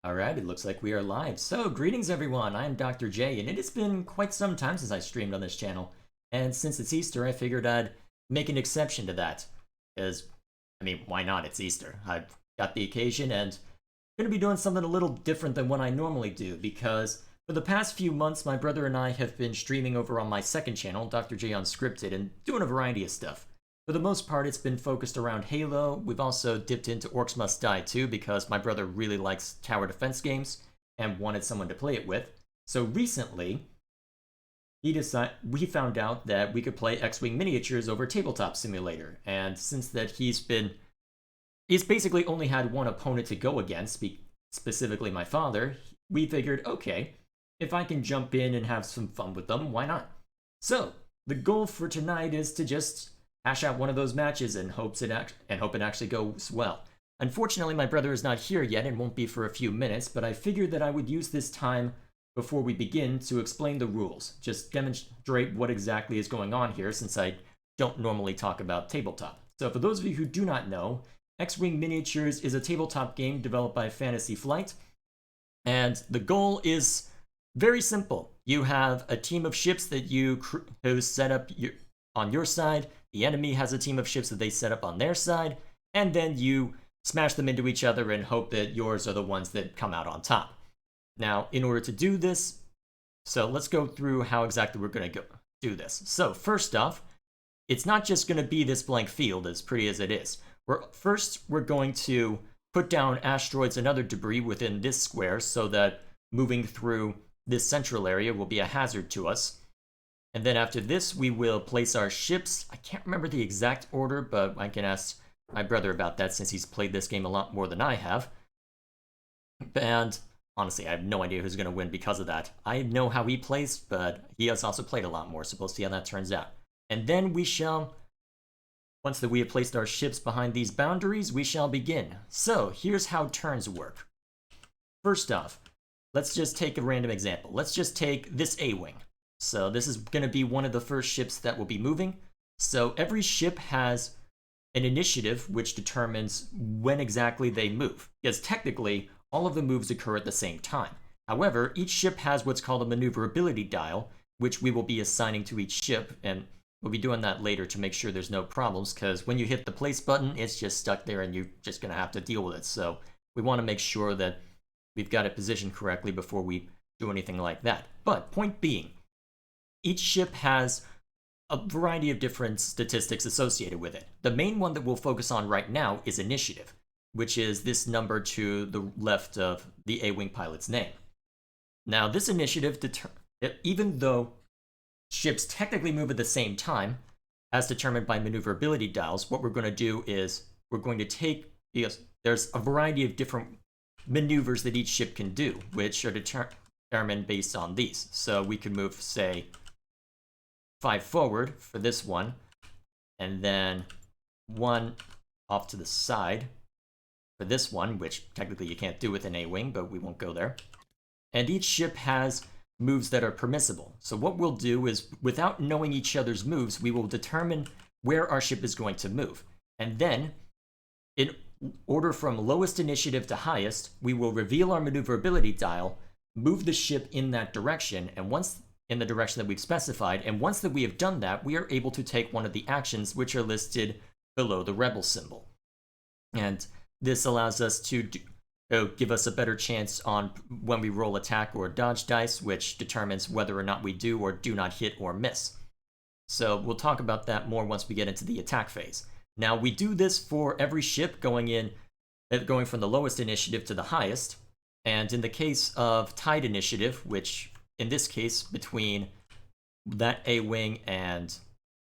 Alright, it looks like we are live. So, greetings everyone, I'm Dr. J, and it has been quite some time since I streamed on this channel. And since it's Easter, I figured I'd make an exception to that. Because, why not? It's Easter. I've got the occasion, and I'm going to be doing something a little different than what I normally do, because for the past few months, my brother and I have been streaming over on my second channel, Dr. J Unscripted, and doing a variety of stuff. For the most part, it's been focused around Halo. We've also dipped into Orcs Must Die too, because my brother really likes tower defense games and wanted someone to play it with. So recently, we found out that we could play X-Wing miniatures over Tabletop Simulator, and since that he's basically only had one opponent to go against, specifically my father, we figured, okay, if I can jump in and have some fun with them, why not? So, the goal for tonight is to just hash out one of those matches and hope it actually goes well. Unfortunately, my brother is not here yet and won't be for a few minutes, but I figured that I would use this time before we begin to explain the rules, just demonstrate what exactly is going on here, since I don't normally talk about tabletop. So for those of you who do not know, X-Wing Miniatures is a tabletop game developed by Fantasy Flight, and the goal is very simple. You have a team of ships that you set up on your side, the enemy has a team of ships that they set up on their side, and then you smash them into each other and hope that yours are the ones that come out on top. Now, in order to do this, so let's go through how exactly we're going to do this. So first off, it's not just going to be this blank field, as pretty as it is. First, we're going to put down asteroids and other debris within this square so that moving through this central area will be a hazard to us. And then after this, we will place our ships. I can't remember the exact order, but I can ask my brother about that since he's played this game a lot more than I have. And honestly, I have no idea who's going to win because of that. I know how he plays, but he has also played a lot more, so we'll see how that turns out. And then we shall, once that we have placed our ships behind these boundaries, we shall begin. So here's how turns work. First off, let's just take a random example. Let's just take this A-Wing. So this is going to be one of the first ships that will be moving. So every ship has an initiative which determines when exactly they move, because technically all of the moves occur at the same time. However, each ship has what's called a maneuverability dial, which we will be assigning to each ship, and we'll be doing that later to make sure there's no problems, because when you hit the place button, it's just stuck there and you're just going to have to deal with it. So we want to make sure that we've got it positioned correctly before we do anything like that. But point being, each ship has a variety of different statistics associated with it. The main one that we'll focus on right now is initiative, which is this number to the left of the A-Wing pilot's name. Now, this initiative, even though ships technically move at the same time, as determined by maneuverability dials, what we're going to do is we're going to take, there's a variety of different maneuvers that each ship can do, which are determined based on these. So we can move, say, 5 forward for this one, and then 1 off to the side for this one, which technically you can't do with an A-Wing, but we won't go there. And each ship has moves that are permissible. So what we'll do is, without knowing each other's moves, we will determine where our ship is going to move. And then, in order from lowest initiative to highest, we will reveal our maneuverability dial, move the ship in that direction, and once in the direction that we've specified, and once that we have done that, we are able to take one of the actions which are listed below the rebel symbol. And this allows us to give us a better chance on when we roll attack or dodge dice, which determines whether or not we do or do not hit or miss. So we'll talk about that more once we get into the attack phase. Now, we do this for every ship going from the lowest initiative to the highest, and in the case of tied initiative, which in this case, between that A-Wing and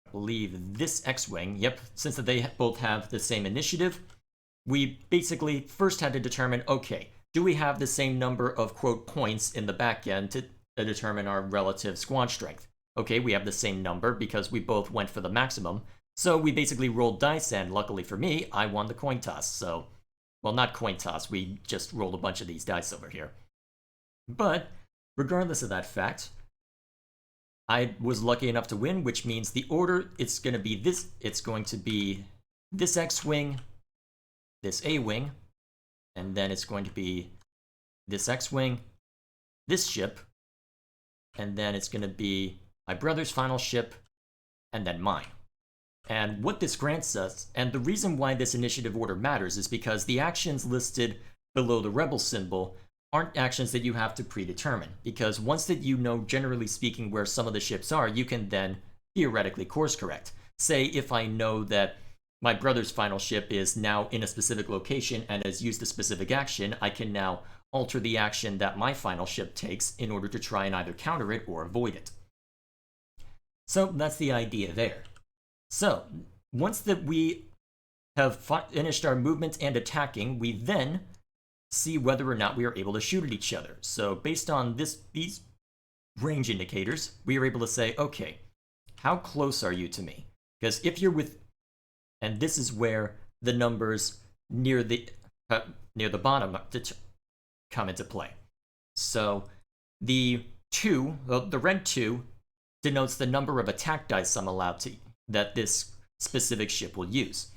I believe this X-Wing, yep, since they both have the same initiative, we basically first had to determine, okay, do we have the same number of, quote, points in the back end to determine our relative squad strength? Okay, we have the same number because we both went for the maximum. So we basically rolled dice, and luckily for me, I won the coin toss. So, well, not coin toss, we just rolled a bunch of these dice over here. But regardless of that fact, I was lucky enough to win, which means the order, it's going to be this X-Wing, this A-Wing, and then it's going to be this X-Wing, this ship, and then it's going to be my brother's final ship, and then mine. And what this grants us, and the reason why this initiative order matters, is because the actions listed below the rebel symbol aren't actions that you have to predetermine, because once that you know, generally speaking, where some of the ships are, you can then theoretically course correct. Say if I know that my brother's final ship is now in a specific location and has used a specific action, I can now alter the action that my final ship takes in order to try and either counter it or avoid it. So that's the idea there. So once that we have finished our movement and attacking, we then see whether or not we are able to shoot at each other. So based on these range indicators, we are able to say, okay, how close are you to me? Because if you're with, and this is where the numbers near the bottom come into play. So the red 2 denotes the number of attack dice I'm allowed to, that this specific ship will use.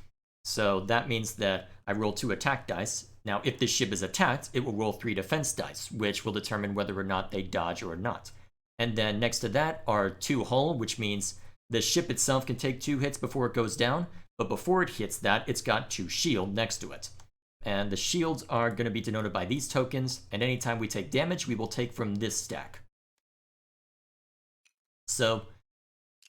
So that means that I roll 2 attack dice. Now, if this ship is attacked, it will roll 3 defense dice, which will determine whether or not they dodge or not. And then next to that are 2 hull, which means the ship itself can take 2 hits before it goes down, but before it hits that, it's got 2 shield next to it. And the shields are going to be denoted by these tokens, and anytime we take damage, we will take from this stack. So,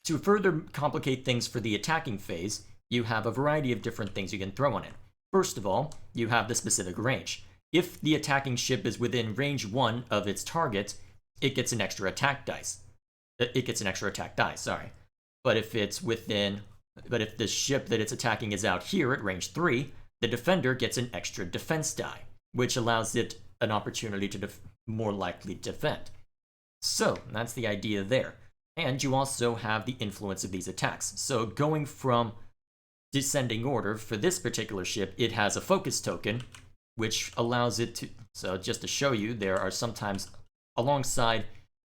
to further complicate things for the attacking phase, you have a variety of different things you can throw on it. First of all, you have the specific range. If the attacking ship is within range 1 of its target, it gets an extra attack dice. It gets an extra attack die, sorry. But if the ship that it's attacking is out here at range 3, the defender gets an extra defense die, which allows it an opportunity to more likely defend. So that's the idea there. And you also have the influence of these attacks. So going from descending order, for this particular ship, it has a focus token, which allows it to, so just to show you, there are sometimes, alongside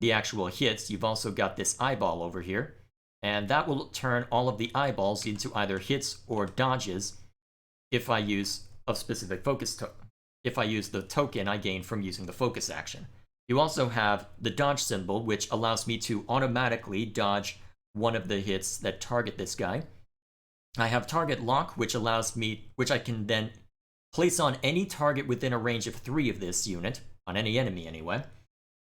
the actual hits, you've also got this eyeball over here, and that will turn all of the eyeballs into either hits or dodges if I use a specific focus token. If I use the token I gain from using the focus action. You also have the dodge symbol, which allows me to automatically dodge one of the hits that target this guy. I have target lock, which I can then place on any target within a range of 3 of this unit, on any enemy anyway,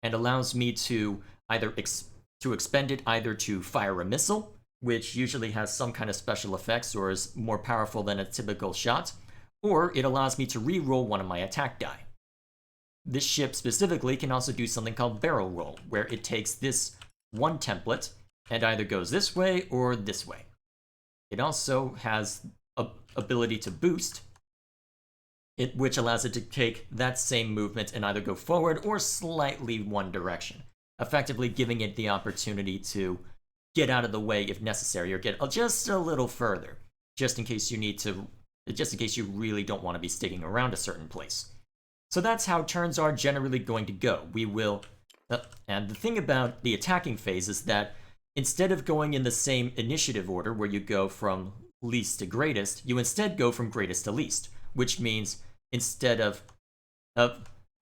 and allows me to either expend it either to fire a missile, which usually has some kind of special effects or is more powerful than a typical shot, or it allows me to re-roll one of my attack die. This ship specifically can also do something called barrel roll, where it takes this one template and either goes this way or this way. It also has an ability to boost, which allows it to take that same movement and either go forward or slightly one direction, effectively giving it the opportunity to get out of the way if necessary, or get just a little further, just in case you really don't want to be sticking around a certain place. So that's how turns are generally going to go. And the thing about the attacking phase is that instead of going in the same initiative order where you go from least to greatest, you instead go from greatest to least, which means instead of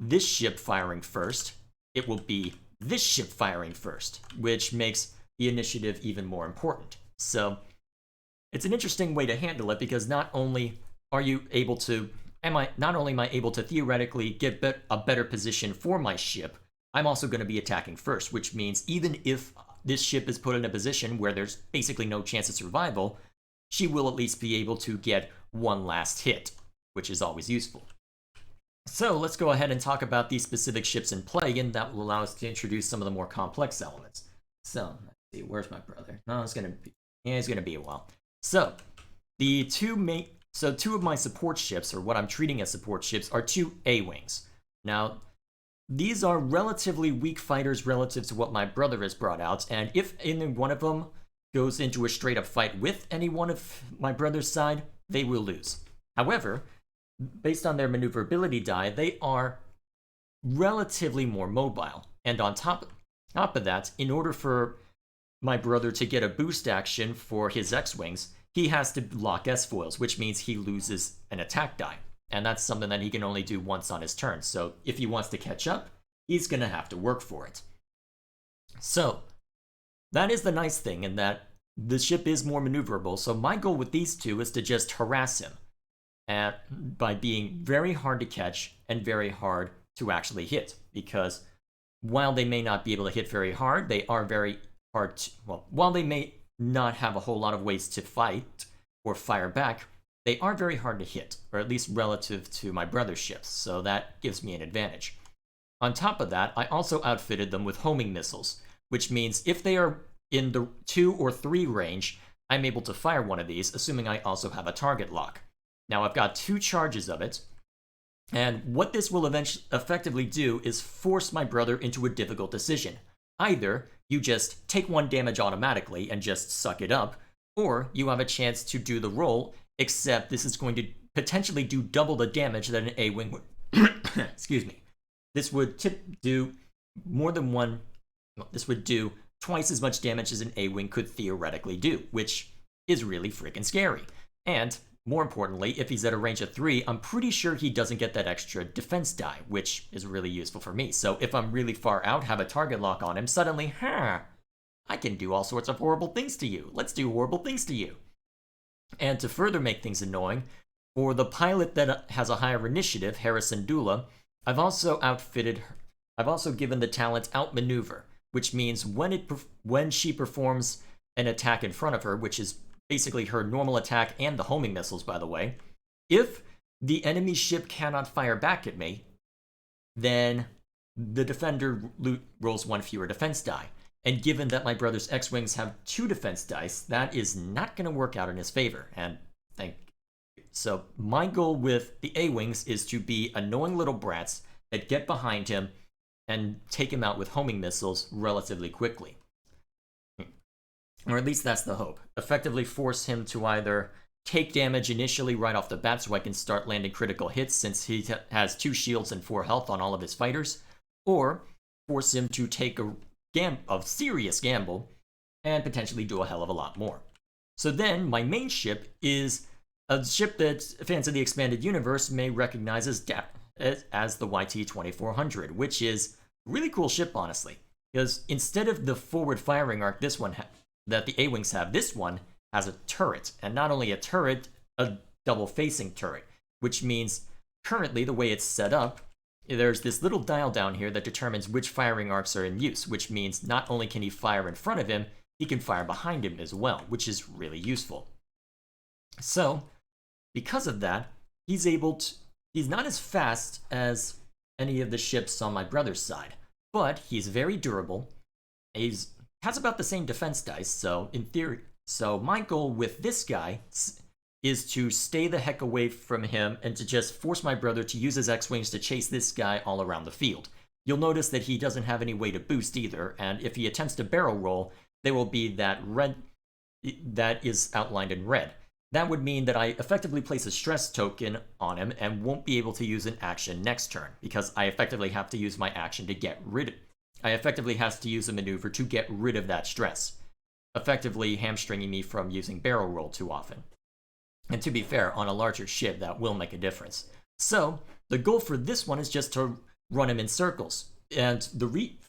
this ship firing first, it will be this ship firing first, which makes the initiative even more important. So it's an interesting way to handle it, because not only am I able to theoretically get a better position for my ship, I'm also going to be attacking first, which means even if this ship is put in a position where there's basically no chance of survival, she will at least be able to get one last hit, which is always useful. So let's go ahead and talk about these specific ships in play, and that will allow us to introduce some of the more complex elements. So, let's see, where's my brother? No, he's gonna be a while. So, two of my support ships, or what I'm treating as support ships, are 2 A-Wings. Now, these are relatively weak fighters relative to what my brother has brought out, and if any one of them goes into a straight-up fight with any one of my brother's side, they will lose. However, based on their maneuverability die, they are relatively more mobile. And on top of that, in order for my brother to get a boost action for his X-Wings, he has to lock S-foils, which means he loses an attack die. And that's something that he can only do once on his turn. So if he wants to catch up, he's going to have to work for it. So that is the nice thing, in that the ship is more maneuverable. So my goal with these two is to just harass him by being very hard to catch and very hard to actually hit. Because while they may not be able to hit very hard, they are very hard to, well, while they may not have a whole lot of ways to fight or fire back, they are very hard to hit, or at least relative to my brother's ships, so that gives me an advantage. On top of that, I also outfitted them with homing missiles, which means if they are in the 2 or 3 range, I'm able to fire one of these, assuming I also have a target lock. Now I've got 2 charges of it, and what this will effectively do is force my brother into a difficult decision. Either you just take 1 damage automatically and just suck it up, or you have a chance to do the roll, except this is going to potentially do double the damage that an A-Wing would. Excuse me. This would do more than one. Well, this would do twice as much damage as an A-Wing could theoretically do, which is really freaking scary. And more importantly, if he's at a range of 3, I'm pretty sure he doesn't get that extra defense die, which is really useful for me. So if I'm really far out, have a target lock on him, suddenly, I can do all sorts of horrible things to you. Let's do horrible things to you. And to further make things annoying, for the pilot that has a higher initiative, Harrison Dula, I've also given the talent Outmaneuver, which means when she performs an attack in front of her, which is basically her normal attack and the homing missiles, by the way, if the enemy ship cannot fire back at me, then the defender rolls 1 fewer defense die. And given that my brother's X-Wings have 2 defense dice, that is not going to work out in his favor. And so my goal with the A-Wings is to be annoying little brats that get behind him and take him out with homing missiles relatively quickly. Or at least that's the hope. Effectively force him to either take damage initially right off the bat so I can start landing critical hits since he has 2 shields and 4 health on all of his fighters, or force him to take a serious gamble and potentially do a hell of a lot more. So then my main ship is a ship that fans of the expanded universe may recognize as the YT-2400, which is a really cool ship, honestly, because instead of the forward firing arc that the A-Wings have, this one has a turret, and not only a turret, a double-facing turret, which means currently the way it's set up, there's this little dial down here that determines which firing arcs are in use, which means not only can he fire in front of him, he can fire behind him as well, which is really useful. So, because of that, he's not as fast as any of the ships on my brother's side, but he's very durable. He's has about the same defense dice, so in theory, so my goal with this guy is to stay the heck away from him and to just force my brother to use his X-Wings to chase this guy all around the field. You'll notice that he doesn't have any way to boost either, and if he attempts to barrel roll, there will be that red that is outlined in red. That would mean that I effectively place a stress token on him and won't be able to use an action next turn, because I effectively have to use my action to get rid of it. I effectively have to use a maneuver to get rid of that stress, effectively hamstringing me from using barrel roll too often. And to be fair, on a larger ship, that will make a difference. So, the goal for this one is just to run him in circles. And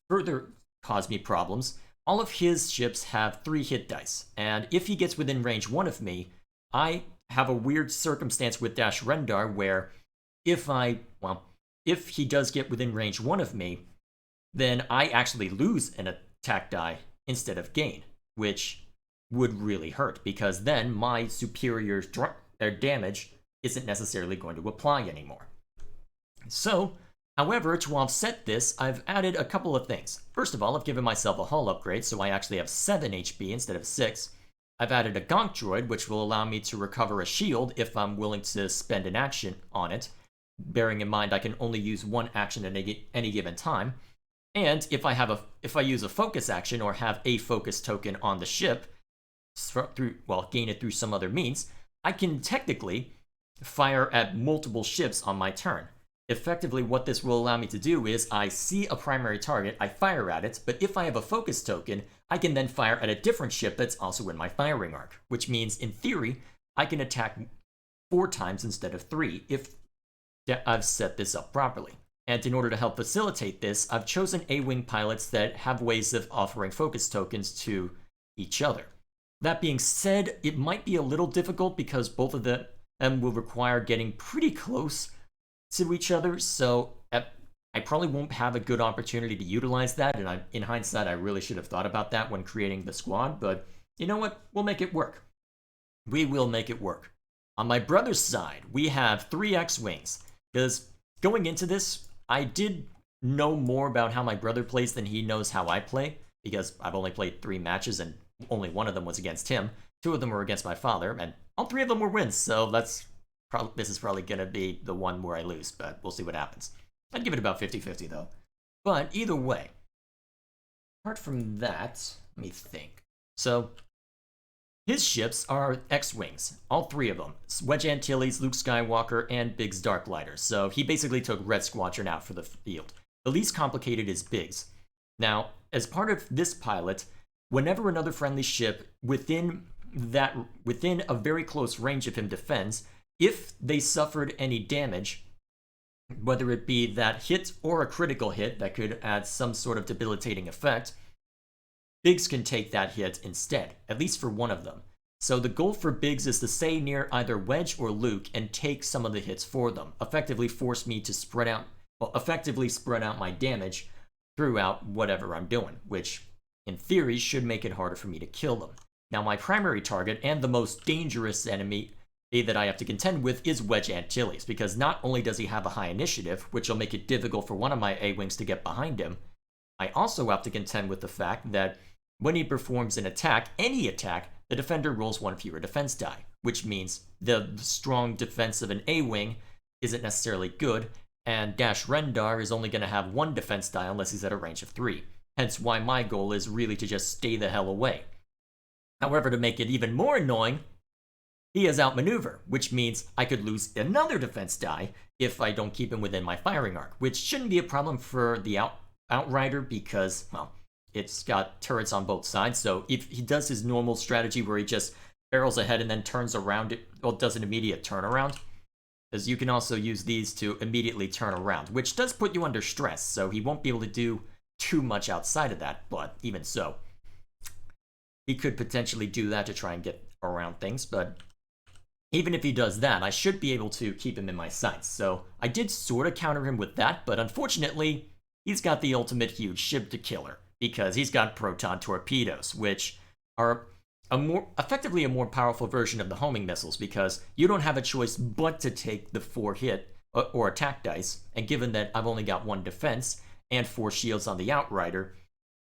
further cause me problems, all of his ships have 3 hit dice. And if he gets within range 1 of me, I have a weird circumstance with Dash Rendar where if he does get within range 1 of me, then I actually lose an attack die instead of gain, which would really hurt, because then my superior damage isn't necessarily going to apply anymore. So, however, to offset this, I've added a couple of things. First of all, I've given myself a hull upgrade, so I actually have 7 HP instead of 6. I've added a Gonk Droid, which will allow me to recover a shield if I'm willing to spend an action on it, bearing in mind I can only use 1 action at any given time. And if I use a focus action or have a focus token on the ship, gain it through some other means, I can technically fire at multiple ships on my turn. Effectively, what this will allow me to do is I see a primary target, I fire at it, but if I have a focus token, I can then fire at a different ship that's also in my firing arc, which means, in theory, I can attack 4 times instead of 3 if I've set this up properly. And in order to help facilitate this, I've chosen A-Wing pilots that have ways of offering focus tokens to each other. That being said, it might be a little difficult because both of them will require getting pretty close to each other, so I probably won't have a good opportunity to utilize that, and in hindsight, I really should have thought about that when creating the squad, but you know what? We'll make it work. We will make it work. On my brother's side, we have 3 X-Wings, because going into this, I did know more about how my brother plays than he knows how I play, because I've only played 3 matches and only one of them was against him. 2 of them were against my father, and all 3 of them were wins, so this is probably going to be the one where I lose, but we'll see what happens. I'd give it about 50-50, though. But either way, apart from that, let me think. So, his ships are X-Wings, all 3 of them. Wedge Antilles, Luke Skywalker, and Biggs Darklighter. So he basically took Red Squadron out for the field. The least complicated is Biggs. Now, as part of this pilot, whenever another friendly ship within a very close range of him defends, if they suffered any damage, whether it be that hit or a critical hit that could add some sort of debilitating effect, Biggs can take that hit instead, at least for one of them. So the goal for Biggs is to stay near either Wedge or Luke and take some of the hits for them, effectively spread out my damage throughout whatever I'm doing, which in theory should make it harder for me to kill them. Now my primary target and the most dangerous enemy that I have to contend with is Wedge Antilles, because not only does he have a high initiative, which will make it difficult for one of my A-Wings to get behind him, I also have to contend with the fact that when he performs an attack, any attack, the defender rolls 1 fewer defense die, which means the strong defense of an A-Wing isn't necessarily good, and Dash Rendar is only going to have 1 defense die unless he's at a range of 3. Hence why my goal is really to just stay the hell away. However, to make it even more annoying, he has outmaneuver, which means I could lose another defense die if I don't keep him within my firing arc, which shouldn't be a problem for the Outrider because, well, it's got turrets on both sides, so if he does his normal strategy where he just barrels ahead and then turns around, does an immediate turnaround, because you can also use these to immediately turn around, which does put you under stress, so he won't be able to do too much outside of that, but even so, he could potentially do that to try and get around things, but even if he does that, I should be able to keep him in my sights. So I did sort of counter him with that, but unfortunately, he's got the ultimate huge ship to killer, because he's got proton torpedoes, which are effectively a more powerful version of the homing missiles, because you don't have a choice but to take the 4 hit or attack dice, and given that I've only got 1 defense and 4 shields on the Outrider,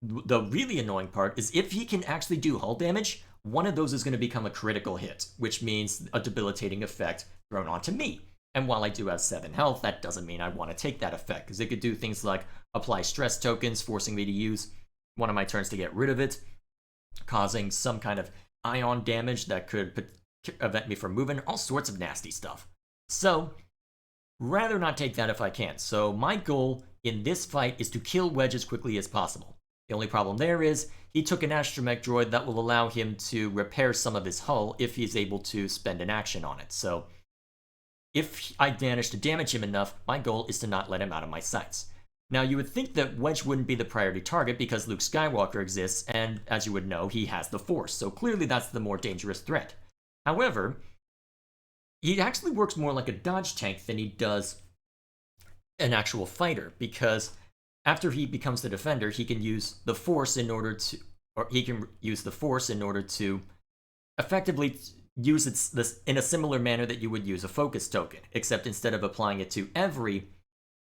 the really annoying part is if he can actually do hull damage, one of those is going to become a critical hit, which means a debilitating effect thrown onto me. And while I do have 7 health, that doesn't mean I want to take that effect, because it could do things like apply stress tokens, forcing me to use one of my turns to get rid of it, causing some kind of ion damage that could prevent me from moving, all sorts of nasty stuff. So, rather not take that if I can. So my goal in this fight is to kill Wedge as quickly as possible. The only problem there is, he took an astromech droid that will allow him to repair some of his hull if he's able to spend an action on it. So, if I manage to damage him enough, my goal is to not let him out of my sights. Now, you would think that Wedge wouldn't be the priority target because Luke Skywalker exists, and as you would know, he has the Force, so clearly that's the more dangerous threat. However, he actually works more like a dodge tank than he does an actual fighter, because after he becomes the defender, he can use the Force in order to effectively use it in a similar manner that you would use a focus token, except instead of applying it to every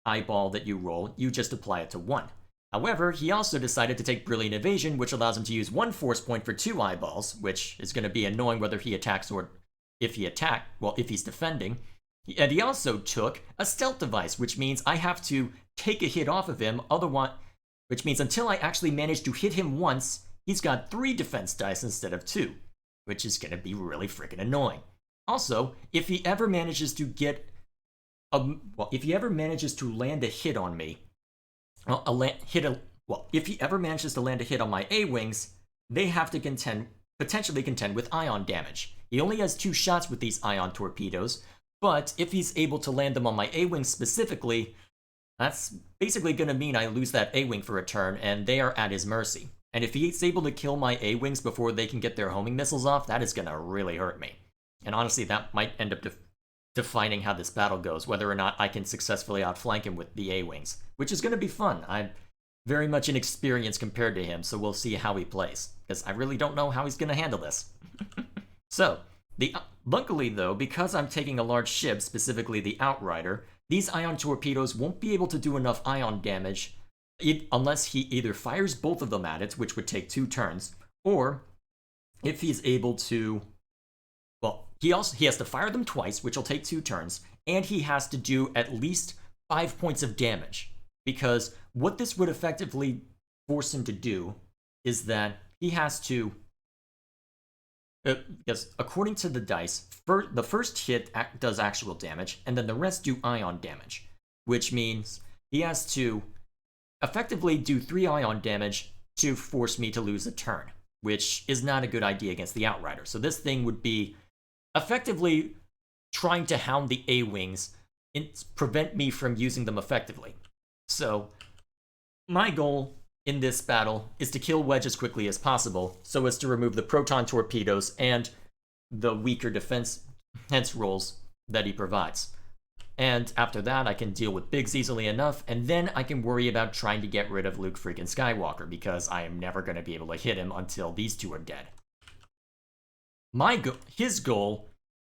eyeball that you roll, you just apply it to 1. However, he also decided to take Brilliant Evasion, which allows him to use 1 force point for 2 eyeballs, which is going to be annoying whether he attacks or if he's defending. And he also took a stealth device, which means I have to take a hit off of him, which means until I actually manage to hit him once, he's got 3 defense dice instead of 2, which is going to be really freaking annoying. Also, if he ever manages to land a hit on me, if he ever manages to land a hit on my A-Wings, they have to potentially contend with ion damage. He only has 2 shots with these ion torpedoes, But if he's able to land them on my A-Wing specifically, that's basically going to mean I lose that A-Wing for a turn, and they are at his mercy. And if he's able to kill my A-Wings before they can get their homing missiles off, that is going to really hurt me. And honestly, that might end up defining how this battle goes, whether or not I can successfully outflank him with the A-Wings, which is going to be fun. I'm very much inexperienced compared to him, so we'll see how he plays, because I really don't know how he's going to handle this. So, luckily though, because I'm taking a large ship, specifically the Outrider, these ion torpedoes won't be able to do enough ion damage unless he either fires both of them at it, which would take 2 turns, or if he's able to, well, he has to fire them twice, which will take 2 turns, and he has to do at least 5 points of damage. Because what this would effectively force him to do is that he has to, because according to the dice, the first hit does actual damage, and then the rest do ion damage, which means he has to effectively do 3 ion damage to force me to lose a turn, which is not a good idea against the Outrider. So this thing would be effectively trying to hound the A-Wings and prevent me from using them effectively. So my goal in this battle is to kill Wedge as quickly as possible, so as to remove the proton torpedoes and the weaker defense rolls that he provides. And after that, I can deal with Biggs easily enough, and then I can worry about trying to get rid of Luke freaking Skywalker, because I am never going to be able to hit him until these two are dead. His goal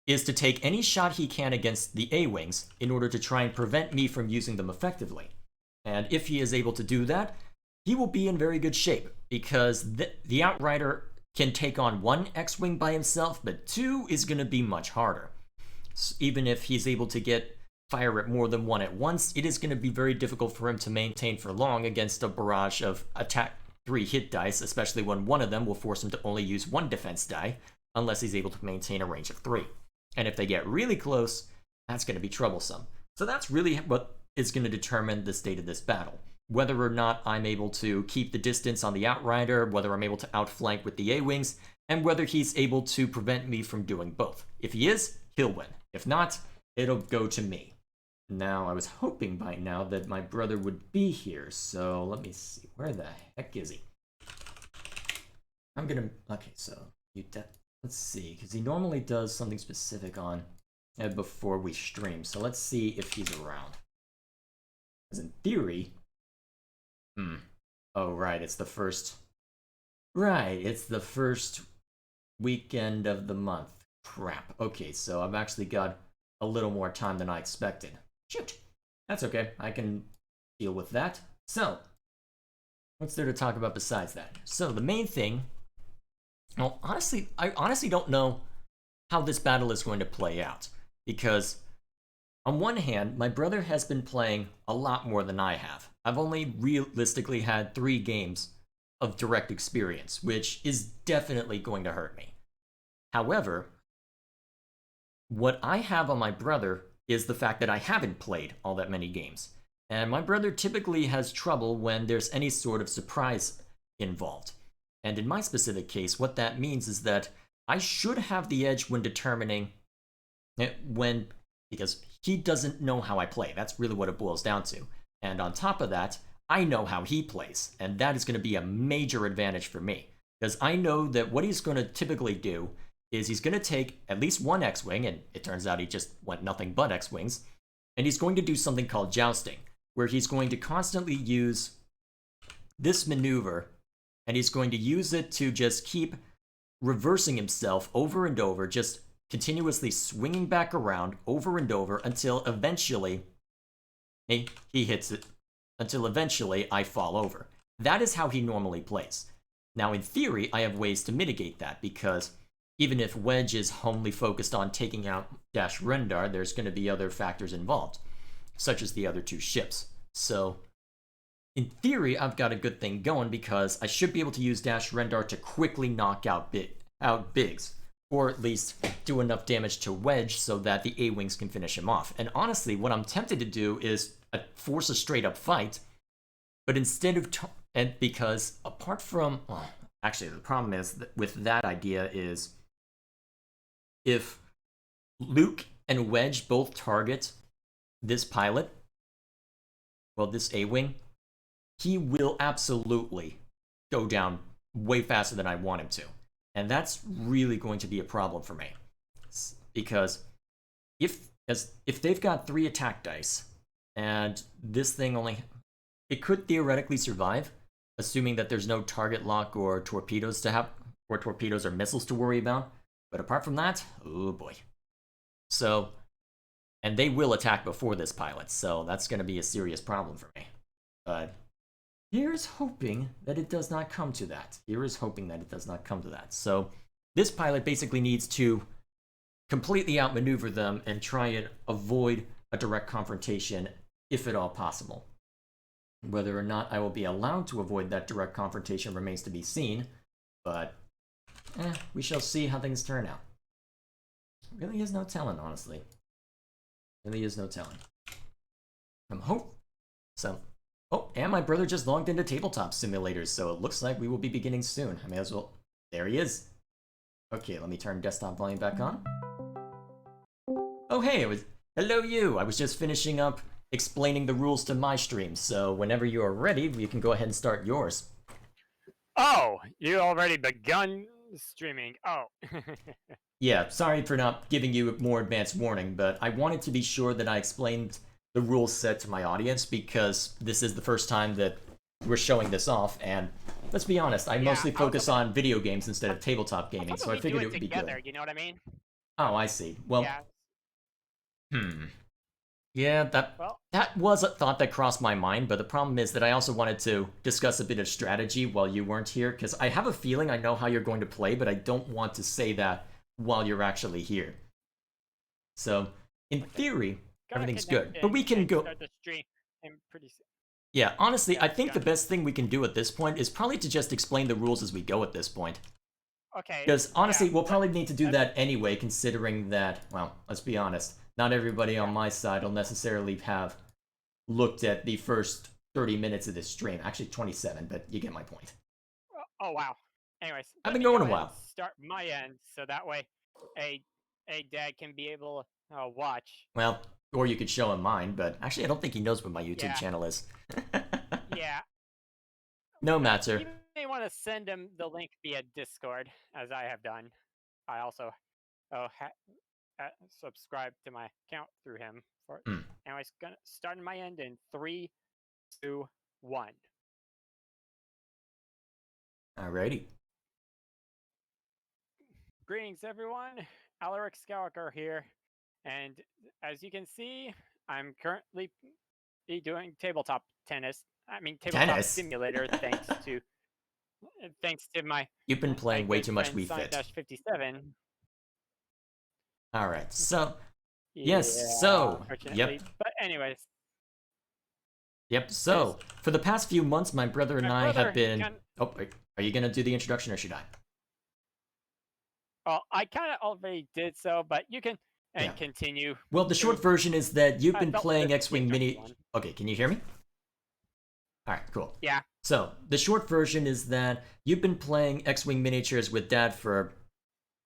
is to take any shot he can against the A-Wings in order to try and prevent me from using them effectively. And if he is able to do that, he will be in very good shape, because the Outrider can take on 1 X-Wing by himself, but 2 is going to be much harder. So even if he's able to fire at more than 1 at once, it is going to be very difficult for him to maintain for long against a barrage of attack 3 hit dice, especially when one of them will force him to only use 1 defense die, unless he's able to maintain a range of 3. And if they get really close, that's going to be troublesome. So that's really what is going to determine the state of this battle. Whether or not I'm able to keep the distance on the Outrider, whether I'm able to outflank with the A-Wings, and whether he's able to prevent me from doing both. If he is, he'll win. If not, it'll go to me. Now, I was hoping by now that my brother would be here, so let me see. Where the heck is he? Okay, so let's see, because he normally does something specific on before we stream, so let's see if he's around. Because in theory, oh right, it's the first weekend of the month. Crap. Okay, so I've actually got a little more time than I expected. Shoot. That's okay, I can deal with that. So, what's there to talk about besides that? So the main thing, well, I honestly don't know how this battle is going to play out, because on one hand, my brother has been playing a lot more than I have. I've only realistically had 3 games of direct experience, which is definitely going to hurt me. However, what I have on my brother is the fact that I haven't played all that many games. And my brother typically has trouble when there's any sort of surprise involved. And in my specific case, what that means is that I should have the edge when determining because he doesn't know how I play. That's really what it boils down to. And on top of that, I know how he plays, and that is going to be a major advantage for me. Because I know that what he's going to typically do is he's going to take at least 1 X-Wing, and it turns out he just went nothing but X-Wings, and he's going to do something called jousting, where he's going to constantly use this maneuver, and he's going to use it to just keep reversing himself over and over, just continuously swinging back around over and over until eventually he hits it, until eventually I fall over. That is how he normally plays. Now, in theory, I have ways to mitigate that, because even if Wedge is only focused on taking out Dash Rendar, there's going to be other factors involved, such as the other 2 ships. So, in theory, I've got a good thing going, because I should be able to use Dash Rendar to quickly knock out Biggs, or at least do enough damage to Wedge so that the A-Wings can finish him off. And honestly, what I'm tempted to do is force a straight-up fight, but instead of... and because apart from... Well, actually, the problem is that with that idea is if Luke and Wedge both target this pilot, well, this A-Wing, he will absolutely go down way faster than I want him to. And that's really going to be a problem for me. Because if they've got 3 attack dice, and this thing it could theoretically survive, assuming that there's no target lock or torpedoes to have, or torpedoes or missiles to worry about. But apart from that, oh boy. So, and they will attack before this pilot, so that's going to be a serious problem for me. But here's hoping that it does not come to that. So this pilot basically needs to completely outmaneuver them and try and avoid a direct confrontation if at all possible. Whether or not I will be allowed to avoid that direct confrontation remains to be seen, but we shall see how things turn out. Really is no telling, honestly. Really is no telling. Oh, and my brother just logged into Tabletop Simulators, so it looks like we will be beginning soon. I may as well... There he is. Okay, let me turn desktop volume back on. Oh, hey, hello you! I was just finishing up explaining the rules to my stream, so whenever you are ready, you can go ahead and start yours. Oh, you already begun streaming. Oh. Yeah, sorry for not giving you more advance warning, but I wanted to be sure that I explained the rule set to my audience because this is the first time that we're showing this off, and let's be honest, I mostly focus on video games instead of tabletop gaming, so I figured it would be good. You know what I mean? Oh, I see. Well, yeah, that was a thought that crossed my mind, but the problem is that I also wanted to discuss a bit of strategy while you weren't here, because I have a feeling I know how you're going to play, but I don't want to say that while you're actually here. So, in theory, everything's good, but we can go... Yeah, honestly, I think the best thing we can do at this point is probably to just explain the rules as we go at this point. Okay. Because honestly, we'll probably need to do that anyway, considering that, well, let's be honest, not everybody on my side will necessarily have looked at the first 30 minutes of this stream. Actually, 27, but you get my point. Oh, wow. Anyways, I've been going a while. Start my end, so that way a dad can be able to watch. Well, or you could show him mine, but actually I don't think he knows what my YouTube channel is. Yeah. No matter. You may want to send him the link via Discord, as I have done. I also subscribe to my account through him. Anyways, gonna start in my end in 3, 2, 1. Alrighty. Greetings, everyone. Alaric Skywalker here, and as you can see, I'm currently doing tabletop simulator, thanks to my... You've been playing way too much Wii Fit. 57. Alright, so... Yes, so... Yep. But anyways... Yep, so, for the past few months, my brother and I have been... Oh, are you gonna do the introduction, or should I? Well, I kind of already did so, but you can continue. Well, the short version is that you've been playing X-Wing Mini... Okay, can you hear me? Alright, cool. Yeah. So, the short version is that you've been playing X-Wing miniatures with Dad for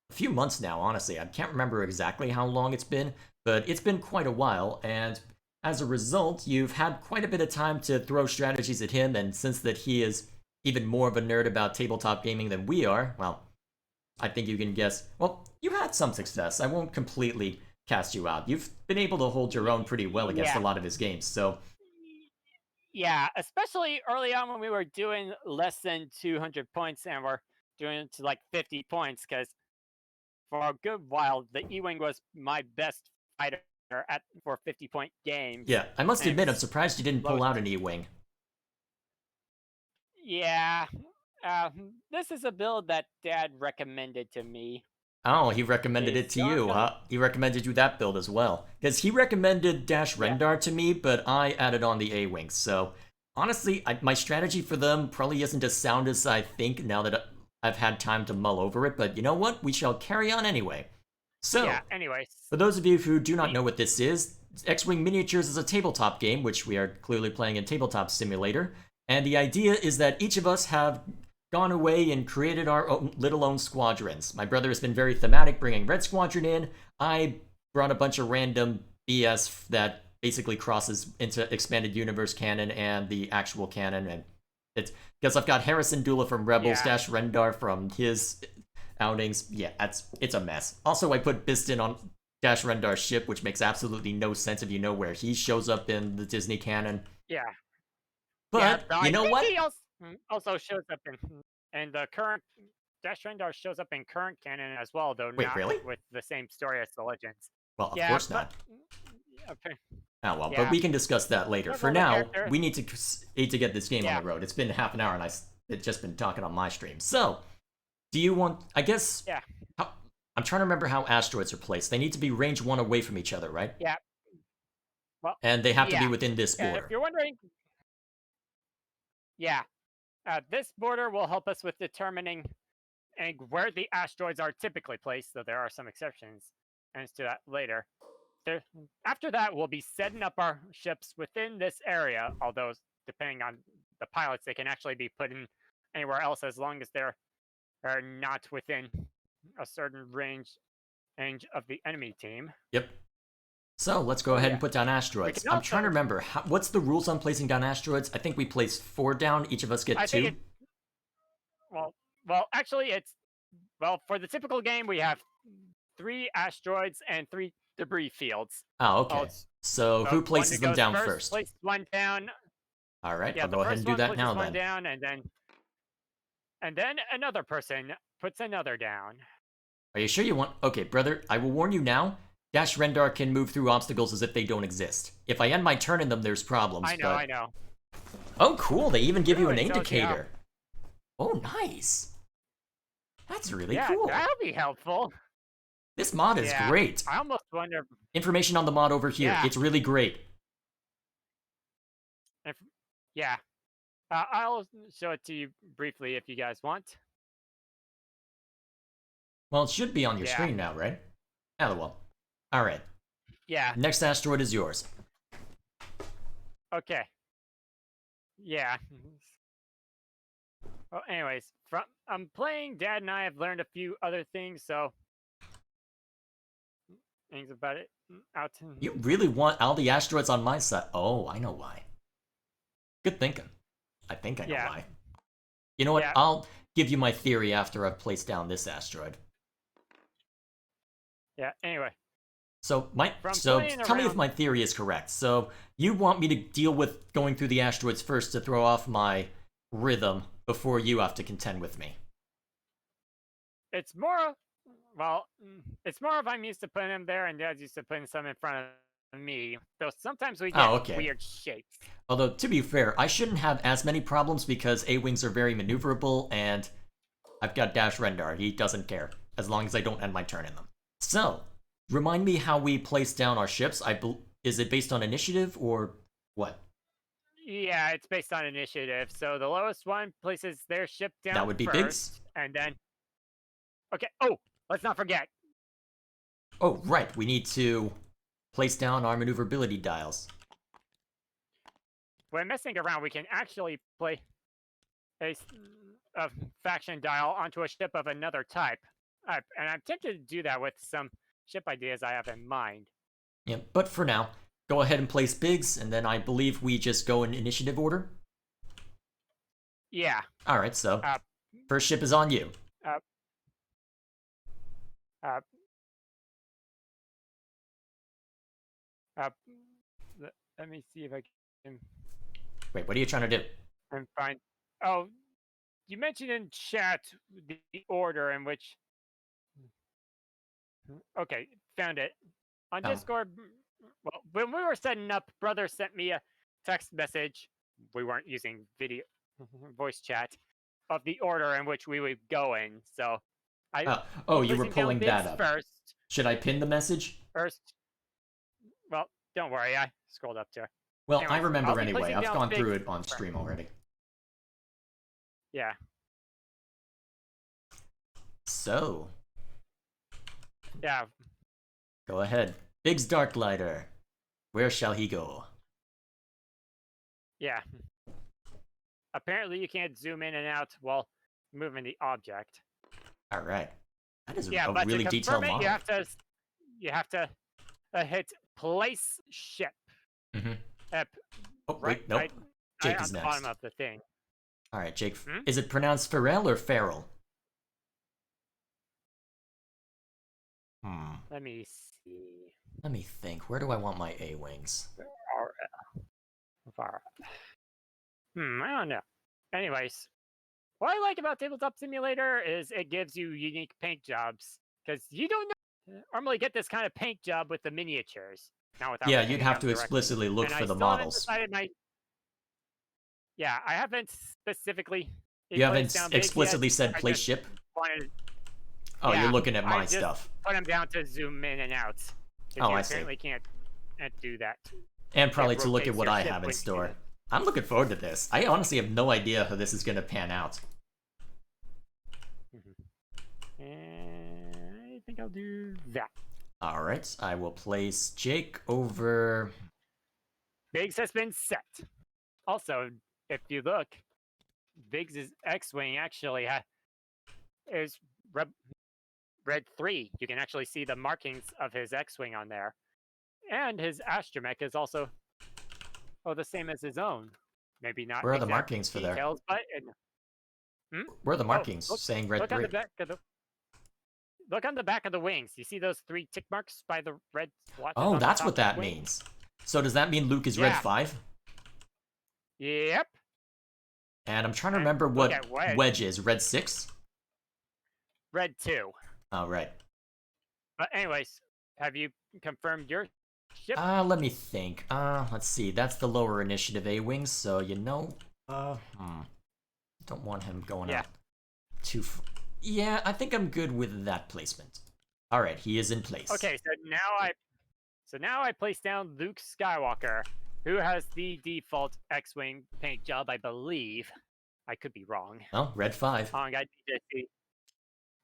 a few months now, honestly. I can't remember exactly how long it's been, but it's been quite a while, and as a result, you've had quite a bit of time to throw strategies at him, and since that he is even more of a nerd about tabletop gaming than we are, well, I think you can guess, well, you had some success. I won't completely cast you out. You've been able to hold your own pretty well against a lot of his games, so... Yeah, especially early on when we were doing less than 200 points and we're doing it to like 50 points, because for a good while, the E-Wing was my best fighter for 50-point games. Yeah, I must admit, I'm surprised you didn't pull out an E-Wing. Yeah, this is a build that Dad recommended to me. Oh, he recommended it to you, huh? He recommended you that build as well. Because he recommended Dash Rendar to me, but I added on the A-Wings. So, honestly, my strategy for them probably isn't as sound as I think now that I've had time to mull over it. But you know what? We shall carry on anyway. So, yeah, anyways. For those of you who do not know what this is, X-Wing Miniatures is a tabletop game, which we are clearly playing in Tabletop Simulator. And the idea is that each of us have gone away and created our own little squadrons. My brother has been very thematic, bringing Red Squadron in. I brought a bunch of random BS that basically crosses into expanded universe canon and the actual canon, and it's because I've got Harrison Dula from Rebels, Yeah. Dash Rendar from his outings. Yeah, it's a mess. Also, I put Biston on Dash Rendar's ship, which makes absolutely no sense if you know where he shows up in the Disney canon. Yeah. Yeah, But though you I know think what? he also shows up in and the current Dash Rendar shows up in current canon as well, though Wait, not really? with the same story as the Legends. Well, of Yeah, course but not. okay. Oh well, but Yeah, we can discuss that later. with For all the now, character. we need to get this game on Yeah, the road. It's been half an hour, and it's just been talking on my stream. So, do you want? I guess. yeah, I'm trying to remember how asteroids are placed. They need to be range 1 away from each other, right? yeah. Well, And they have to be yeah. within this If border. you're wondering, yeah, this border will help us with determining where the asteroids are typically placed. Though there are some exceptions, and to that later. There, after that, we'll be setting up our ships within this area. Although, depending on the pilots, they can actually be put in anywhere else as long as they're are not within a certain range of the enemy team. Yep. So let's go Oh ahead yeah, and put down we asteroids. can I'm trying to also. remember what's the rules on placing down asteroids. I think we place 4 down. Each of us get I think 2. it. Well, actually, it's for the typical game we have 3 asteroids and 3 debris fields. Oh, Well, okay. it's So the who one places that them goes down first first? places one down. All right, Yeah, I'll the go ahead first and do one that places now one then. down, and then another person puts another down. Are you sure you want? Okay, brother, I will warn you now. Dash Rendar can move through obstacles as if they don't exist. If I end my turn in them, there's problems. I know, but... I know. Oh, cool! They even give you an Really tells you how- indicator. Oh, nice. That's really Yeah, cool. that'll be helpful. This mod is Yeah, great. I almost wonder. Information on the mod over here. Yeah. It's really great. If, yeah, I'll show it to you briefly if you guys want. Well, it should be on your Yeah. screen now, right? Oh, well. All right. Yeah. Next asteroid is yours. Okay. Yeah. Well, anyways, I'm playing. Dad and I have learned a few other things, so things about it out. You really want all the asteroids on my side? Oh, I know why. Good thinking. I think I know why. You know what? Yeah. I'll give you my theory after I've placed down this asteroid. Yeah. Anyway. So playing tell me if around- my theory is correct. So you want me to deal with going through the asteroids first to throw off my rhythm before you have to contend with me. It's more. It's more of I'm used to putting them there, and Dad's used to putting some in front of me. Though sometimes we get weird shapes. Although, to be fair, I shouldn't have as many problems because A-Wings are very maneuverable, and I've got Dash Rendar. He doesn't care, as long as I don't end my turn in them. So, remind me how we place down our ships. Is it based on initiative, or what? Yeah, it's based on initiative. So the lowest one places their ship down That would be first, Biggs? and then... Okay, oh, let's not forget. Oh, right, we need to place down our maneuverability dials. When messing around, we can actually play a faction dial onto a ship of another type. And I'm tempted to do that with some ship ideas I have in mind. Yeah, but for now, go ahead and place Biggs, and then I believe we just go in initiative order? Yeah. Alright, so, first ship is on you. Let me see if I can... Wait, what are you trying to do? I'm fine. Oh, you mentioned in chat the order in which... Okay, found it. On Discord, well, when we were setting up, Brother sent me a text message. We weren't using video voice chat of the order in which we would go in. So you were pulling that up. First. Should I pin the message? First. Well, don't worry. I scrolled up to it. Well, Anyways, I remember anyway. I've gone through Biggs it on stream already. Yeah. So. Yeah. Go ahead. Biggs Darklighter. Where shall he go? Yeah. Apparently you can't zoom in and out while moving the object. Alright. That is Yeah, a but really to detailed confirm it, model. you have to hit place ship. Mm-hmm. Ep, Oh, right, wait, nope. Jake on is the bottom next. of the thing. All right, Jake. Hmm? Is it pronounced Farrell or Farrell? Hmm. Let me see. Let me think. Where do I want my A-wings? Far. I don't know. Anyways, what I like about Tabletop Simulator is it gives you unique paint jobs because you don't normally get this kind of paint job with the miniatures. Not without Yeah, you'd painting have them to directly. explicitly look And for I the still haven't models. decided my. Yeah, I haven't specifically You placed haven't down Biggs yet. explicitly said I place just ship? wanted. Oh, you're Yeah, looking at I my just stuff. put them down to zoom in and out because Oh, you I see. apparently can't do that. And probably It to look at rotates what your I ship have in when you do store. that. I'm looking forward to this. I honestly have no idea how this is going to pan out. And I think I'll do that. Alright, I will place Jake over... Biggs has been set. Also, if you look, Biggs' X-Wing actually is red 3. You can actually see the markings of his X-Wing on there. And his astromech is also the same as his own. Maybe not Where are the exact markings for there? details, but Where are the markings look, saying red look 3? on the back of the look on the back of the wings. You see those 3 tick marks by the red splotches Oh, on that's the top what that wing? means. So does that mean Luke is red Yeah. 5? Yep. And I'm trying to And remember look what at Wedge is. Red 6? red 2. Oh, right. But anyways, have you confirmed your ship? Let me think. Let's see. That's the lower initiative A-wings, so don't want him going out too Yeah, I think I'm good with that placement. Alright, he is in place. Okay, so now I place down Luke Skywalker, who has the default X-Wing paint job, I believe. I could be wrong. Oh, red 5. I need to see.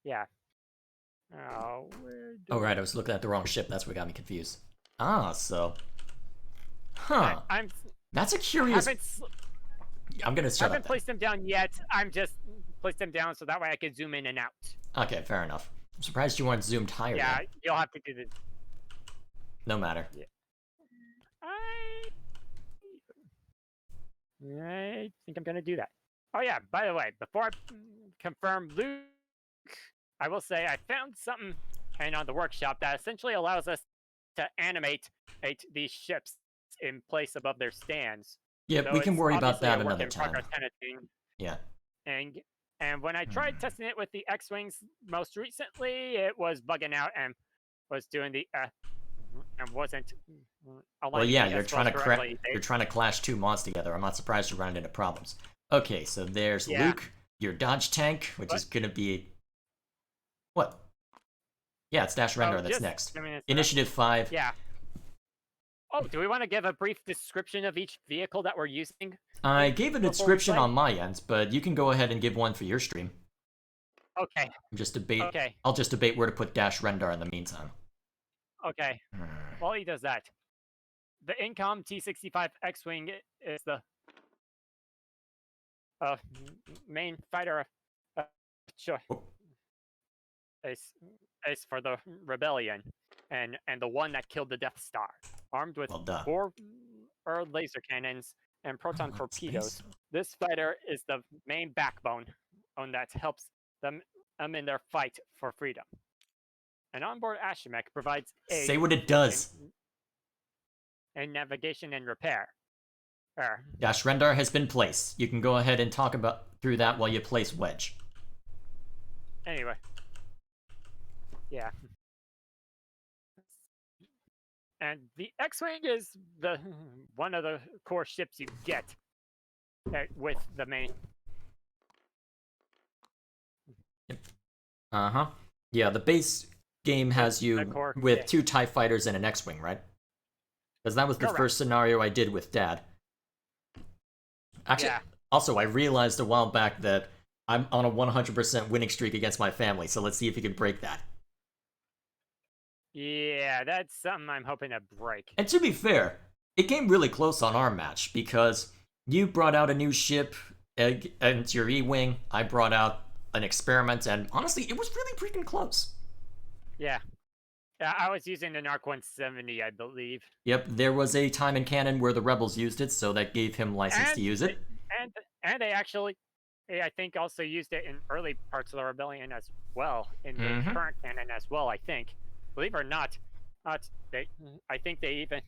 Yeah. Oh, Oh, right, I was looking at the wrong ship. That's what got me confused. So... Huh. That's a curious... I'm gonna shut up. I haven't placed them down yet. I'm just placed them down so that way I can zoom in and out. Okay, fair enough. I'm surprised you weren't zoomed higher. Yeah, then. you'll have to do this. No matter. Yeah. I think I'm gonna do that. Oh yeah, by the way, before I confirm Luke, I will say I found something and on the workshop that essentially allows us to animate these ships in place above their stands. Yeah, so we can worry about that another time. Kind of thing. Yeah. And when I tried testing it with the X-Wings most recently, it was bugging out and was doing the and wasn't. Well, yeah, you're trying to clash 2 mods together. I'm not surprised you run into problems. Okay, so there's Luke, your dodge tank, which is gonna be what? Yeah, it's Dash Render that's next. Initiative 5. Yeah. Oh, do we want to give a brief description of each vehicle that we're using? I gave a description on my end, but you can go ahead and give one for your stream. Okay. I'll just debate where to put Dash Render in the meantime. Okay. While he does that, the Incom T-65 X-Wing is the main fighter. Sure. Is for the rebellion, and the one that killed the Death Star, armed with 4 laser cannons and proton torpedoes. This fighter is the main backbone that helps them in their fight for freedom. An onboard astromech provides aid. Say what it does. And navigation and repair. Dash Render has been placed. You can go ahead and talk through that while you place Wedge. Anyway. Yeah. And the X-Wing is one of the core ships you get with the main. Uh-huh. Yeah, the base game has you with 2 TIE fighters and an X-Wing, right? Because that was the first scenario I did with Dad. Actually, also, I realized a while back that I'm on a 100% winning streak against my family, so let's see if you can break that. Yeah, that's something I'm hoping to break. And to be fair, it came really close on our match, because you brought out a new ship and your E-Wing, I brought out an experiment, and honestly, it was really freaking close. Yeah. I was using the Narc 170, I believe. Yep, there was a time in canon where the rebels used it, so that gave him license to And use they, it. and they actually, I think, also used it in early parts of the rebellion as well, in the Mm-hmm. current canon as well. I think, believe it or not, they. I think they even.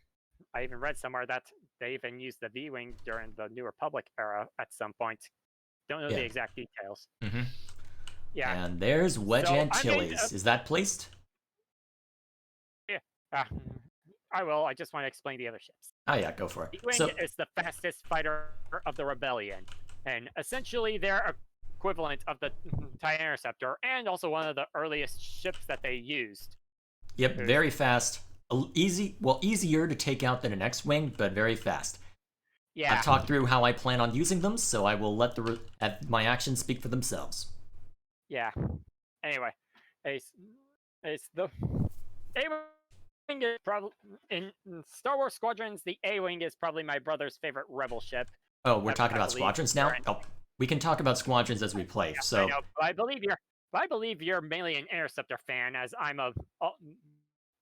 I even read somewhere that they even used the V-wing during the New Republic era at some point. Don't know the Yeah. exact details. Mm-hmm. Yeah. And there's Wedge So I made. Antilles. Is that placed? Yeah. Uh, I will. I just want to explain the other ships. Oh yeah, go for it. V-wing So is the fastest fighter of the rebellion, and essentially they're equivalent of the TIE Interceptor, and also one of the earliest ships that they used. yep, very fast. Easy, well, easier to take out than an X-wing, but very fast. Yeah. I've talked through how I plan on using them, so I will let my actions speak for themselves. Yeah. Anyway, it's the A-wing is probably in Star Wars Squadrons. The A-wing is probably my brother's favorite rebel ship. Oh, we're talking about believe squadrons now. Oh, we can talk about squadrons as we play. Yeah, So I know, but I believe you're mainly an Interceptor fan, as I'm a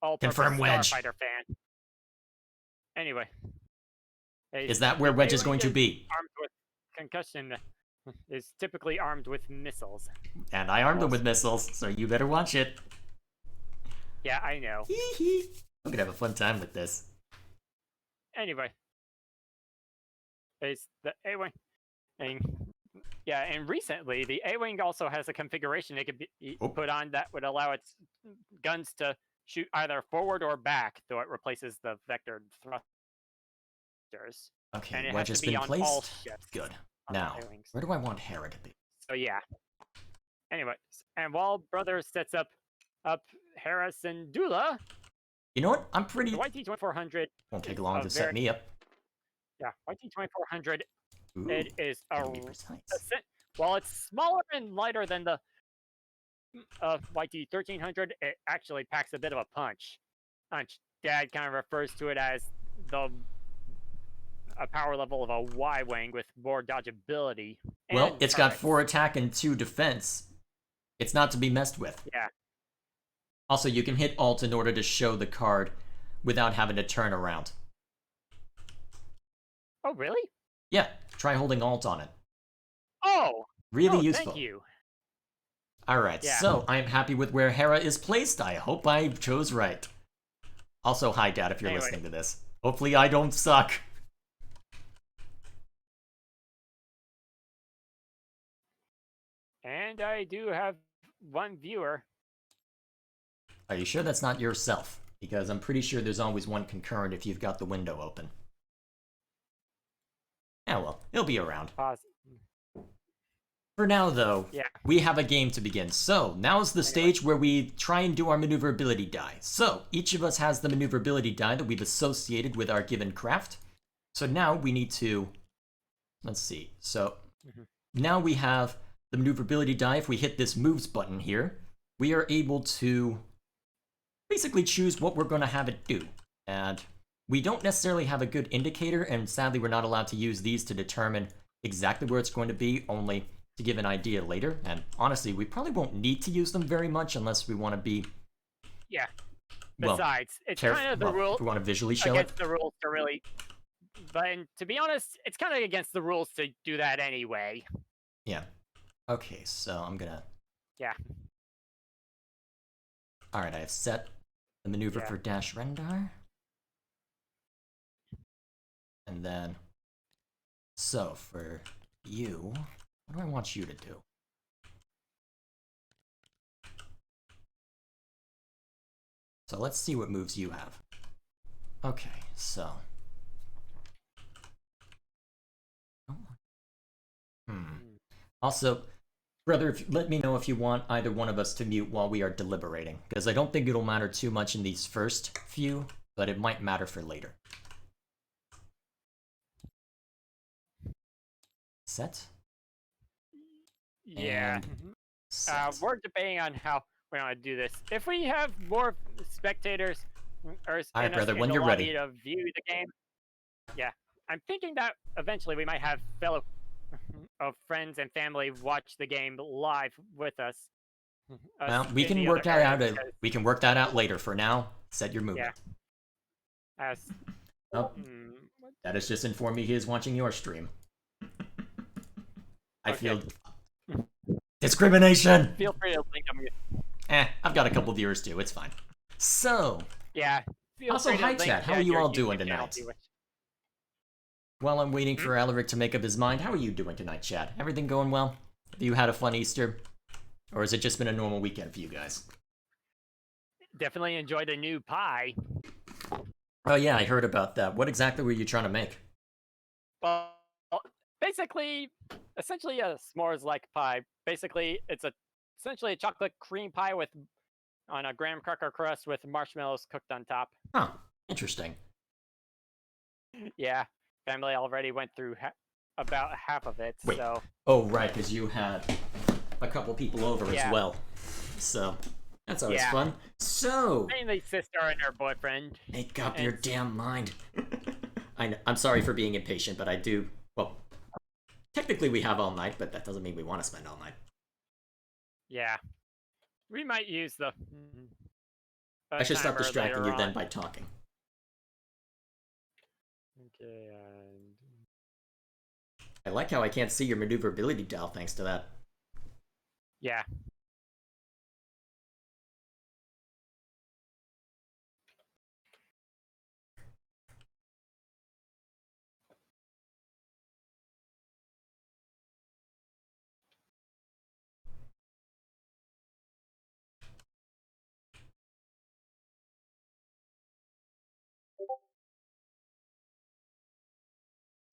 all-purpose confirm Wedge. Starfighter fan. Anyway, Is that where Wedge is going to be? Armed with concussion, is typically armed with missiles. And I armed them with missiles, so you better watch it. Yeah, I know. I'm gonna have a fun time with this. Anyway, it's the A-wing, and yeah, and recently the A-wing also has a configuration it could be put on that would allow its guns to shoot either forward or back, though it replaces the vectored thrusters. Okay, and it Wedge has has to be been on placed. all ships. Good. on Now, A-wings. where do I want Hera to be? So yeah. Anyway, and while Brother sets up Hera Syndulla, You know what? I'm pretty. the YT-2400 Won't take long to set me up. Yeah, YT-2400. Ooh, It is gotta be precise. while it's smaller and lighter than the YT-1300, it actually packs a bit of a punch. Dad kind of refers to it as a power level of a Y-wing with more dodgeability. Well, it's got turrets. 4 attack and 2 defense. It's not to be messed with. Yeah. Also, you can hit Alt in order to show the card without having to turn around. Oh, really? Yeah, try holding Alt on it. Oh! Really oh, useful. Thank you. Alright, Yeah. so I'm happy with where Hera is placed. I hope I chose right. Also, hi, Dad, if you're Anyway. listening to this. Hopefully I don't suck. And I do have one viewer. Are you sure that's not yourself? Because I'm pretty sure there's always one concurrent if you've got the window open. Yeah, well, he'll be around. Pause. For now, though, Yeah. we have a game to begin. So, now's the stage where we try and do our maneuverability die. So, each of us has the maneuverability die that we've associated with our given craft. So now we need to... Let's see. So, now we have the maneuverability die. If we hit this moves button here, we are able to basically choose what we're going to have it do. And we don't necessarily have a good indicator, and sadly we're not allowed to use these to determine exactly where it's going to be, only to give an idea later. And honestly, we probably won't need to use them very much unless we want to be... Yeah. Well, Besides, it's kind of the rule if we want to visually show against it. the rules to really... But to be honest, it's kind of against the rules to do that anyway. Yeah. Okay, so I'm gonna... Yeah. Alright, I have set the maneuver for dash Rendar. And then... So, for you... What do I want you to do? So let's see what moves you have. Okay, so... Also, brother, let me know if you want either one of us to mute while we are deliberating, because I don't think it'll matter too much in these first few, but it might matter for later. Set? Yeah. Set. We're debating on how we want to do this. If we have more spectators or Alright, brother, in when the you're lobby ready. to view the game, yeah, I'm thinking that eventually we might have fellow of friends and family watch the game live with us. Well, we in can the work other that area out. because, We can work that out later. For now, set your yeah, movement. as Oh, what? that has just informed me he is watching your stream. I Okay. feel discrimination. Feel free to link them. I've got a couple viewers too. It's fine. So, Yeah, feel also, free to hi link chat. How are you your all doing YouTube channel tonight? if you wish. While I'm waiting Hmm? for Alaric to make up his mind, how are you doing tonight, chat? Everything going well? Have you had a fun Easter? Or has it just been a normal weekend for you guys? Definitely enjoy the new pie. Oh yeah, I heard about that. What exactly were you trying to make? Well, basically, essentially a s'mores-like pie. Basically, it's essentially a chocolate cream pie with on a graham cracker crust with marshmallows cooked on top. Huh, interesting. Yeah, family already went through about half of it, Wait. so Oh right, because you had a couple people over as yeah. well. So, that's always Yeah. fun. So, Mainly sister and her boyfriend. make up And your damn mind. I'm sorry for being impatient, but I do. Well, technically we have all night, but that doesn't mean we want to spend all night. yeah, we might use the I should stop timer distracting later you then on. by talking. Okay, and I like how I can't see your maneuverability dial thanks to that. yeah.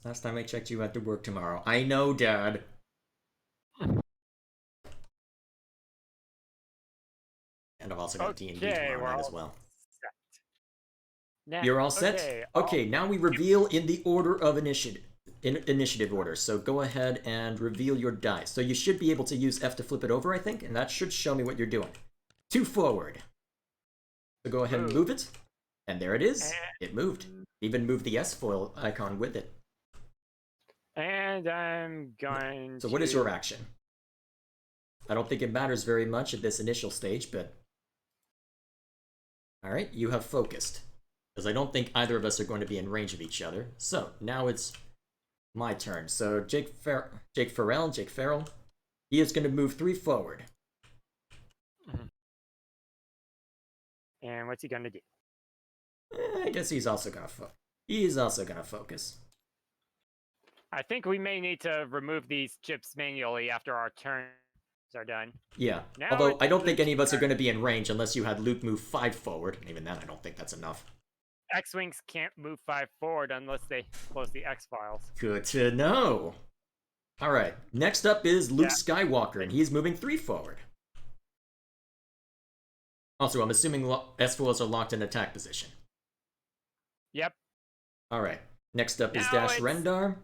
Last time I checked, you had to work tomorrow. I know, Dad. And I've also got D&D Okay, tomorrow we're night as all well. set. Now, You're all set? okay. Okay, now we reveal in the order of initiative. In initiative order. So go ahead and reveal your dice. So you should be able to use F to flip it over, I think, and that should show me what you're doing. 2 forward. So go ahead and move it. And there it is. It moved. Even moved the S foil icon with it. And I'm going So what is your action? I don't think it matters very much at this initial stage, but... Alright, you have focused. Because I don't think either of us are going to be in range of each other. So, now it's my turn. So, Jake Farrell, he is going to move 3 forward. And what's he gonna do? I guess he's also going to focus. I think we may need to remove these chips manually after our turns are done. Yeah, Now although I don't think Luke's any of us are turn. going to be in range unless you had Luke move 5 forward. Even then, I don't think that's enough. X-Wings can't move 5 forward unless they close the X-Files. Good to know. Alright, next up is Luke Skywalker, and he's moving 3 forward. Also, I'm assuming S-foils are locked in attack position. Yep. Alright, next up is Now Dash it's- Rendar.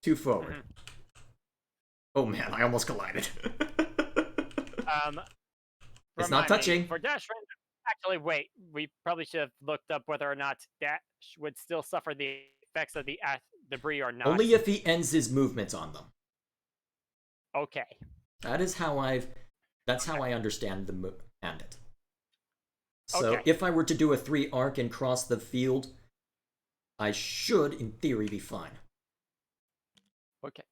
2 forward. Oh man, I almost collided. It's not Remind me, touching. for Dash Render. Actually, wait. We probably should have looked up whether or not Dash would still suffer the effects of the debris or not. Only if he ends his movements on them. Okay. That's how I understand and it. So Okay. if I were to do a 3 arc and cross the field, I should, in theory, be fine. Okay.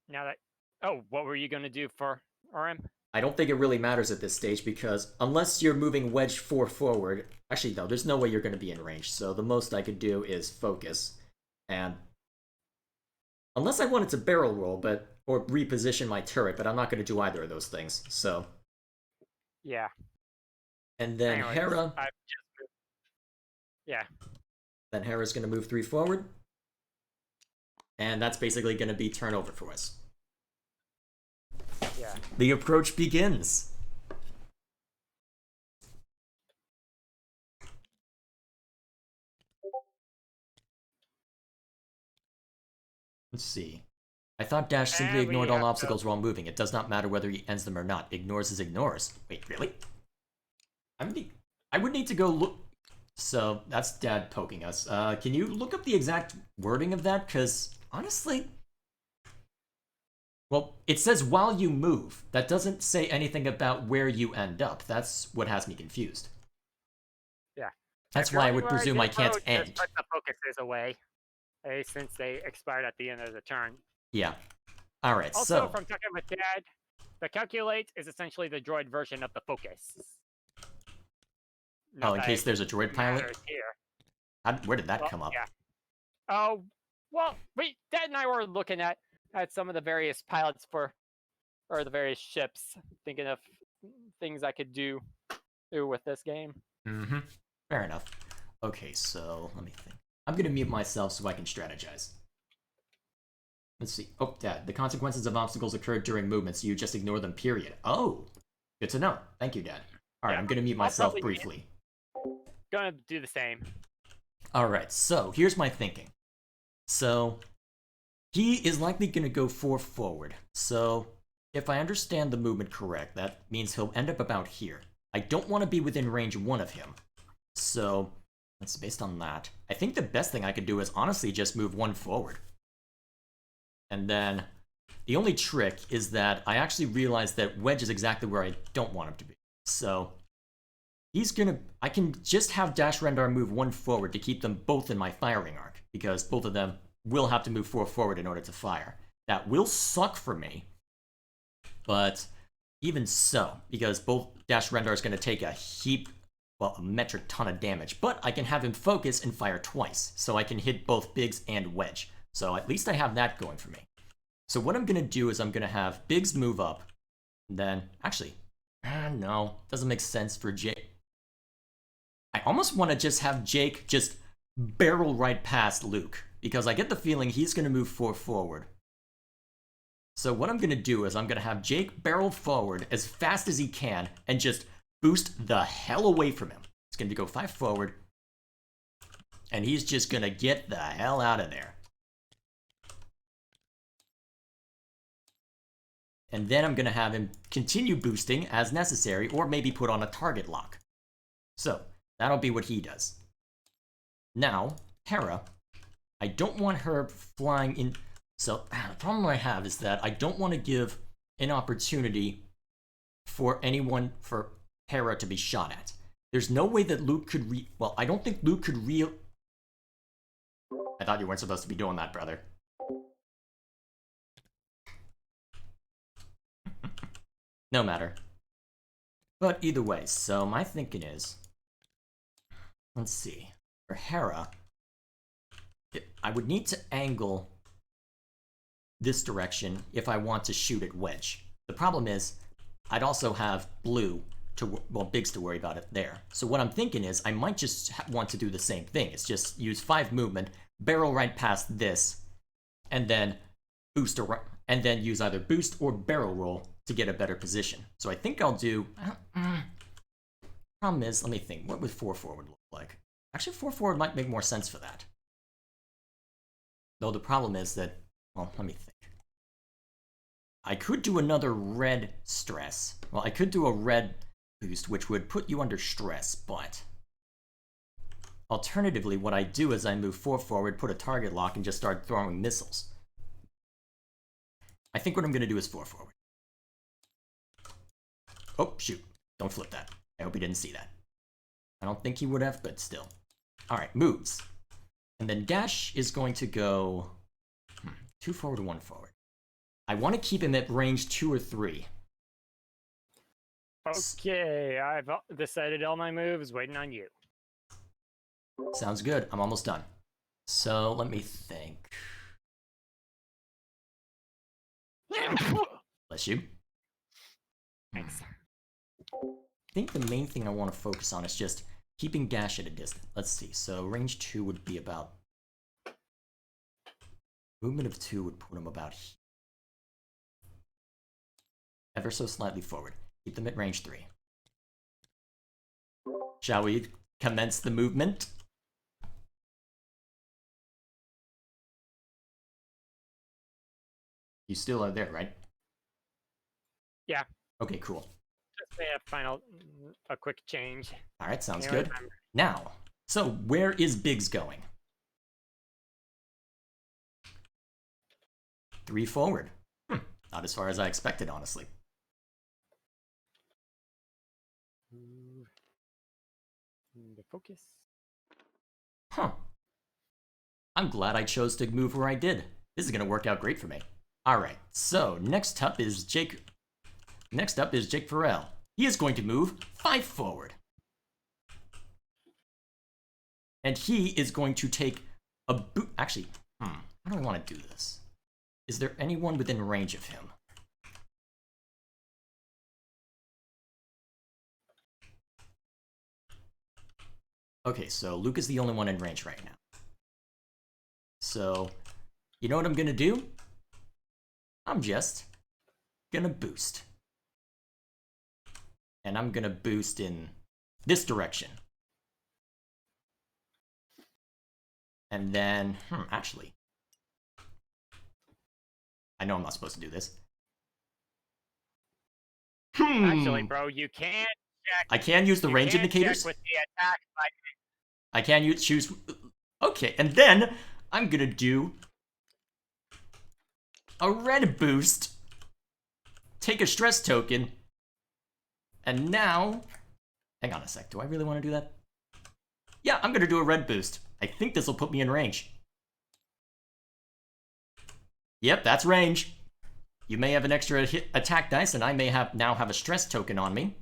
Now that... Oh, what were you going to do for RM? I don't think it really matters at this stage because unless you're moving wedge 4 forward, actually no, there's no way you're going to be in range. So the most I could do is focus, and unless I wanted to barrel roll, or reposition my turret, but I'm not going to do either of those things. So Yeah. and then Anyways, Hera, I've just moved. Yeah. then Hera's going to move 3 forward, and that's basically going to be turnover for us. Yeah. The approach begins. Let's see. I thought Dash simply And we ignored all have obstacles while moving. It does not matter whether he ends them or not. Ignores is ignores. Wait, really? I would need to go look. So, that's Dad poking us. Can you look up the exact wording of that? Because, honestly, Well, it says while you move. That doesn't say anything about where you end up. That's what has me confused. Yeah. That's If you're why I wondering would where I presume I did can't vote, just end. put the focuses away, since they expired at the end of the turn. Yeah. Alright, Also, so... from talking with Dad, the calculate is essentially the droid version of the focus. Oh, Not in that case it there's a droid pilot? matters here. Where did that Well, come up? yeah. Oh, well, Dad and I were looking at some of the various pilots or the various ships, thinking of things I could do with this game. Mm-hmm. Fair enough. Okay, so let me think. I'm gonna mute myself so I can strategize. Let's see. Oh, Dad, the consequences of obstacles occurred during movement, so you just ignore them, period. Oh! Good to know. Thank you, Dad. Alright, Yeah, I'm gonna mute I'll myself probably briefly. gonna do the same. Alright, so here's my thinking. So, he is likely gonna go 4 forward. So, if I understand the movement correct, that means he'll end up about here. I don't want to be within range 1 of him. So, that's based on that. I think the best thing I could do is honestly just move 1 forward. And then, the only trick is that I actually realized that Wedge is exactly where I don't want him to be. So, I can just have Dash Rendar move 1 forward to keep them both in my firing arc, because both of them will have to move 4 forward in order to fire. That will suck for me, but even so, because both Dash Rendar is going to take a metric ton of damage, but I can have him focus and fire twice, so I can hit both Biggs and Wedge. So at least I have that going for me. So what I'm going to do is I'm going to have Biggs move up, and then, actually, no, doesn't make sense for Jake. I almost want to just have Jake just barrel right past Luke, because I get the feeling he's going to move 4 forward. So what I'm going to do is I'm going to have Jake barrel forward as fast as he can and just boost the hell away from him. He's going to go 5 forward, and he's just going to get the hell out of there. And then I'm going to have him continue boosting as necessary, or maybe put on a target lock. So, that'll be what he does. Now, Hera, I don't want her flying in... So, the problem I have is that I don't want to give an opportunity for Hera to be shot at. There's no way that Luke could well, I don't think Luke could I thought you weren't supposed to be doing that, brother. No matter. But either way, so my thinking is... Let's see. For Hera, I would need to angle this direction if I want to shoot at Wedge. The problem is, I'd also have Biggs to worry about it there. So what I'm thinking is, I might just want to do the same thing. It's just use 5 movement, barrel right past this, and then boost around, and then use either boost or barrel roll to get a better position. So I think I'll do... Problem is, let me think, what would 4 forward look like? Actually, 4 forward might make more sense for that. Though the problem is that, well, let me think. I could do another red stress. Well, I could do a red boost, which would put you under stress, but... Alternatively, what I do is I move 4 forward, put a target lock, and just start throwing missiles. I think what I'm going to do is 4 forward. Oh, shoot. Don't flip that. I hope he didn't see that. I don't think he would have, but still. Alright, moves. And then Dash is going to go... 2 forward, 1 forward. I want to keep him at range 2 or 3. Okay, I've decided all my moves, waiting on you. Sounds good. I'm almost done. So, let me think. Bless you. Thanks. I think the main thing I want to focus on is just keeping Dash at a distance. Let's see. So, range 2 would be about... Movement of 2 would put him about here. Ever so slightly forward. Keep them at range 3. Shall we commence the movement? You still are there, right? Yeah. Okay, cool. Just a quick change. Alright, sounds good. Now, so where is Biggs going? 3 forward. Not as far as I expected, honestly. The focus. Huh. I'm glad I chose to move where I did. This is gonna work out great for me. Alright, so next up is Jake Farrell. He is going to move 5 forward. And he is going to take a boot. Actually, how do I want to do this? Is there anyone within range of him? Okay, so Luke is the only one in range right now. So, you know what I'm gonna do? I'm just gonna boost. And I'm gonna boost in this direction. And then, actually, I know I'm not supposed to do this. Actually, bro, you can't check. I can use the range indicators. Check with the attack button. I can choose. Okay, and then I'm gonna do a red boost. Take a stress token. And now, hang on a sec. Do I really want to do that? Yeah, I'm gonna do a red boost. I think this will put me in range. Yep, that's range. You may have an extra attack dice, and I may now have a stress token on me.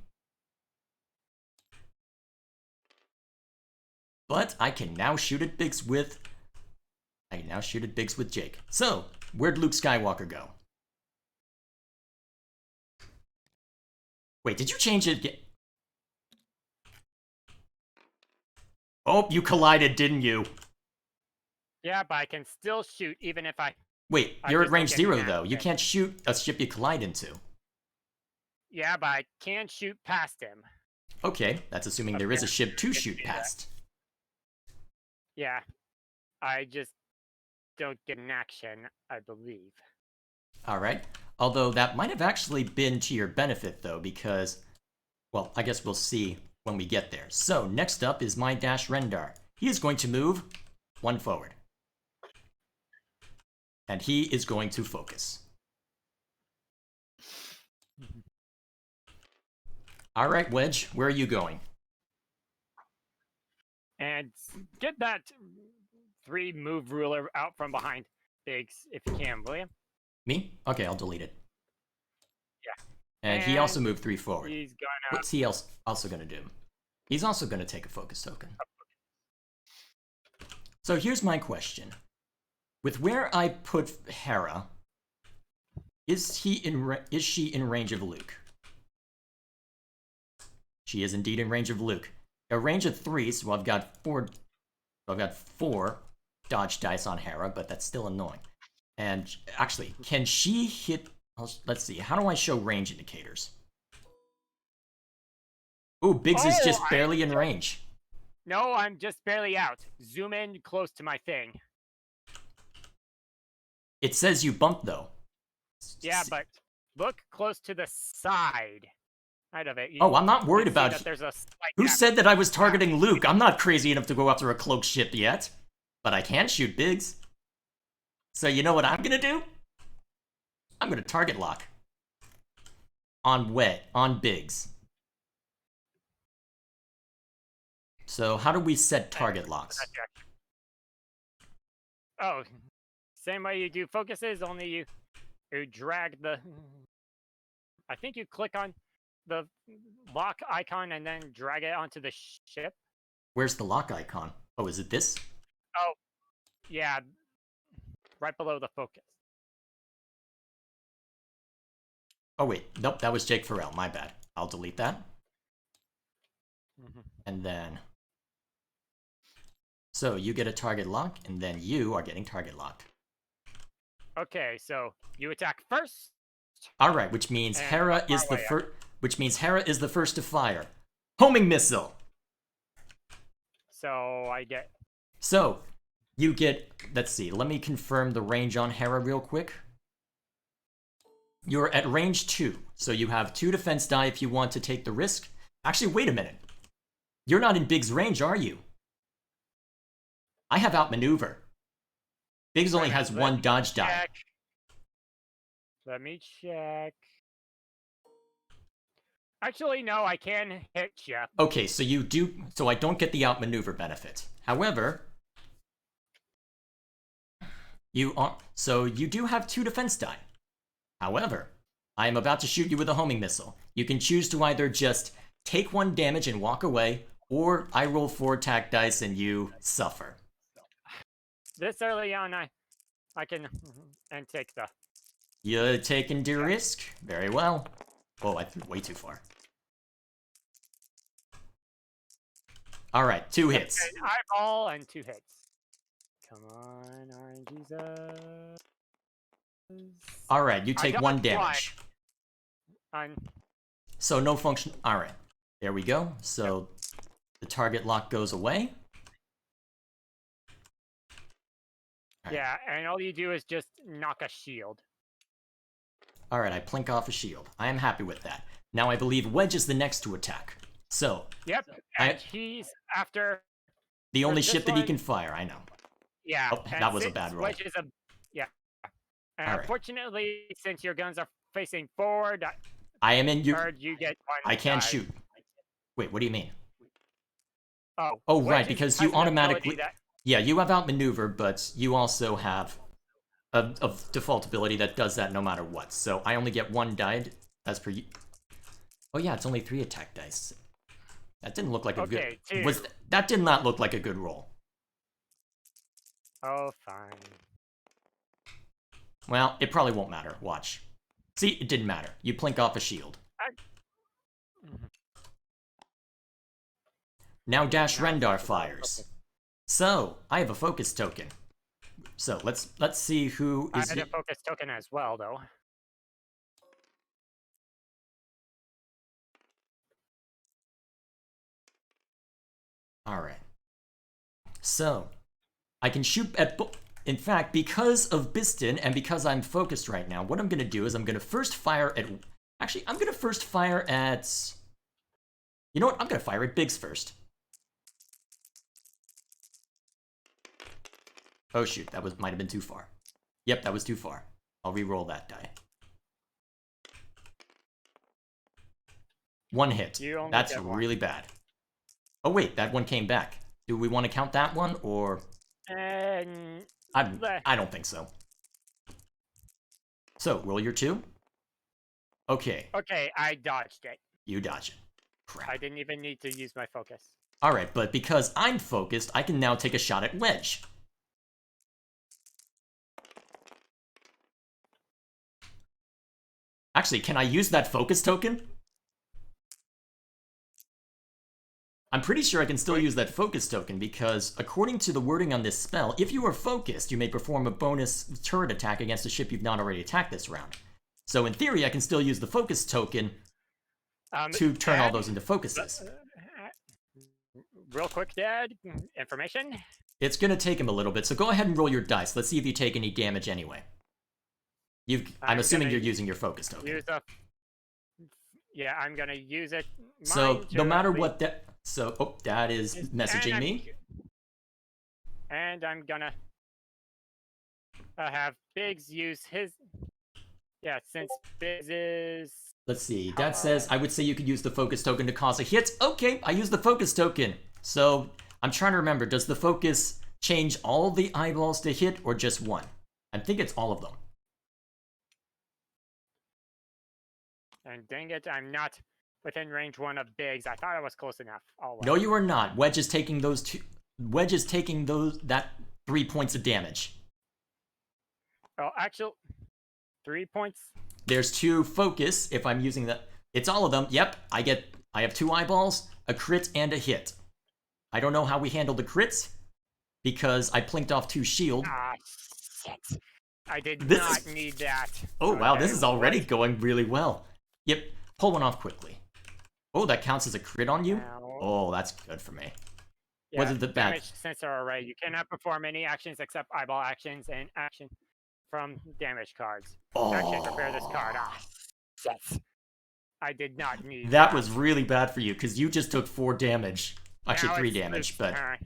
But I can now shoot at Biggs with... Jake. So, where'd Luke Skywalker go? Wait, did you change it again? Oh, you collided, didn't you? Yeah, but I can still shoot even if I... Wait, you're at range 0, though. You can't shoot a ship you collide into. Yeah, but I can shoot past him. Okay, that's assuming there is a ship to shoot past. Yeah, I just don't get an action, I believe. Alright, although that might have actually been to your benefit, though, because... Well, I guess we'll see when we get there. So, next up is my Dash Rendar. He is going to move 1 forward. And he is going to focus. Alright, Wedge, where are you going? And get that 3 move ruler out from behind Biggs, if you can, will you? Me? Okay, I'll delete it. Yeah. And he also moved 3 forward. He's gonna... What's he also gonna do? He's also gonna take a focus token. So here's my question. With where I put Hera, is she in range of Luke? She is indeed in range of Luke. A range of 3, so I've got 4 dodge dice on Hera, but that's still annoying. And actually, can she hit... Let's see, how do I show range indicators? Ooh, Biggs is just barely in range. No, I'm just barely out. Zoom in close to my thing. It says you bumped, though. Yeah, but look close to the side of it. Oh, I'm not worried about it. There's a slight Who gap. said that I was targeting Luke? I'm not crazy enough to go after a cloaked ship yet. But I can shoot Biggs. So you know what I'm gonna do? I'm gonna target lock. On Biggs. So how do we set target locks? Oh, same way you do focuses, only you drag the... I think you click on the lock icon and then drag it onto the ship. Where's the lock icon? Oh, is it this? Oh, yeah. Right below the focus. Oh, wait. Nope, that was Jake Farrell. My bad. I'll delete that. And then... So, you get a target lock, and then you are getting target locked. Okay, so you attack first. Alright, which means Hera is the first... Which means Hera is the first to fire. Homing missile! So, I get... So, you get... Let's see, let me confirm the range on Hera real quick. You're at range 2, so you have 2 defense die if you want to take the risk. Actually, wait a minute. You're not in Biggs' range, are you? I have outmaneuver. Biggs only has 1 dodge die. Let me check. Actually, no, I can hit you. Okay, so you do. So I don't get the outmaneuver benefit. However, so you do have 2 defense die. However, I am about to shoot you with a homing missile. You can choose to either just take 1 damage and walk away, or I roll 4 attack dice and you suffer. This early on, I can and take the. You're taking the risk? Very well. Oh, I threw way too far. Alright, 2 hits. An eyeball and 2 hits. Come on, RNG's Alright, you take 1 damage. So no function. Alright, there we go. So the target lock goes away. Right. Yeah, and all you do is just knock a shield. Alright, I plink off a shield. I am happy with that. Now I believe Wedge is the next to attack. So. Yep, and he's after. The only ship that he can fire, I know. Yeah. Oh, that was a bad roll. Wedge is yeah. And unfortunately, since your guns are facing forward, I am in. You get 1. I can't shoot. Wait, what do you mean? Oh, right, because you automatically. Yeah, you have outmaneuver, but you also have a default ability that does that no matter what. So I only get 1 die as per. Oh yeah, it's only 3 attack dice. That didn't look like a good. 2. That did not look like a good roll. Oh, fine. Well, it probably won't matter. Watch. See, it didn't matter. You plink off a shield. Now Dash Rendar fires. So, I have a focus token. So, let's see who is... I had a focus token as well, though. Alright. So, I can shoot at... In fact, because of Biston and because I'm focused right now, what I'm going to do is I'm going to first fire at... Actually, I'm going to first fire at... You know what? I'm going to fire at Biggs first. Oh shoot, that might have been too far. Yep, that was too far. I'll re-roll that die. 1 hit. That's really bad. Oh wait, that one came back. Do we want to count that one, or... I don't think so. So, roll your 2. Okay. Okay, I dodged it. You dodge it. Crap. I didn't even need to use my focus. Alright, but because I'm focused, I can now take a shot at Wedge. Actually, can I use that focus token? I'm pretty sure I can still use that focus token because, according to the wording on this spell, if you are focused, you may perform a bonus turret attack against a ship you've not already attacked this round. So in theory, I can still use the focus token to turn all those into focuses. Real quick, Dad, information? It's going to take him a little bit, so go ahead and roll your dice. Let's see if you take any damage anyway. I'm assuming you're using your focus token. Yeah, I'm going to use it. So no matter what that... So, oh, Dad is messaging me. And I'm gonna have Biggs use his... Yeah, since Biggs is... Let's see. Dad says, I would say you could use the focus token to cause a hit. Okay, I use the focus token. So, I'm trying to remember, does the focus change all the eyeballs to hit or just 1? I think it's all of them. And dang it, I'm not within range 1 of Biggs. I thought I was close enough. Oh, well. No, you are not. Wedge is taking those 2. Wedge is taking that 3 points of damage. Oh, actually, 3 points. There's 2 focus. If I'm using that, it's all of them. Yep, I have 2 eyeballs, a crit, and a hit. I don't know how we handled the crits because I plinked off 2 shield. Ah, shit! I did not need that. Oh wow, this is already going really well. Yep, pull one off quickly. Oh, that counts as a crit on you? Now, oh, that's good for me. Yeah, What is the bad? Damage sensor array. You cannot perform any actions except eyeball actions and action from damage cards. Oh. Action, prepare this card. Ah, shit. I did not need that. Was really bad for you, because you just took 4 damge. Actually, now 3 damage, but... turn.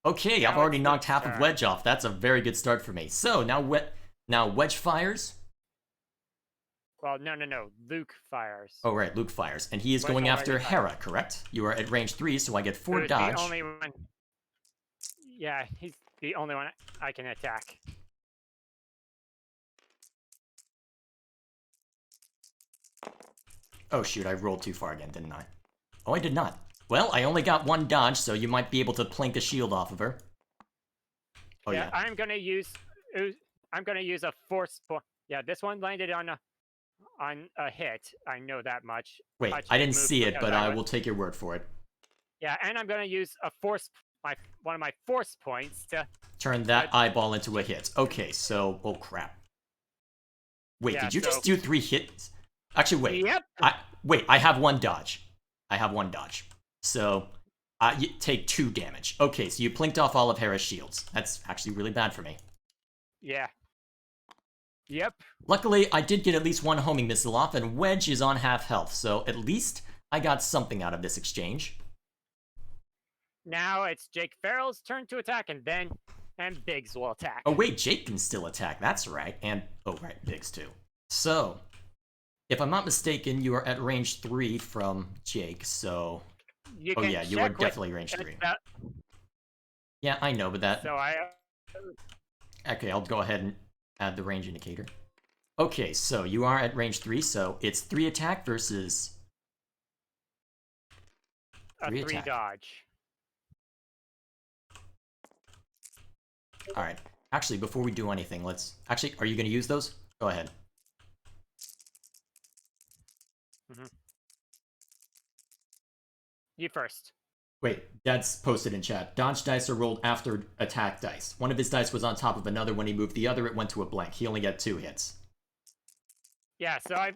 Okay, now I've already knocked half of Wedge off. That's a very good start for me. So, now Wedge fires. Well, no. Luke fires. Oh, right, Luke fires. And he is Was going after already fired. Hera, correct? You are at range 3, so I get 4 Who's dodge. the only one. Yeah, he's the only one I can attack. Oh, shoot, I rolled too far again, didn't I? Oh, I did not. Well, I only got 1 dodge, so you might be able to plink a shield off of her. Oh, yeah. I'm gonna use a force point. Yeah, this one landed on a hit. I know that much. Wait, I didn't see it, but I will take your word for it. Yeah, and I'm gonna use a one of my force points to turn that eyeball into a hit. Okay, so oh crap. Wait, Yeah, did you so- just do 3 hits? Actually, wait. Yep. I have 1 dodge. I have 1 dodge. So you take 2 damage. Okay, so you plinked off all of Hera's shields. That's actually really bad for me. Yeah. Yep. Luckily, I did get at least 1 homing missile off, and Wedge is on half health, so at least I got something out of this exchange. Now it's Jake Farrell's turn to attack, and Biggs will attack. Oh wait, Jake can still attack, that's right. And, oh right, Biggs too. So, if I'm not mistaken, you are at range 3 from Jake, so... You oh yeah, you are definitely range 3. Yeah, I know, but that... So Okay, I'll go ahead and add the range indicator. Okay, so you are at range 3, so it's 3 attack versus... a 3 attack. dodge. Alright. Actually, before we do anything, let's... Actually, are you going to use those? Go ahead. You first. Wait, Dad's posted in chat. Dodge dice are rolled after attack dice. One of his dice was on top of another. When he moved the other, it went to a blank. He only got 2 hits. Yeah, so I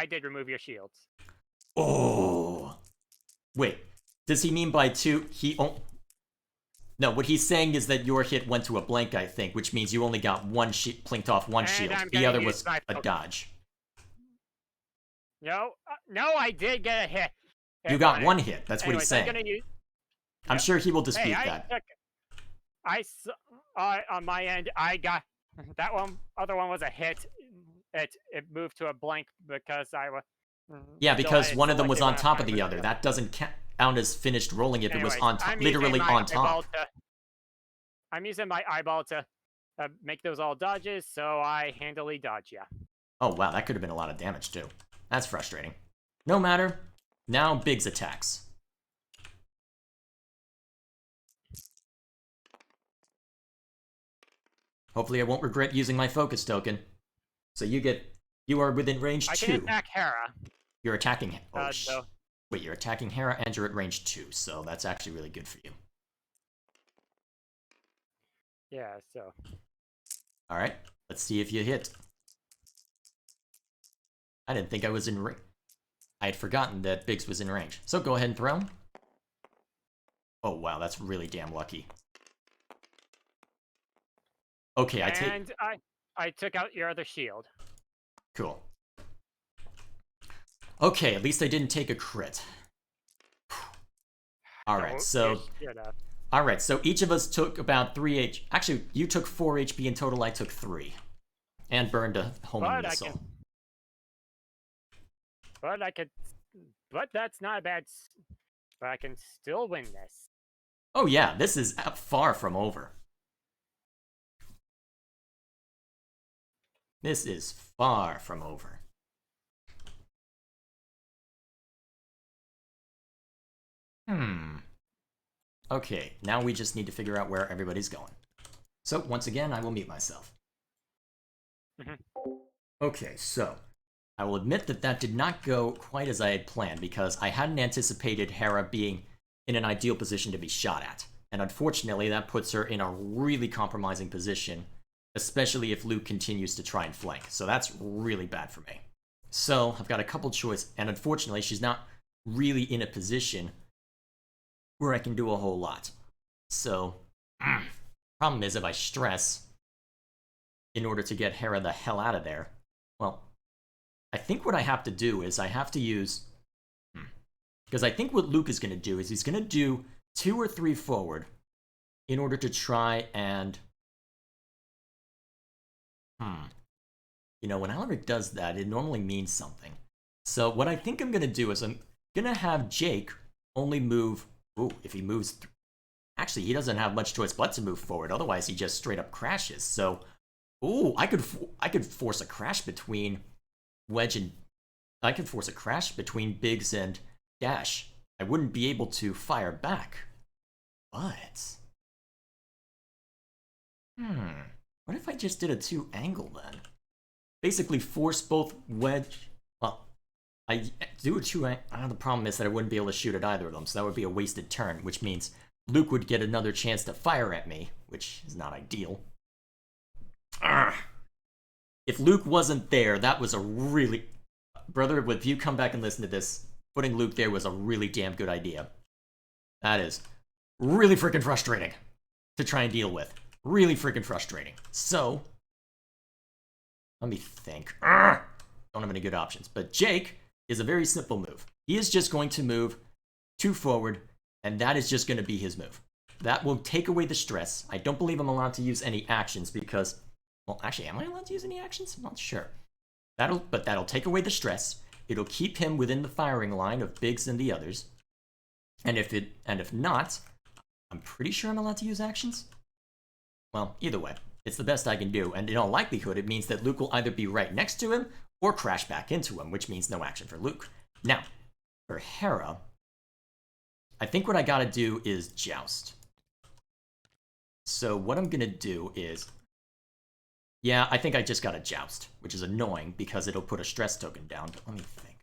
did remove your shields. Oh! Wait, does he mean by 2? No, what he's saying is that your hit went to a blank, I think, which means you only got 1 plinked off 1 shield. The other was a dodge. No, I did get a hit. You got 1 hit. That's what he's saying. I'm sure he will dispute that. On my end, I got that one. Other one was a hit. It moved to a blank because I was. Yeah, because one of them was on top of the other. That doesn't count as finished rolling if it was on top, literally on top. I'm using my eyeball to make those all dodges, so I handily dodge. Yeah. Oh wow, that could have been a lot of damage too. That's frustrating. No matter. Now Biggs attacks. Hopefully I won't regret using my focus token. So you are within range 2. I can attack Hera. You're attacking... Oh, so. Wait, you're attacking Hera and you're at range 2, so that's actually really good for you. Yeah, so... Alright, let's see if you hit. I didn't think I was in range. I had forgotten that Biggs was in range. So go ahead and throw him. Oh wow, that's really damn lucky. Okay, I took out your other shield. Cool. Okay, at least I didn't take a crit. Alright, so... Alright, so each of us took about 3 H... Actually, you took 4 HP in total, I took 3. And burned a homing missile. But that's not a bad... But I can still win this. Oh yeah, this is far from over. This is far from over. Okay, now we just need to figure out where everybody's going. So, once again, I will mute myself. Okay, so... I will admit that that did not go quite as I had planned, because I hadn't anticipated Hera being in an ideal position to be shot at. And unfortunately, that puts her in a really compromising position, especially if Luke continues to try and flank. So that's really bad for me. So, I've got a couple choices, and unfortunately, she's not really in a position where I can do a whole lot. So, problem is, if I stress in order to get Hera the hell out of there, well, I think what I have to do is I have to use... Because I think what Luke is going to do is he's going to do 2 or 3 forward in order to try and... You know, when Alaric does that, it normally means something. So what I think I'm going to do is I'm going to have Jake only move... Ooh, if he moves... Actually, he doesn't have much choice but to move forward. Otherwise, he just straight up crashes. So, ooh, I could force a crash between Wedge and... I could force a crash between Biggs and Dash. I wouldn't be able to fire back. But... What if I just did a 2-angle then? Basically force both Wedge... Well, I do a 2-angle... the problem is that I wouldn't be able to shoot at either of them, so that would be a wasted turn, which means Luke would get another chance to fire at me, which is not ideal. Urgh. If Luke wasn't there, that was a really... Brother, if you come back and listen to this, putting Luke there was a really damn good idea. That is really freaking frustrating to try and deal with. Really freaking frustrating. So, let me think. Don't have any good options. But Jake is a very simple move. He is just going to move 2 forward, and that is just going to be his move. That will take away the stress. I don't believe I'm allowed to use any actions because... Well, actually, am I allowed to use any actions? I'm not sure. But that'll take away the stress. It'll keep him within the firing line of Biggs and the others. And if not, I'm pretty sure I'm allowed to use actions. Well, either way, it's the best I can do, and in all likelihood, it means that Luke will either be right next to him or crash back into him, which means no action for Luke. Now, for Hera, I think what I gotta do is Joust. So what I'm gonna do is... Yeah, I think I just gotta Joust, which is annoying because it'll put a stress token down, but let me think.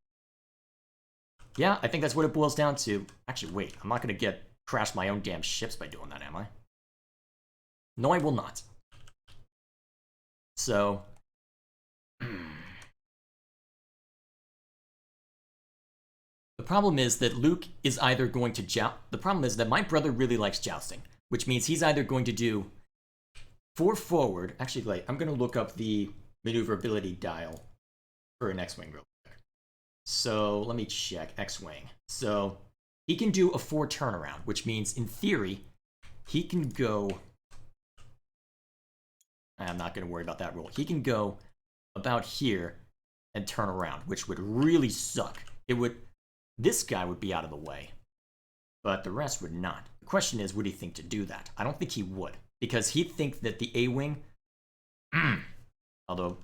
Yeah, I think that's what it boils down to. Actually, wait, I'm not gonna crash my own damn ships by doing that, am I? No, I will not. So... The problem is that Luke is either going to joust... The problem is that my brother really likes jousting, which means he's either going to do 4 forward... Actually, like, I'm going to look up the maneuverability dial for an X-Wing real quick. So, let me check. X-Wing. So, he can do a 4 turnaround, which means, in theory, he can go... I'm not going to worry about that rule. He can go about here and turn around, which would really suck. It would... This guy would be out of the way, but the rest would not. The question is, would he think to do that? I don't think he would, because he'd think that the A-Wing... although,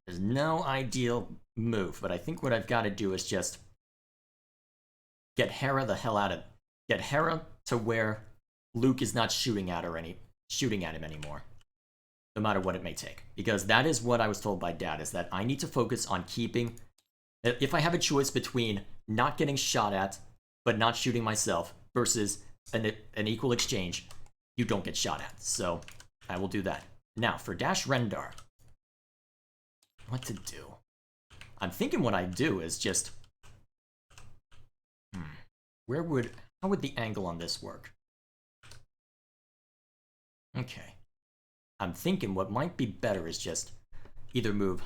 there's no ideal move, but I think what I've got to do is just get Hera the hell out of... Get Hera to where Luke is not shooting at him anymore. No matter what it may take. Because that is what I was told by Dad, is that I need to focus on keeping... If I have a choice between not getting shot at, but not shooting myself, versus an equal exchange, you don't get shot at. So, I will do that. Now, for Dash Rendar, what to do? I'm thinking what I do is just... How would the angle on this work? Okay. I'm thinking what might be better is just either move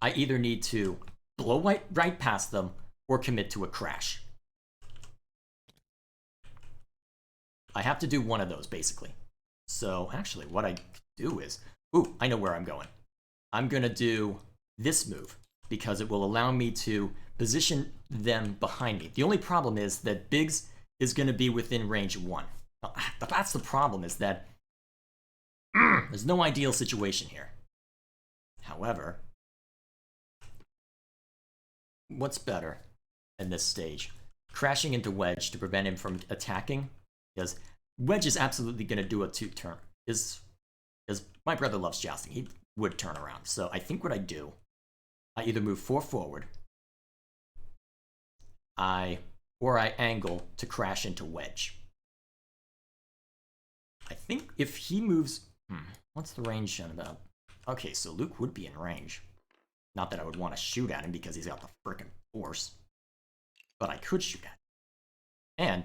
I either need to blow right past them or commit to a crash. I have to do one of those, basically. So, actually, what I do is... Ooh, I know where I'm going. I'm going to do this move, because it will allow me to position them behind me. The only problem is that Biggs is going to be within range 1. But that's the problem, is that there's no ideal situation here. However... What's better in this stage? Crashing into Wedge to prevent him from attacking? Because Wedge is absolutely going to do a 2-turn. Because my brother loves jousting. He would turn around. So I think what I do, I either move 4 forward, or I angle to crash into Wedge. I think if he moves... what's the range shown about? Okay, so Luke would be in range. Not that I would want to shoot at him because he's got the frickin' force. But I could shoot at him. And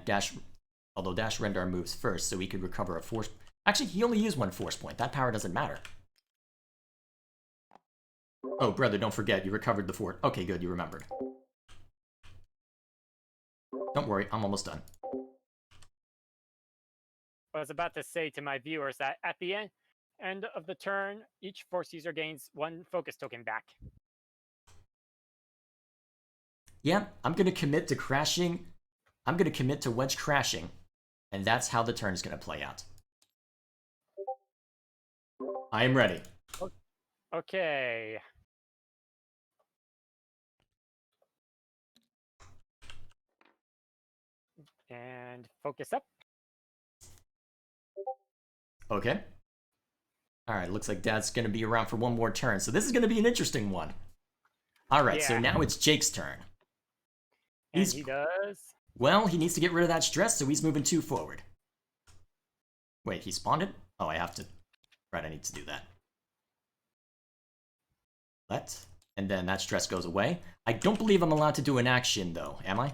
although Dash Rendar moves first, so he could recover a force... Actually, he only used 1 force point. That power doesn't matter. Oh, brother, don't forget, you recovered the force. Okay, good, you remembered. Don't worry, I'm almost done. I was about to say to my viewers that at the end of the turn, each force user gains 1 focus token back. Yeah, I'm going to commit to crashing. I'm going to commit to Wedge crashing. And that's how the turn is going to play out. I am ready. Okay. And focus up. Okay. Alright, looks like Dad's going to be around for one more turn. So this is going to be an interesting one. Alright, so now it's Jake's turn. And he does. Well, he needs to get rid of that stress, so he's moving 2 forward. Wait, he spawned it? Oh, I have to... Right, I need to do that. And then that stress goes away. I don't believe I'm allowed to do an action, though, am I?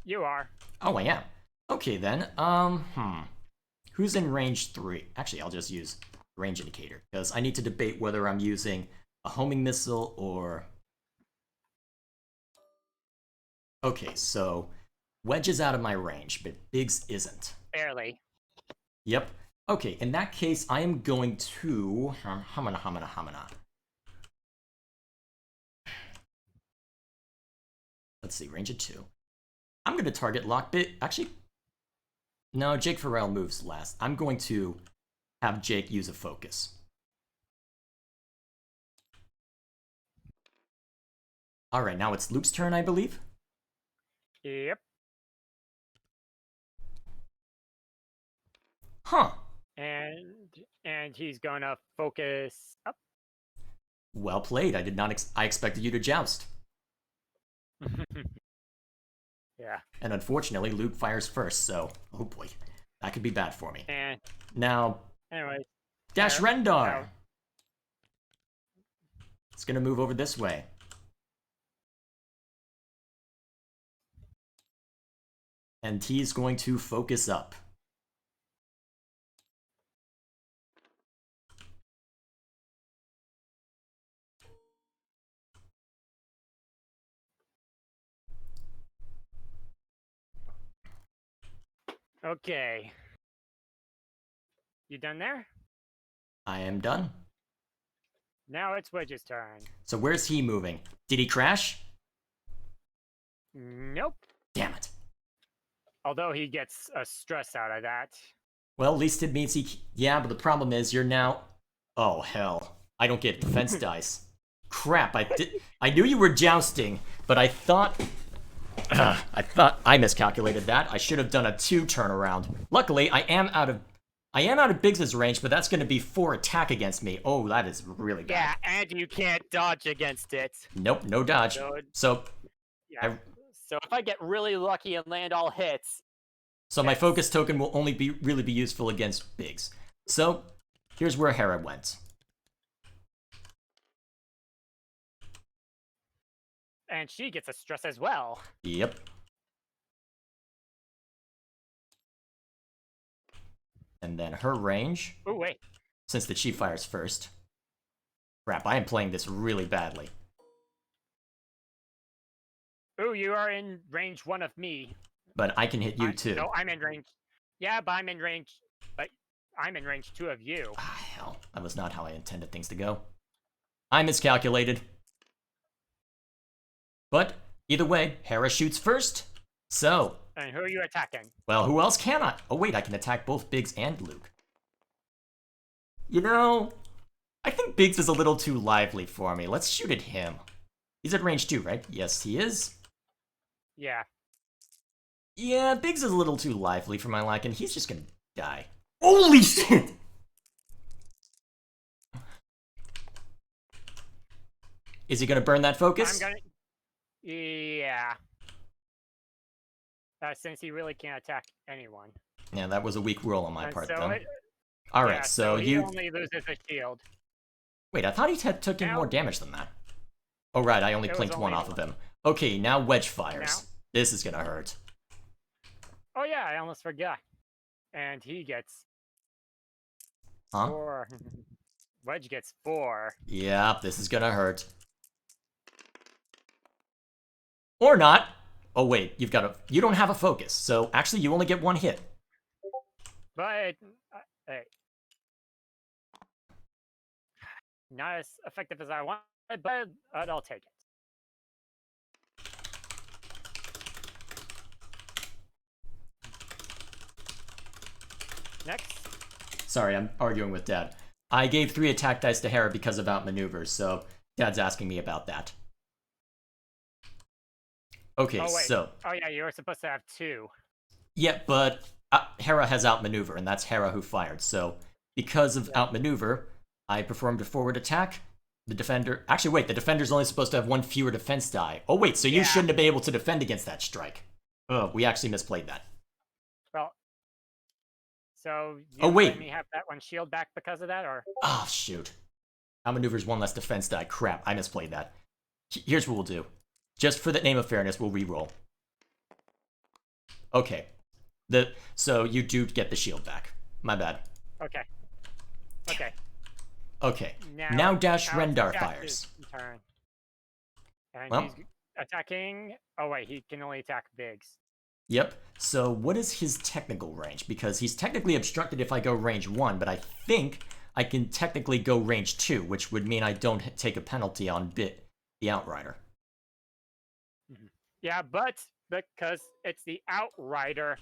You are. Oh, I am. Okay, then. Who's in range 3? Actually, I'll just use range indicator, because I need to debate whether I'm using a homing missile or... Okay, so Wedge is out of my range, but Biggs isn't. Barely. Yep. Okay, in that case, I am going to... Hamana. Let's see, range of 2. I'm going to target Lockbit. Actually, no, Jake Farrell moves last. I'm going to have Jake use a focus. Alright, now it's Loop's turn, I believe? Yep. Huh. And he's gonna focus up. Well played. I did not. I expected you to joust. Yeah. And unfortunately, Luke fires first, so oh boy, that could be bad for me. And now, anyway, Dash Rendar. No. It's gonna move over this way. And he's going to focus up. Okay. You done there? I am done. Now it's Wedge's turn. So where's he moving? Did he crash? Nope. Damn it. Although he gets a stress out of that. Well, at least it means he... Yeah, but the problem is you're now... Oh, hell. I don't get defense dice. Crap, I knew you were jousting, but I thought I miscalculated that. I should have done a 2 turnaround. Luckily, I am out of Biggs' range, but that's going to be 4 attack against me. Oh, that is really bad. Yeah, and you can't dodge against it. Nope, no dodge. So yeah. So if I get really lucky and land all hits... So my focus token will only really be useful against Biggs. So, here's where Hera went. And she gets a stress as well. Yep. And then her range... Oh, wait. Since the Chief fires first. Crap, I am playing this really badly. Ooh, you are in range 1 of me. But I can hit you too. No, I'm in range. Yeah, but I'm in range. But I'm in range 2 of you. Ah, hell. That was not how I intended things to go. I miscalculated. But either way, Hera shoots first. So. And who are you attacking? Well, who else can I? Oh, wait, I can attack both Biggs and Luke. You know, I think Biggs is a little too lively for me. Let's shoot at him. He's at range 2, right? Yes, he is. Yeah. Yeah, Biggs is a little too lively for my liking. He's just gonna die. Holy shit! Is he gonna burn that focus? Yeah. Since he really can't attack anyone. Yeah, that was a weak roll on my part, so though. Alright, yeah, so he only loses a shield. Wait, I thought he took in more damage than that. Oh, right, I only plinked 1 off of him. Okay, now Wedge fires. This is gonna hurt. Oh yeah, I almost forgot. And he gets 4. Wedge gets 4. Yeah, this is gonna hurt. Or not. Oh wait, you don't have a focus, so actually you only get 1 hit. But Not as effective as I wanted, but I'll take it. Next. Sorry, I'm arguing with Dad. I gave 3 attack dice to Hera because of outmaneuvers, so Dad's asking me about that. Okay, Oh, wait. so... Oh, yeah, you were supposed to have 2. Yeah, but Hera has outmaneuver, and that's Hera who fired. So, because of outmaneuver, I performed a forward attack. The defender... Actually, wait, the defender's only supposed to have 1 fewer defense die. Oh, wait, so you shouldn't have been able to defend against that strike. Oh, we actually misplayed that. Well, so oh, wait. Let me have that one shield back because of that, or? Oh, shoot. Outmaneuver's 1 less defense die. Crap, I misplayed that. Here's what we'll do. Just for the name of fairness, we'll re-roll. Okay. So you do get the shield back. My bad. Okay. Okay. Okay. Now Dash Rendar Dash fires. Turn. And he's attacking... Oh, wait, he can only attack bigs. Yep. So what is his technical range? Because he's technically obstructed if I go range 1, but I think I can technically go range 2, which would mean I don't take a penalty on the Outrider. Yeah, but because it's the Outrider,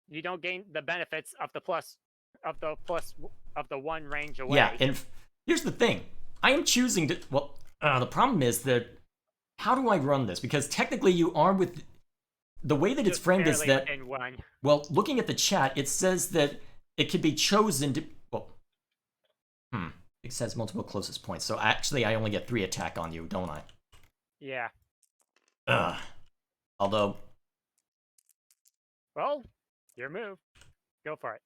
you don't gain the benefits of the plus of the 1 range away. Yeah, and here's the thing. I am choosing to... Well, the problem is that... How do I run this? Because technically you are with... The way that it's framed is that... Well, looking at the chat, it says that it can be chosen to... Well... It says multiple closest points. So actually, I only get 3 attack on you, don't I? Yeah. Although... Well, your move. Go for it.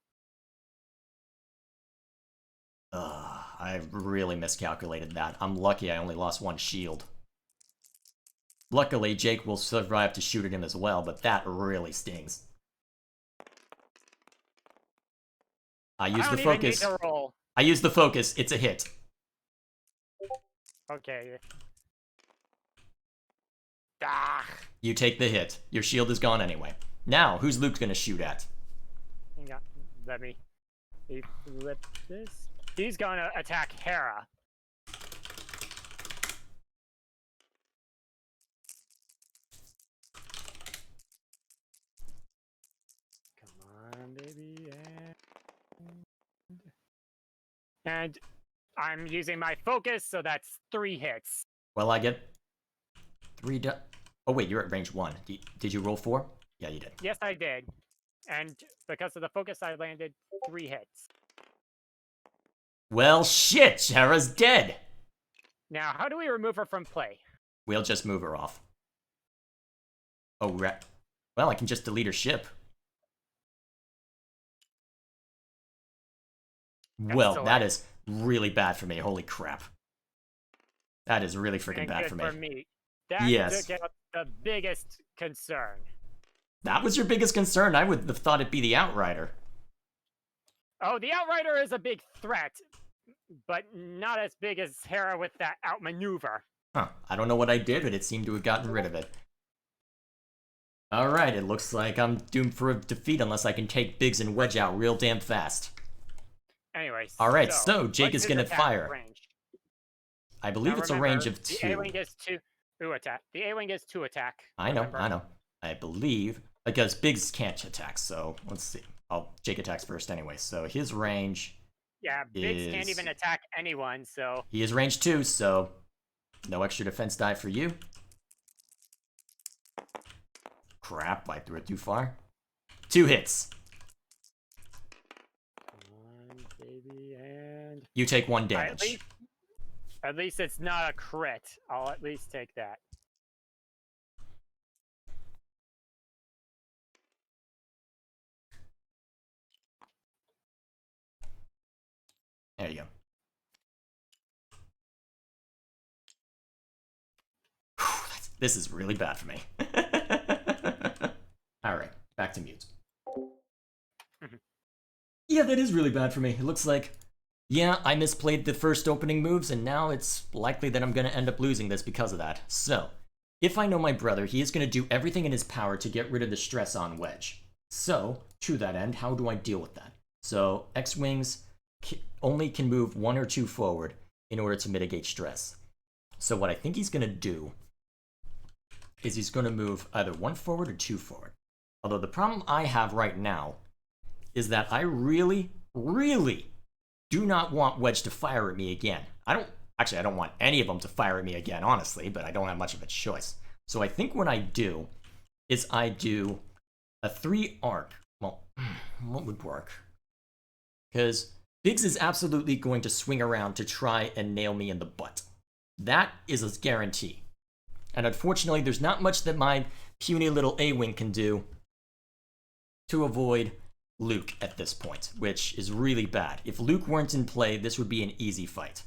I really miscalculated that. I'm lucky I only lost 1 shield. Luckily, Jake will survive to shoot at him as well, but that really stings. I use the focus. I use the focus. It's a hit. Okay. You take the hit. Your shield is gone anyway. Now, who's Luke gonna shoot at? Hang on. Let me flip this. He's gonna attack Hera. Come on, baby. And I'm using my focus, so that's 3 hits. Well, I get 3 Oh, wait, you're at range 1. Did you roll 4? Yeah, you did. Yes, I did. And because of the focus, I landed 3 hits. Well, shit! Hera's dead! Now, how do we remove her from play? We'll just move her off. Oh, well, I can just delete her ship. Well, that is really bad for me. Holy crap. That is really freaking bad for me. That's the biggest concern. That was your biggest concern? I would have thought it'd be the Outrider. Oh, the Outrider is a big threat, but not as big as Hera with that outmaneuver. Huh. I don't know what I did, but it seemed to have gotten rid of it. Alright, it looks like I'm doomed for a defeat unless I can take Biggs and Wedge out real damn fast. Anyways. Alright, so Jake is gonna fire. Range? I believe it's a range of 2. The A-Wing gets 2 attack. The A-Wing gets 2 attack. I know. I believe. Because Biggs can't attack, so let's see. Jake attacks first anyway, so his range... Yeah, Biggs can't even attack anyone, so... He is range 2, so no extra defense die for you. Crap, I threw it too far. 2 hits. Come on, baby, and... You take 1 damage. At least it's not a crit. I'll at least take that. There you go. This is really bad for me. Alright, back to mute. Yeah, that is really bad for me. It looks like, yeah, I misplayed the first opening moves, and now it's likely that I'm going to end up losing this because of that. So, if I know my brother, he is going to do everything in his power to get rid of the stress on Wedge. So, to that end, how do I deal with that? So, X-Wings only can move 1 or 2 forward. in order to mitigate stress. So what I think he's going to do is he's going to move either 1 forward or 2 forward. Although the problem I have right now is that I really, really do not want Wedge to fire at me again. I don't want any of them to fire at me again, honestly, but I don't have much of a choice. So I think what I do is I do a 3 arc. Well, what would work? Because Biggs is absolutely going to swing around to try and nail me in the butt. That is a guarantee. And unfortunately, there's not much that my puny little A-Wing can do to avoid Luke at this point, which is really bad. If Luke weren't in play, this would be an easy fight.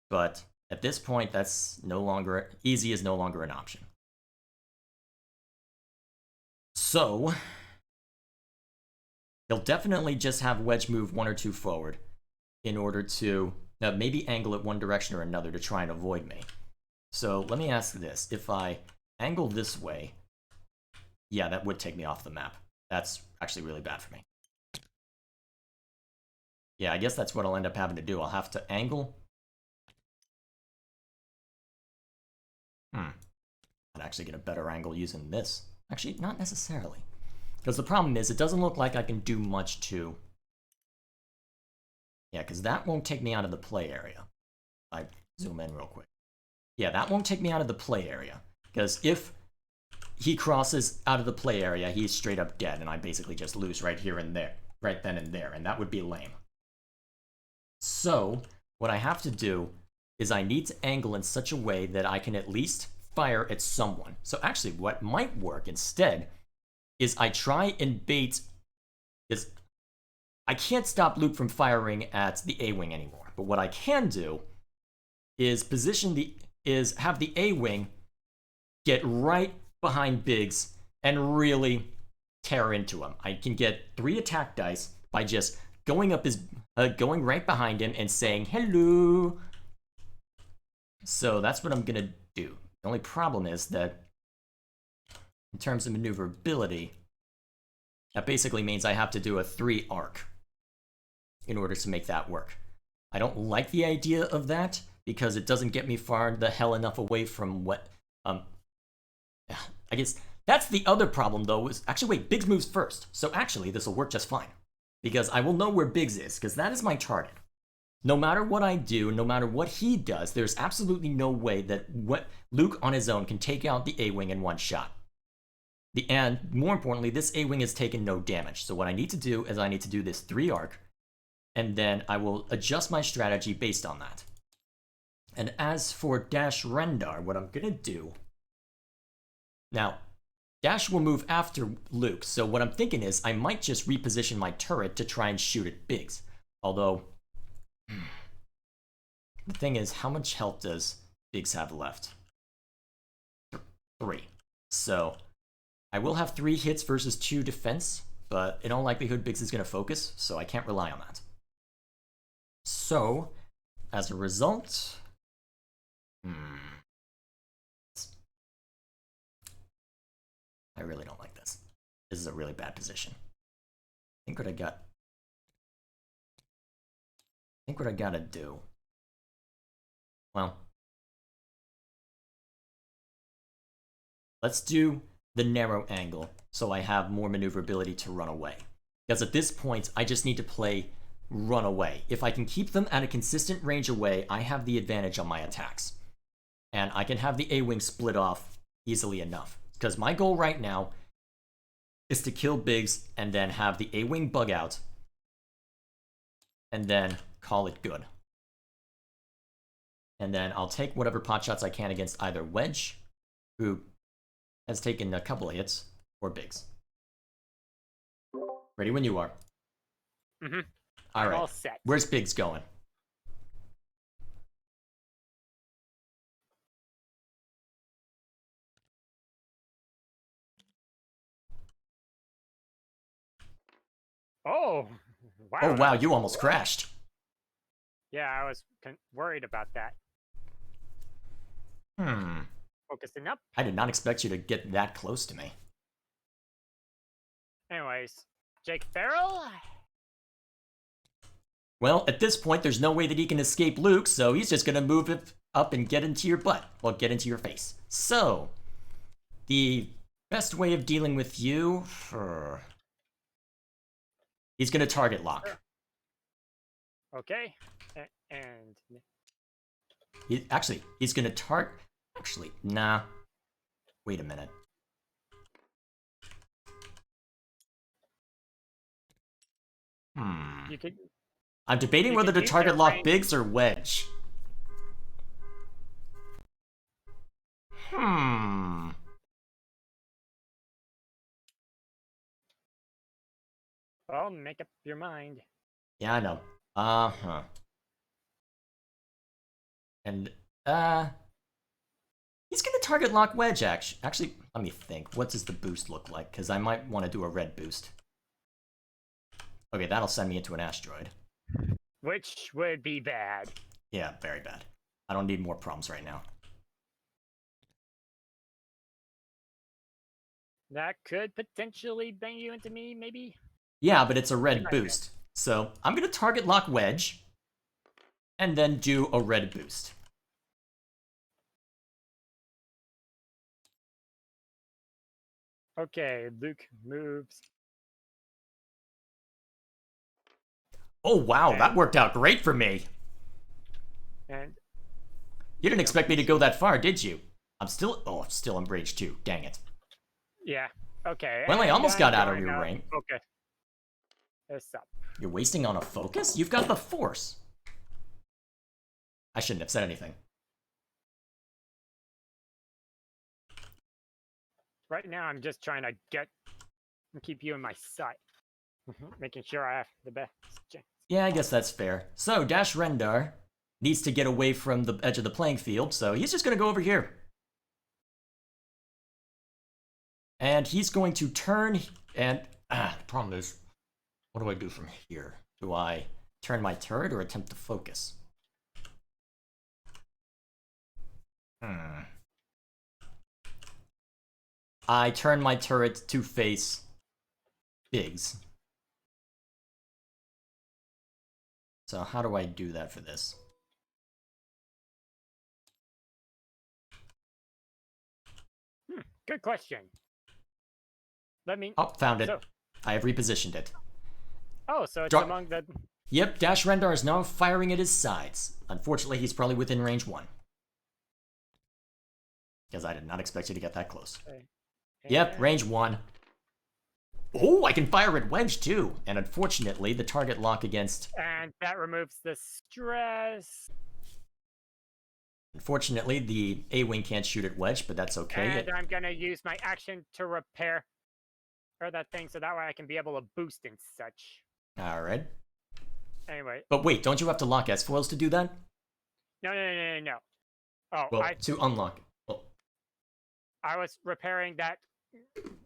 But at this point, that's no longer, easy is no longer an option. So, he'll definitely just have Wedge move 1 or 2 forward in order to maybe angle it one direction or another to try and avoid me. So let me ask this. If I angle this way, yeah, that would take me off the map. That's actually really bad for me. Yeah, I guess that's what I'll end up having to do. I'll have to angle. I'd actually get a better angle using this. Actually, not necessarily. Because the problem is, it doesn't look like I can do much to... Yeah, because that won't take me out of the play area. I zoom in real quick. Yeah, that won't take me out of the play area. Because if he crosses out of the play area, he's straight up dead, and I basically just lose right here and there. Right then and there, and that would be lame. So, what I have to do is I need to angle in such a way that I can at least fire at someone. So actually, what might work instead is I try and bait... is I can't stop Luke from firing at the A-Wing anymore, but what I can do is have the A-Wing get right behind Biggs and really tear into him. I can get 3 attack dice by just going right behind him and saying hello. So that's what I'm gonna do. The only problem is that in terms of maneuverability, that basically means I have to do a 3 arc in order to make that work. I don't like the idea of that because it doesn't get me far the hell enough away from what I guess that's the other problem though, is actually wait, Biggs moves first. So actually this will work just fine. Because I will know where Biggs is, because that is my target. No matter what I do, no matter what he does, there's absolutely no way that Luke on his own can take out the A-Wing in one shot. And more importantly, this A-Wing has taken no damage. So what I need to do is I need to do this 3 arc, and then I will adjust my strategy based on that. And as for Dash Rendar, what I'm gonna do... Now, Dash will move after Luke, so what I'm thinking is I might just reposition my turret to try and shoot at Biggs. Although, the thing is, how much health does Biggs have left? 3. So, I will have 3 hits versus 2 defense, but in all likelihood Biggs is going to focus, so I can't rely on that. So, as a result... I really don't like this. This is a really bad position. I think what I gotta do... Well... Let's do the narrow angle, so I have more maneuverability to run away. Because at this point, I just need to play run away. If I can keep them at a consistent range away, I have the advantage on my attacks. And I can have the A-Wing split off easily enough. Because my goal right now is to kill Biggs and then have the A-Wing bug out. And then call it good. And then I'll take whatever pot shots I can against either Wedge, who has taken a couple of hits, or Biggs. Ready when you are. Mm-hmm. All right. All set. Where's Biggs going? Oh, wow. Oh, wow, you almost crashed. Yeah, I was worried about that. Focusing up. I did not expect you to get that close to me. Anyways, Jake Farrell. Well, at this point, there's no way that he can escape Luke, so he's just gonna move it up and get into your butt. Well, get into your face. So, the best way of dealing with you, he's gonna target lock. Sure. Okay. And He's gonna target. Actually, nah. Wait a minute. you could. I'm debating You whether could to use target their lock range. Biggs or Wedge. Well, make up your mind. Yeah, I know. And, he's gonna target lock Wedge, actually, let me think. What does the boost look like? Because I might want to do a red boost. Okay, that'll send me into an asteroid. Which would be bad. Yeah, very bad. I don't need more problems right now. That could potentially bang you into me, maybe? Yeah, but it's a red boost. So, I'm gonna target lock Wedge, and then do a red boost. Okay, Luke moves. Oh, wow, that worked out great for me. And You didn't expect me to go that far, did you? I'm still in rage too. Dang it. yeah, okay. Well, I almost got out of your range. range. Okay. This up. You're wasting on a focus? You've got the force. I shouldn't have said anything. Right now, I'm just trying to keep you in my sight. Making sure I have the best chance. Yeah, I guess that's fair. So, Dash Rendar needs to get away from the edge of the playing field, so he's just going to go over here. And he's going to turn, and the problem is, what do I do from here? Do I turn my turret or attempt to focus? I turn my turret to face Biggs. So how do I do that for this? Good question. Let me. Oh, found it. So, I have repositioned it. oh, so it's Draw- among the. Yep, Dash Rendar is now firing at his sides. Unfortunately, he's probably within range 1. Because I did not expect you to get that close. Okay. Yep, range 1. Oh, I can fire at Wedge too. And unfortunately, the target lock against... And that removes the stress. Unfortunately, the A-Wing can't shoot at Wedge, but that's okay. And I'm going to use my action to repair that thing so that way I can be able to boost and such. Alright. Anyway. But wait, don't you have to lock S-foils to do that? No. Oh, well, to unlock it. Well, I was repairing that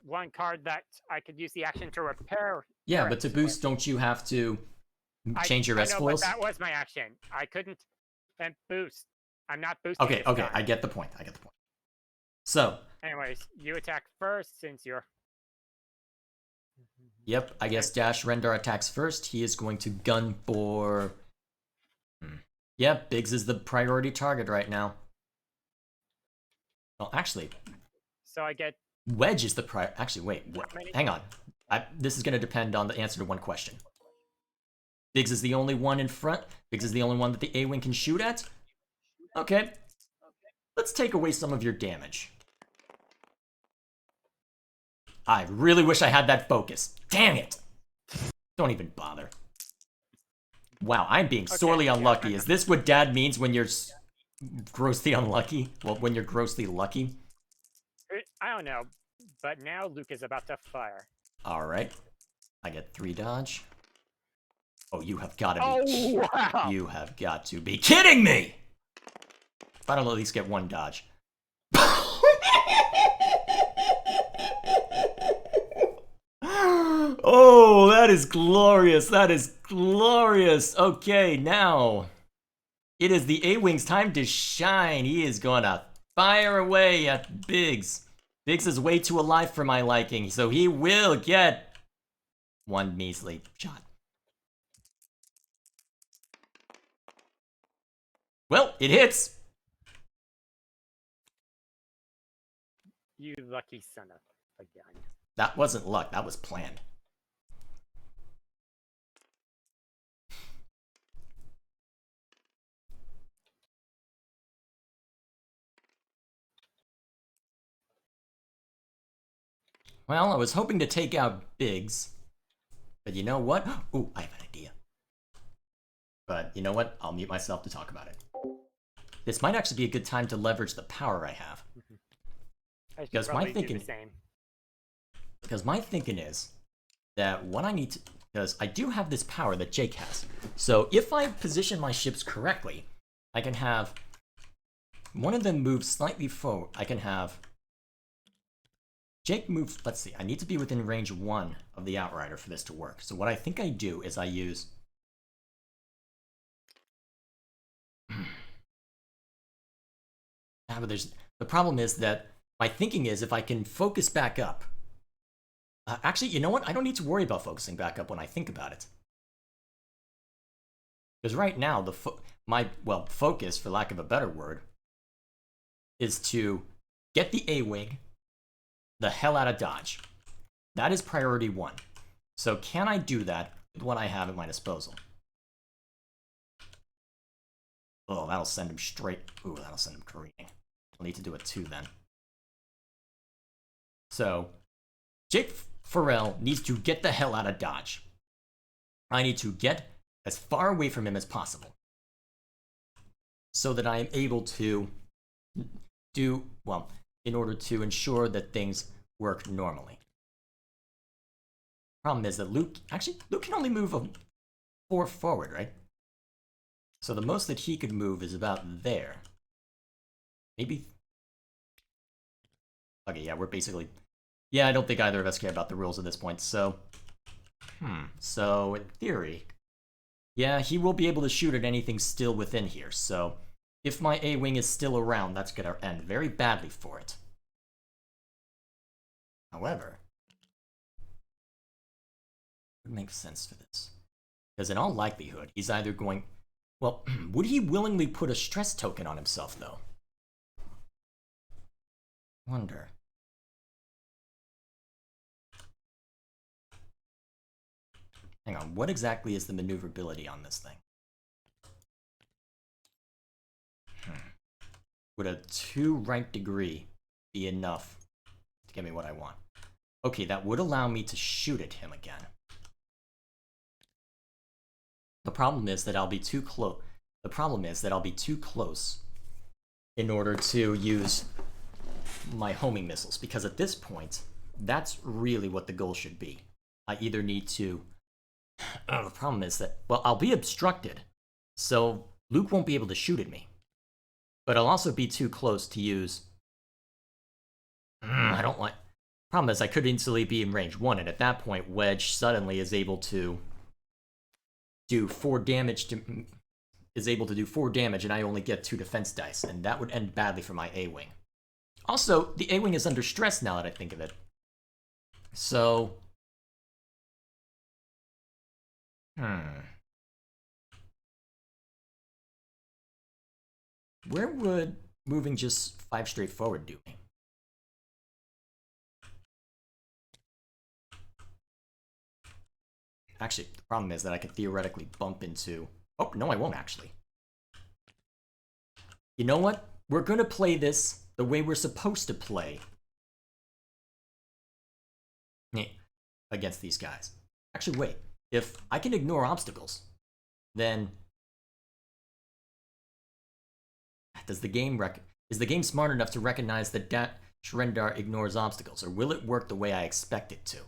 one card that I could use the action to repair. yeah, but to boost, don't you have to change your S-foils? That was my action. I couldn't then boost. I'm not boosting. Okay, I get the point. So. Anyways, you attack first since you're... Yep, I guess Dash Rendar attacks first. He is going to gun for... Yep, Biggs is the priority target right now. Well, actually... So I get... Wedge is the Actually, wait. Hang on. This is going to depend on the answer to one question. Biggs is the only one in front. Biggs is the only one that the A-Wing can shoot at. Okay. Let's take away some of your damage. I really wish I had that focus. Damn it! Don't even bother. Wow, I'm being sorely unlucky. Is this what Dad means when you're grossly unlucky? Well, when you're grossly lucky? I don't know, but now Luke is about to fire. Alright. I get 3 dodge. Oh, you have got to be... Oh, wow! You have got to be kidding me! If I don't at least get 1 dodge. Oh, that is glorious. That is glorious. Okay, now it is the A-Wing's time to shine. He is going to fire away at Biggs. Biggs is way too alive for my liking, so he will get 1 measly shot. Well, it hits. You lucky son of a gun. That wasn't luck. That was planned. Well, I was hoping to take out Biggs. But you know what? Ooh, I have an idea. But you know what? I'll mute myself to talk about it. This might actually be a good time to leverage the power I have. I should Because my probably do thinking, the same. because my thinking is that what I need to, because I do have this power that Jake has. So if I position my ships correctly, I can have one of them move slightly forward. I can have Jake move. Let's see. I need to be within range 1 of the Outrider for this to work. So what I think I do is I use. But the problem is that my thinking is if I can focus back up. Actually, you know what? I don't need to worry about focusing back up when I think about it. Because right now, my focus, for lack of a better word, is to get the A-Wing the hell out of Dodge. That is priority 1. So can I do that with what I have at my disposal? Oh, that'll send him straight. Ooh, that'll send him careening. I'll need to do it 2 then. So, Jake Farrell needs to get the hell out of Dodge. I need to get as far away from him as possible. So that I am able to do, well, in order to ensure that things work normally. Problem is that Luke can only move 4 forward, right? So the most that he could move is about there. Maybe. Okay, yeah, we're basically. Yeah, I don't think either of us care about the rules at this point, so. So, in theory. Yeah, he will be able to shoot at anything still within here, so. If my A-Wing is still around, that's gonna end very badly for it. However. It would make sense for this. Because in all likelihood, he's either going. Well, would he willingly put a stress token on himself, though? Wonder. Hang on, what exactly is the maneuverability on this thing? Would a 2 rank degree be enough to get me what I want? Okay, that would allow me to shoot at him again. The problem is that I'll be too close. The problem is that I'll be too close in order to use my homing missiles, because at this point, that's really what the goal should be. I either need to. The problem is that, well, I'll be obstructed, so Luke won't be able to shoot at me. But I'll also be too close to use. I don't like. Problem is, I could instantly be in range 1, and at that point, Wedge suddenly is able to do 4 damage to. Is able to do 4 damage, and I only get 2 defense dice, and that would end badly for my A-Wing. Also, the A-Wing is under stress now that I think of it. So. Where would moving just 5 straight forward do me? Actually, the problem is that I could theoretically bump into. Oh, no, I won't actually. You know what? We're gonna play this the way we're supposed to play against these guys. Actually, wait. If I can ignore obstacles, then is the game smart enough to recognize that Shrendar ignores obstacles, or will it work the way I expect it to?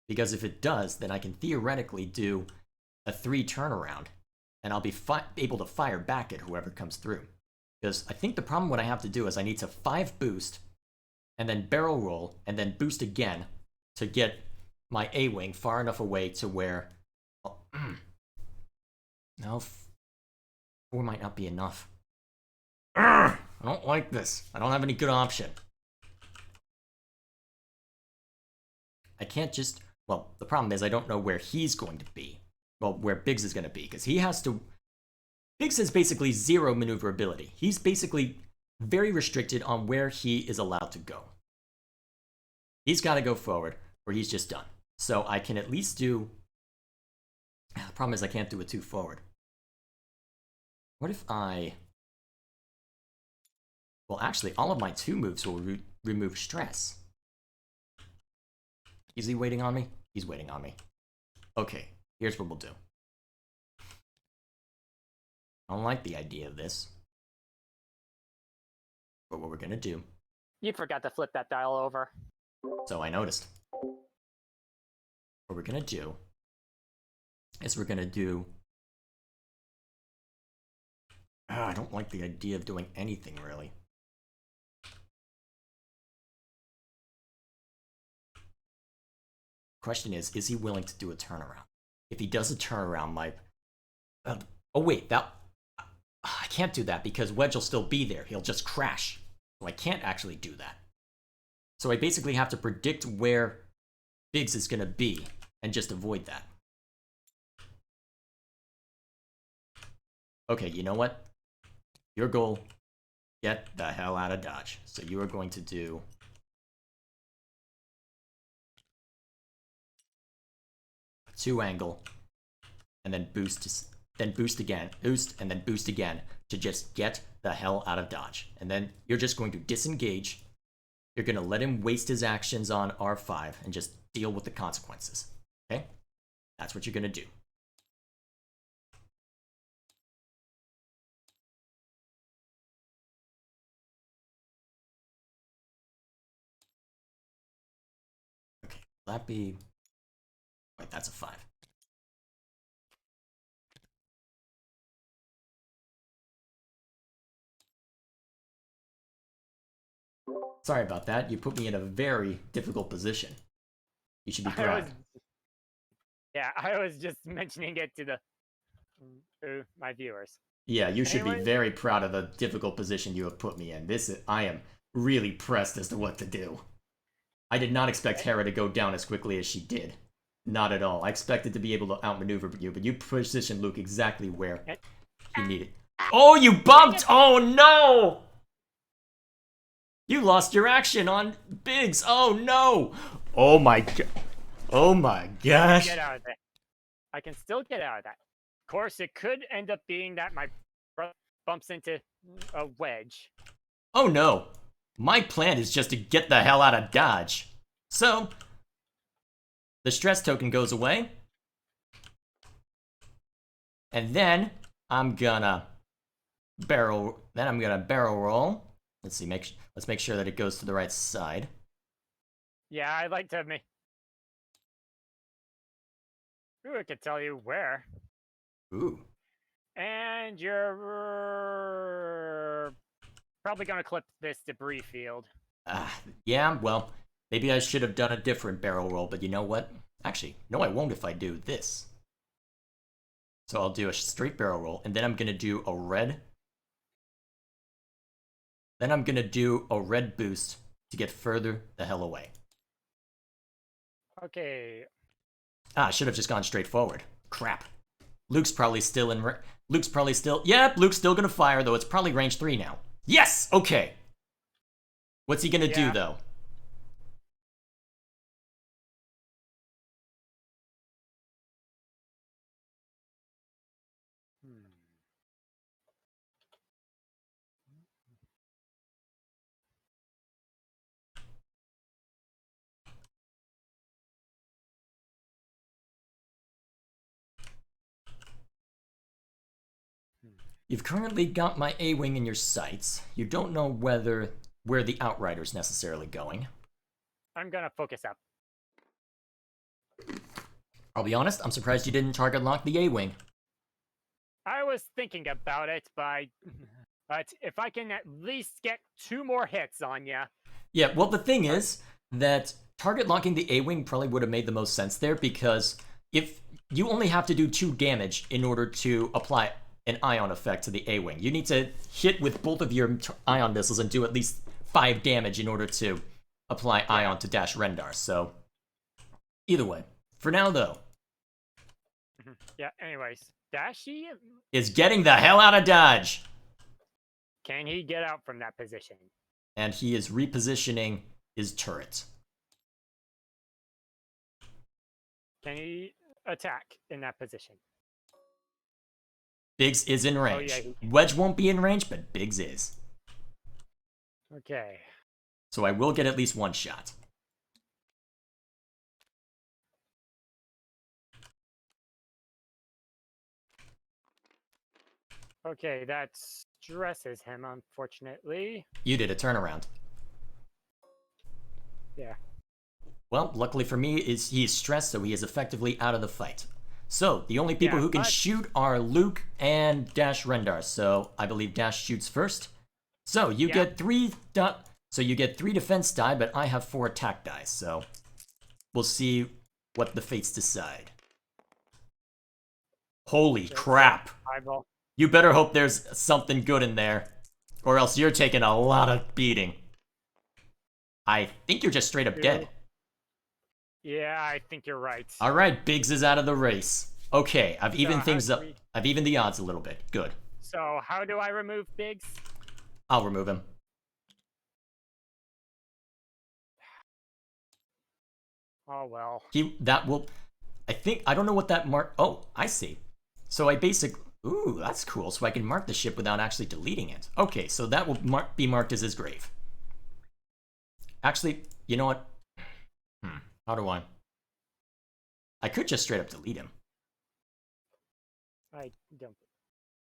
Because if it does, then I can theoretically do a 3 turnaround, and I'll be able to fire back at whoever comes through. Because I think the problem what I have to do is I need to 5 boost, and then barrel roll, and then boost again to get my A-Wing far enough away to where. Oh, no, 4 might not be enough. I don't like this. I don't have any good option. I can't just. Well, the problem is I don't know where he's going to be. Well, where Biggs is going to be, because he has to. Biggs has basically zero maneuverability. He's basically very restricted on where he is allowed to go. He's got to go forward, or he's just done. So I can at least do... The problem is I can't do it too forward. What if I... Well, actually, all of my 2 moves will remove stress. Is he waiting on me? He's waiting on me. Okay, here's what we'll do. I don't like the idea of this. But what we're gonna do... You forgot to flip that dial over. So I noticed. What we're gonna do is we're gonna do... I don't like the idea of doing anything, really. Question is he willing to do a turnaround? If he does a turnaround, my... oh, wait, that... I can't do that because Wedge will still be there. He'll just crash. So I can't actually do that. So I basically have to predict where Biggs is going to be and just avoid that. Okay, you know what? Your goal, get the hell out of Dodge. So you are going to do... two angle, and then boost again, and then boost again to just get the hell out of Dodge. And then you're just going to disengage. You're going to let him waste his actions on R5 and just deal with the consequences. Okay? That's what you're going to do. Okay, will that be... Wait, that's a 5. Sorry about that. You put me in a very difficult position. You should be proud. I was just mentioning it to my viewers. Yeah, you should be very proud of the difficult position you have put me in. I am really pressed as to what to do. I did not expect Hera to go down as quickly as she did. Not at all. I expected to be able to outmaneuver you, but you positioned Luke exactly where he needed. Oh, you bumped! Oh, no! You lost your action on Biggs. Oh, no! Oh, my god. Oh, my gosh. Get out of that. I can still get out of that. Of course, it could end up being that my brother bumps into a wedge. Oh, no. My plan is just to get the hell out of Dodge. So... the stress token goes away. And then I'm gonna barrel roll. Let's see, let's make sure that it goes to the right side. Yeah, I'd like to make... Ooh, I could tell you where. Ooh. And you're probably gonna clip this debris field. Yeah, well, maybe I should have done a different barrel roll, but you know what? Actually, no, I won't if I do this. So I'll do a straight barrel roll, and then I'm going to do a red. Then I'm going to do a red boost to get further the hell away. Okay. I should have just gone straight forward. Crap. Luke's probably still in... Luke's probably still... Yep, Luke's still going to fire, though it's probably range 3 now. Yes! Okay. What's he going to do, though? You've currently got my A-Wing in your sights. You don't know where the Outrider's necessarily going. I'm gonna focus up. I'll be honest, I'm surprised you didn't target lock the A-Wing. I was thinking about it, but if I can at least get 2 more hits on ya. Yeah, well, the thing is that target locking the A-Wing probably would have made the most sense there, because if you only have to do 2 damage in order to apply an ion effect to the A-Wing. You need to hit with both of your ion missiles and do at least 5 damage in order to apply ion to Dash Rendar. So, either way. For now, though. Yeah, anyways. Dashy? is getting the hell out of Dodge. Can he get out from that position? And he is repositioning his turret. Can he attack in that position? Biggs is in range. Oh, yeah, Wedge won't be in range, but Biggs is. Okay. So I will get at least one shot. Okay, that stresses him, unfortunately. You did a turnaround. Yeah. Well, luckily for me, he is stressed, so he is effectively out of the fight. So, the only people who can shoot are Luke and Dash Rendar, so I believe Dash shoots first. So, you get 3 defense die, but I have 4 attack dice, so we'll see what the fates decide. Holy crap! Eyeball. You better hope there's something good in there, or else you're taking a lot of beating. I think you're just straight up dead. Yeah, I think you're right. All right, Biggs is out of the race. Okay, I've evened things up. I've evened the odds a little bit. Good. So how do I remove Biggs? I'll remove him. Oh well. I don't know what that mark. Oh, I see. So I basically. Ooh, that's cool. So I can mark the ship without actually deleting it. Okay, so that will be marked as his grave. Actually, you know what? How do I? I could just straight up delete him. I don't.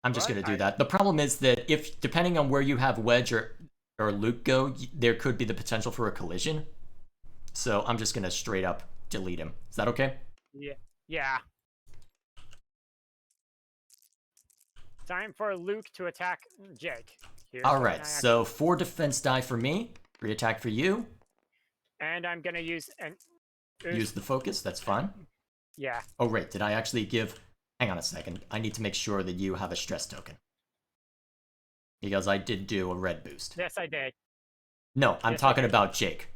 I'm just going to do that. The problem is that depending on where you have Wedge or Luke go, there could be the potential for a collision. So I'm just going to straight up delete him. Is that okay? Yeah. Yeah. Time for Luke to attack Jake. All right, so 4 defense die for me, 3 attack for you. And I'm going to use the focus, that's fine. Yeah. Oh, wait, did I actually give... Hang on a second. I need to make sure that you have a stress token. Because I did do a red boost. Yes, I did. No, I'm talking about Jake.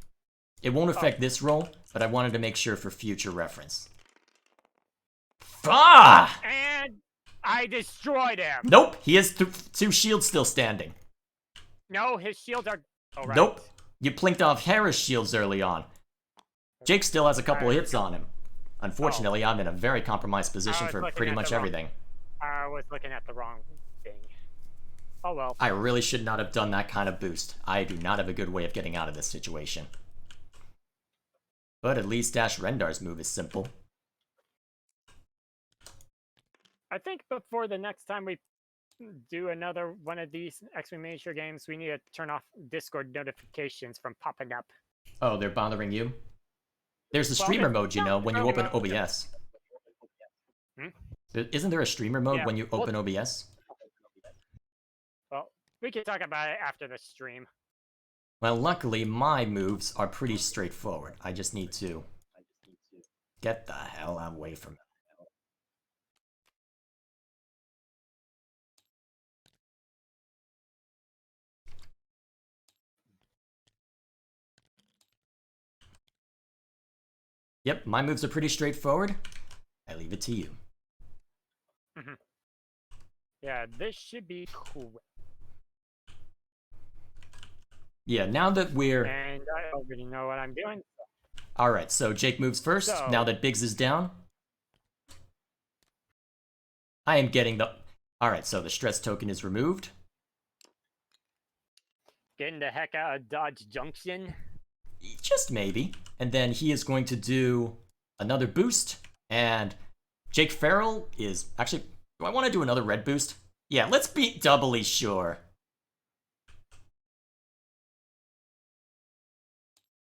It won't affect this roll, but I wanted to make sure for future reference. Ah! And I destroyed him. Nope, he has 2 shields still standing. No, his shields are... Oh, right. Nope, you plinked off Harris' shields early on. Jake still has a couple hits on him. Unfortunately, I'm in a very compromised position for pretty much everything. I was looking at the wrong thing. Oh well. I really should not have done that kind of boost. I do not have a good way of getting out of this situation. But at least Dash Rendar's move is simple. I think before the next time we do another one of these X-Wing Miniature games, we need to turn off Discord notifications from popping up. Oh, they're bothering you? There's the streamer mode, you know, when you open OBS. Isn't there a streamer mode when you open OBS? Well, we can talk about it after the stream. Well, luckily, my moves are pretty straightforward. I just need to get the hell away from it. Yep, my moves are pretty straightforward. I leave it to you. Yeah, this should be cool. Yeah, now that we're... And I already know what I'm doing. Alright, so Jake moves first, now that Biggs is down. I am getting the... Alright, so the stress token is removed. Getting the heck out of Dodge Junction. Just maybe. And then he is going to do another boost. And Jake Farrell is... Actually, do I want to do another red boost? Yeah, let's be doubly sure.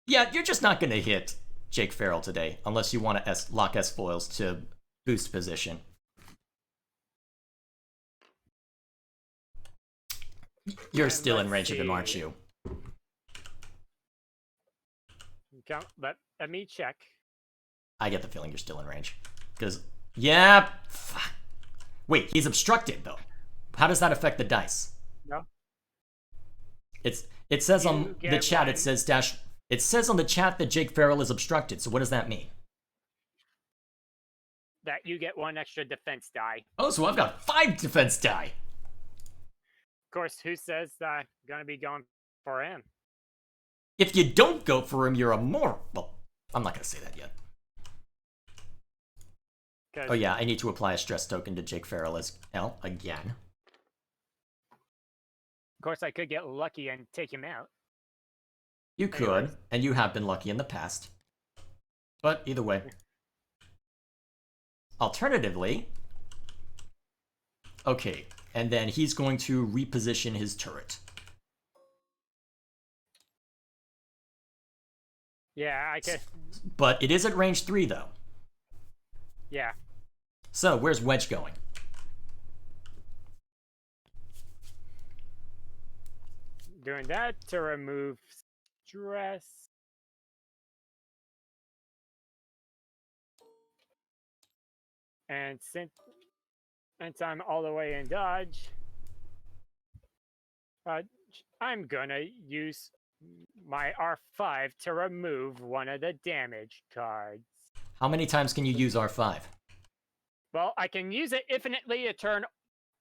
Yeah, you're just not going to hit Jake Farrell today, unless you want to lock S-foils to boost position. You're still in range of him, aren't you? Let me check. I get the feeling you're still in range. Because, yeah, fuck. Wait, he's obstructed, though. How does that affect the dice? No. It says on the chat, it says on the chat that Jake Farrell is obstructed, so what does that mean? that you get 1 extra defense die. Oh, so I've got 5 defense die. Of course, who says that I'm gonna be going for him? If you don't go for him, you're a moron. Well, I'm not gonna say that yet. Oh yeah, I need to apply a stress token to Jake Farrell as L again. Of course, I could get lucky and take him out. You could, Anyways. and you have been lucky in the past. But either way. Alternatively, okay, and then he's going to reposition his turret. Yeah, I could. But it is at range 3, though. Yeah. So, where's Wedge going? Doing that to remove stress. And since I'm all the way in dodge, I'm gonna use my R5 to remove one of the damage cards. How many times can you use R5? Well, I can use it infinitely to turn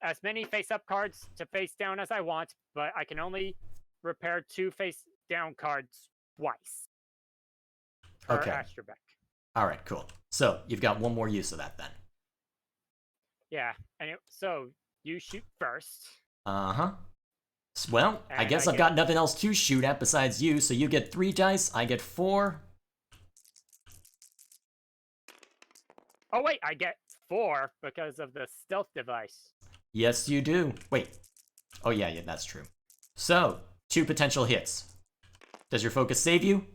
as many face-up cards to face-down as I want, but I can only repair 2 face-down cards twice. Okay. Astrobek. All right, cool. So, you've got one more use of that, then. Yeah, so you shoot first. Uh-huh. Well, I And guess I've got nothing else to shoot at besides you, so you get 3 dice, I get 4. Oh wait, I get 4 because of the stealth device. Yes, you do. Wait. Oh, yeah, that's true. So, 2 potential hits. Does your focus save you?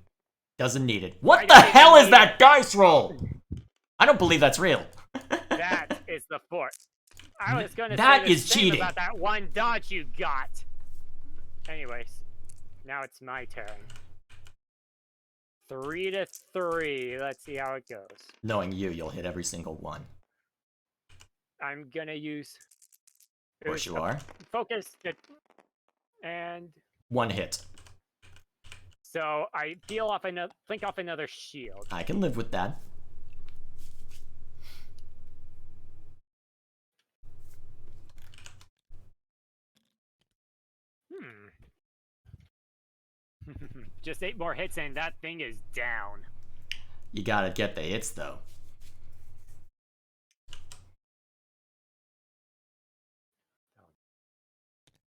Doesn't need it. What the hell is that dice roll? I don't believe that's real. That is the fort. I was going to That say the is same cheating. about that one dodge you got. Anyways, now it's my turn. 3 to 3. Let's see how it goes. Knowing you, you'll hit every single one. I'm gonna use. Of course you are. Focus and 1 hit. so I think off another shield. I can live with that. Just 8 more hits and that thing is down. You gotta get the hits, though.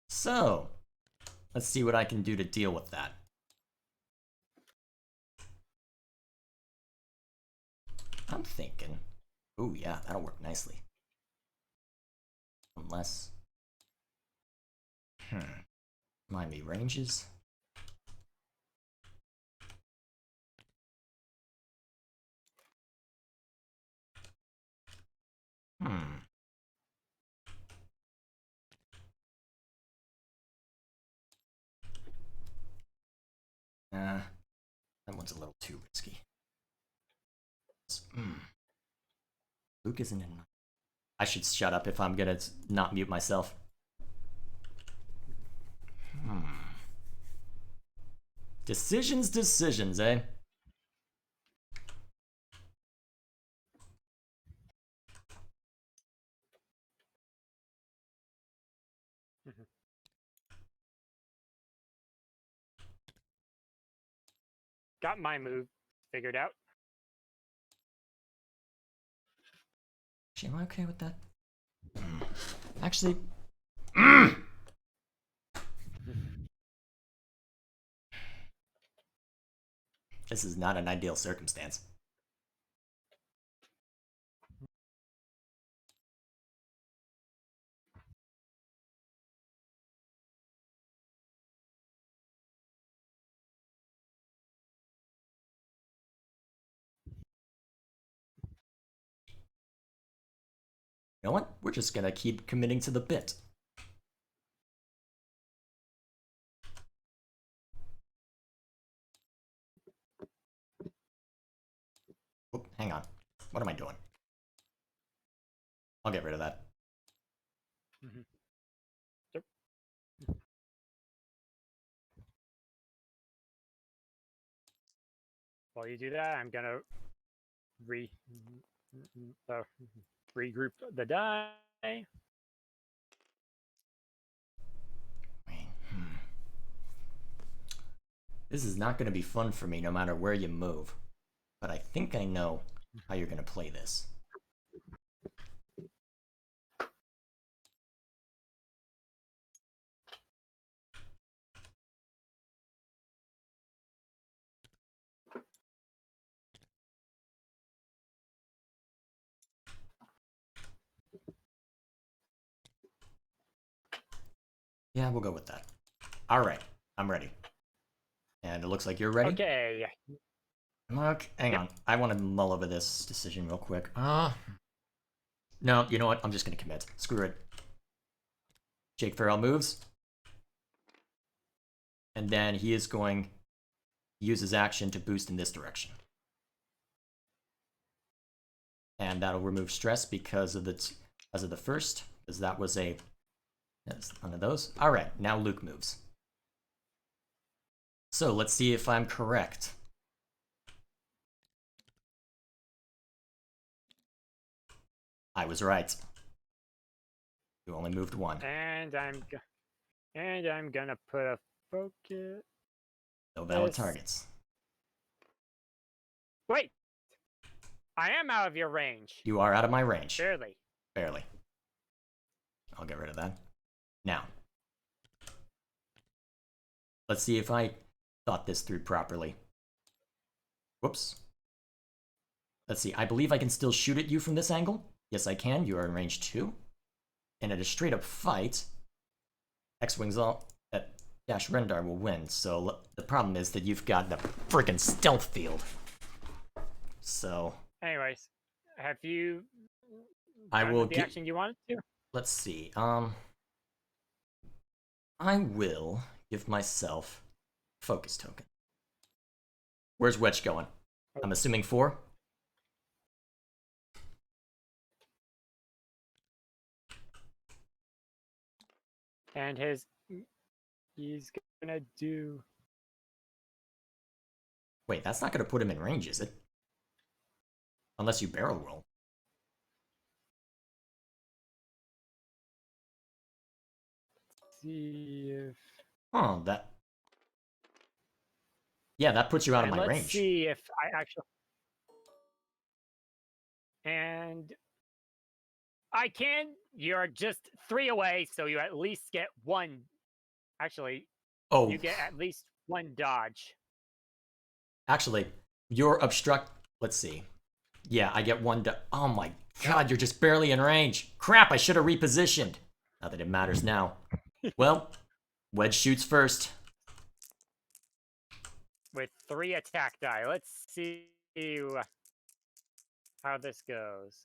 So, let's see what I can do to deal with that. I'm thinking, oh yeah, that'll work nicely. Unless, mind me, ranges? That one's a little too risky. Luke isn't in. I should shut up if I'm gonna not mute myself. Decisions, eh? Got my move figured out. Am I okay with that? Actually, this is not an ideal circumstance. You know what? We're just gonna keep committing to the bit. Oh, hang on. What am I doing? I'll get rid of that. Yep. While you do that, I'm gonna So regroup the die. This is not going to be fun for me no matter where you move. But I think I know how you're going to play this. Yeah, we'll go with that. All right, I'm ready. And it looks like you're ready. Okay. Look, hang on. I want to mull over this decision real quick. No, you know what? I'm just going to commit. Screw it. Jake Farrell moves. And then he is going to use his action to boost in this direction. And that'll remove stress because of the first, because that was that's none of those. All right, now Luke moves. So let's see if I'm correct. I was right. You only moved one. And I'm gonna put a focus. No valid targets. Wait, I am out of your range. You are out of my range. Barely. Barely. I'll get rid of that. Now, let's see if I thought this through properly. Whoops. Let's see. I believe I can still shoot at you from this angle. Yes, I can. You are in range 2. And at a straight up fight, X-Wings at Dash Rendar will win. So the problem is that you've got the freaking stealth field. So. Anyways, have you I will the action you wanted to? Let's see. I will give myself focus token. Where's Wedge going? I'm assuming 4. And he's gonna do. Wait, that's not gonna put him in range, is it? Unless you barrel roll. Let's see if. Oh, that. Yeah, that puts you out of my range. Let's see if I actually. And I can. You're just 3 away, so you at least get 1. Actually, you get at least 1 dodge. Actually, you're obstruct. Let's see. Yeah, I get 1. Oh my god, you're just barely in range. Crap, I should have repositioned. Not that it matters now. Well, Wedge shoots first. With 3 attack die. Let's see how this goes.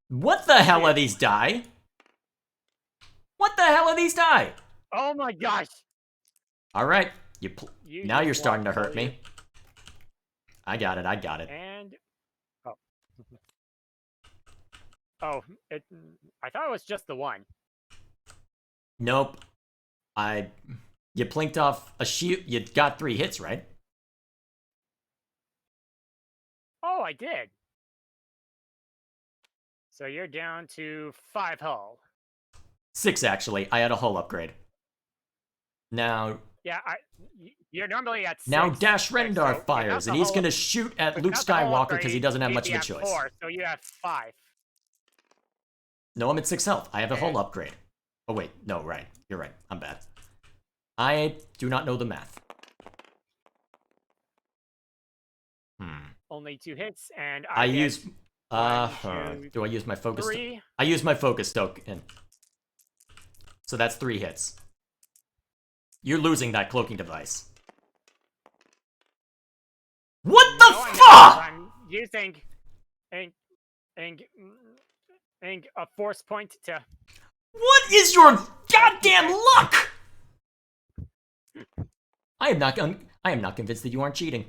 What the hell are these die? What the hell are these die? Oh my gosh! All right, now you're starting to hurt me. I got it. And oh, I thought it was just the 1. Nope. You plinked off a shield. You got 3 hits, right? Oh, I did. So you're down to 5 hull. 6 actually. I had a hull upgrade. Now. Yeah, you're normally at 6. Now Dash Rendar fires, and he's gonna shoot at Luke Skywalker because he doesn't have much of a choice. 4, so you have 5. No, I'm at 6 health. I have a hull upgrade. Oh wait, no, right. You're right. I'm bad. I do not know the math. Only 2 hits, and I use. Do I use my focus? 3. I use my focus token. So that's 3 hits. You're losing that cloaking device. What the fuck? I'm using a force point to. What is your goddamn luck? I am not convinced that you aren't cheating.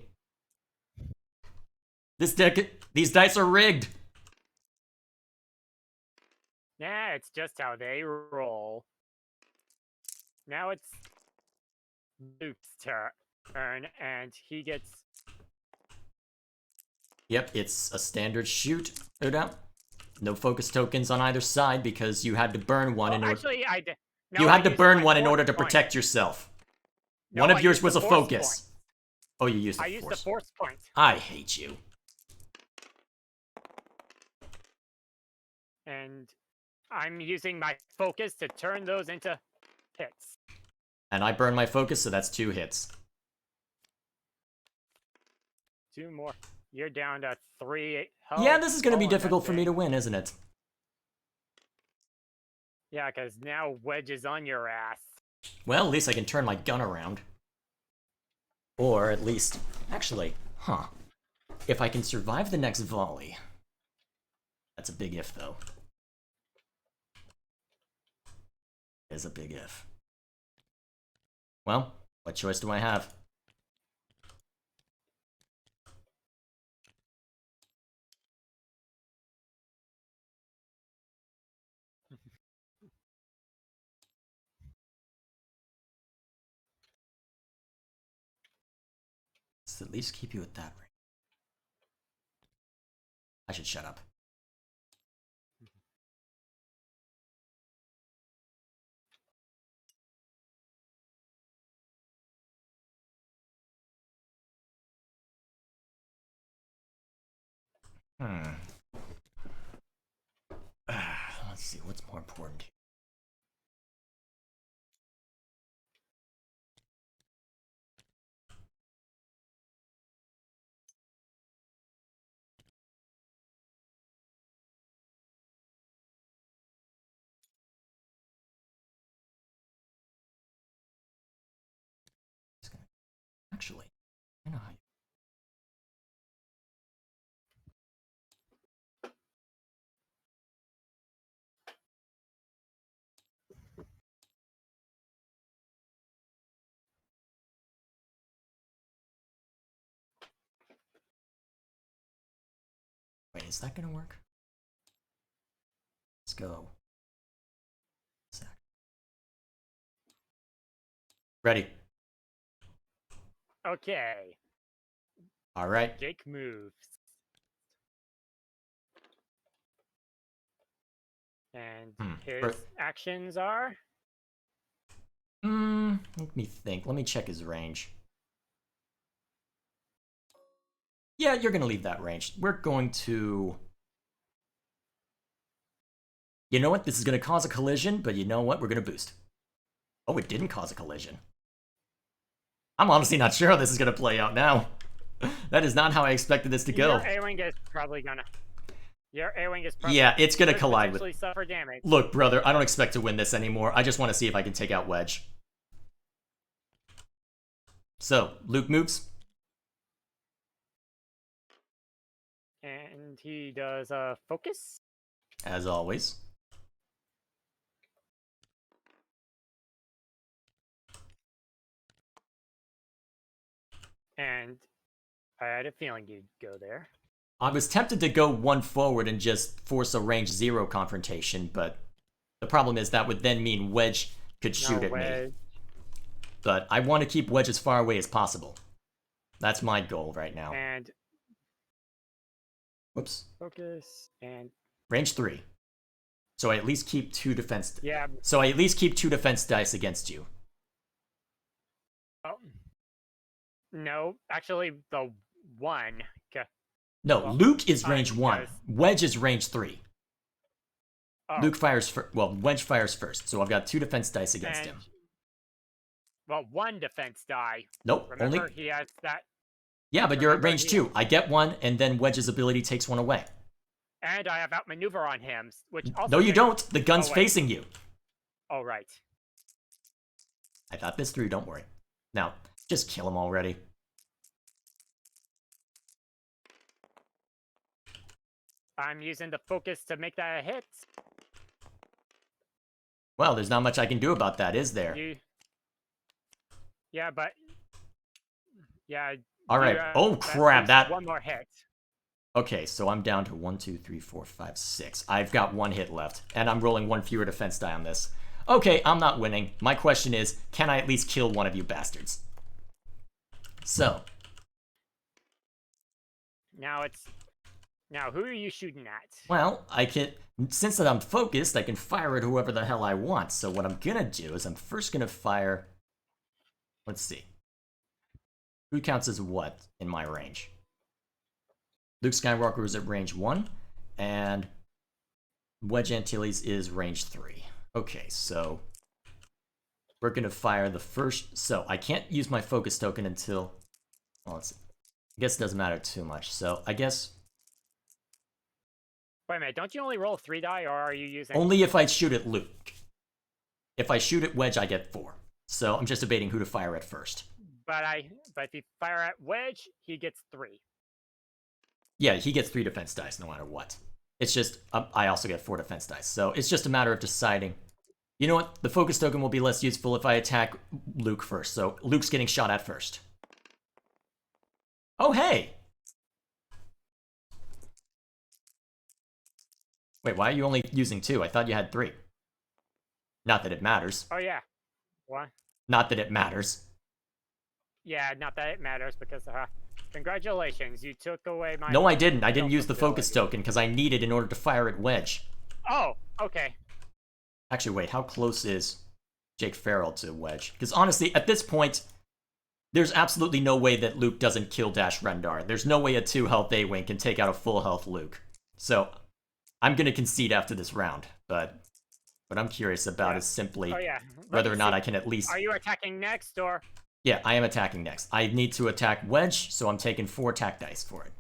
These dice are rigged. Nah, it's just how they roll. Now it's Luke's turn, and he gets Yep, it's a standard shoot. No doubt. No focus tokens on either side because you had to burn one in order. Actually, I did. No, you I had to used burn my one in force order to point. protect yourself. No, One of I yours used was the a force focus. point. Oh, you used the I used the force point. I hate you. And I'm using my focus to turn those into hits. And I burned my focus, so that's 2 hits. 2 more. You're down to 3 health. Yeah, this is going to be Oh, difficult that for me thing. to win, isn't it? Yeah, because now Wedge is on your ass. Well, at least I can turn my gun around. Or at least... Actually, if I can survive the next volley... That's a big if, though. It is a big if. Well, what choice do I have? Let's at least keep you at that rate. I should shut up. Let's see, what's more important here? Actually, I know how you... Wait, is that gonna work? Let's go. Ready. Okay. Alright. Jake moves. And his actions are? Let me think. Let me check his range. Yeah, you're gonna leave that range. We're going to... You know what? This is gonna cause a collision, but you know what? We're gonna boost. Oh, it didn't cause a collision. I'm honestly not sure how this is gonna play out now. That is not how I expected this to go. Your A-Wing is probably gonna... Your A-Wing is probably... Yeah, it's gonna collide with... suffer damage. Look, brother, I don't expect to win this anymore. I just want to see if I can take out Wedge. So, Luke moves. And he does a focus. As always. And I had a feeling you'd go there. I was tempted to go 1 forward and just force a range 0 confrontation, but the problem is that would then mean Wedge could shoot at me. But I want to keep Wedge as far away as possible. That's my goal right now. And... Whoops. Focus, and... Range 3. So I at least keep 2 defense... Yeah. So I at least keep 2 defense dice against you. Oh. No, actually, the 1... No, well, Luke is range 1. Wedge is range 3. Oh. Luke fires first. Well, Wedge fires first, so I've got 2 defense dice against him. Well, 1 defense die. Nope, Remember, only... he has that... Yeah, but you're at range 2. I get 1, and then Wedge's ability takes 1 away. And I have outmaneuver on him, which also... No, you don't. The gun's facing you. Oh, right. I thought this through, don't worry. Now, just kill him already. I'm using the focus to make that a hit. Well, there's not much I can do about that, is there? Yeah, but... Yeah... Alright. Oh, crap, that... 1 more hit. Okay, so I'm down to 1, 2, 3, 4, 5, 6. I've got 1 hit left, and I'm rolling 1 fewer defense die on this. Okay, I'm not winning. My question is, can I at least kill one of you bastards? So. Now it's Now, who are you shooting at? Well, since that I'm focused, I can fire at whoever the hell I want. So what I'm gonna do is I'm first gonna fire, let's see. Who counts as what in my range? Luke Skywalker is at range 1, and Wedge Antilles is range 3. Okay, so we're gonna fire the first, so I can't use my focus token until, well, let's see. I guess it doesn't matter too much, so I guess Wait a minute, don't you only roll 3 die, or are you using... only if I shoot at Luke. If I shoot at Wedge, I get 4. So I'm just debating who to fire at first. But if you fire at Wedge, he gets 3. Yeah, he gets 3 defense dice no matter what. It's just, I also get 4 defense dice. So it's just a matter of deciding, you know what, the focus token will be less useful if I attack Luke first. So Luke's getting shot at first. Oh, hey! Wait, why are you only using 2? I thought you had 3. Not that it matters. Oh, yeah. What? Not that it matters. Yeah, not that it matters, because, congratulations, you took away my... No, I didn't. I didn't use the focus token because I need it in order to fire at Wedge. Oh, okay. Actually, wait, how close is Jake Farrell to Wedge? Because honestly, at this point, there's absolutely no way that Luke doesn't kill Dash Rendar. There's no way a 2-health A-Wing can take out a full-health Luke. So, I'm going to concede after this round, but what I'm curious about is simply whether or not I can at least... Are you attacking next, or...? Yeah, I am attacking next. I need to attack Wedge, so I'm taking 4 attack dice for it.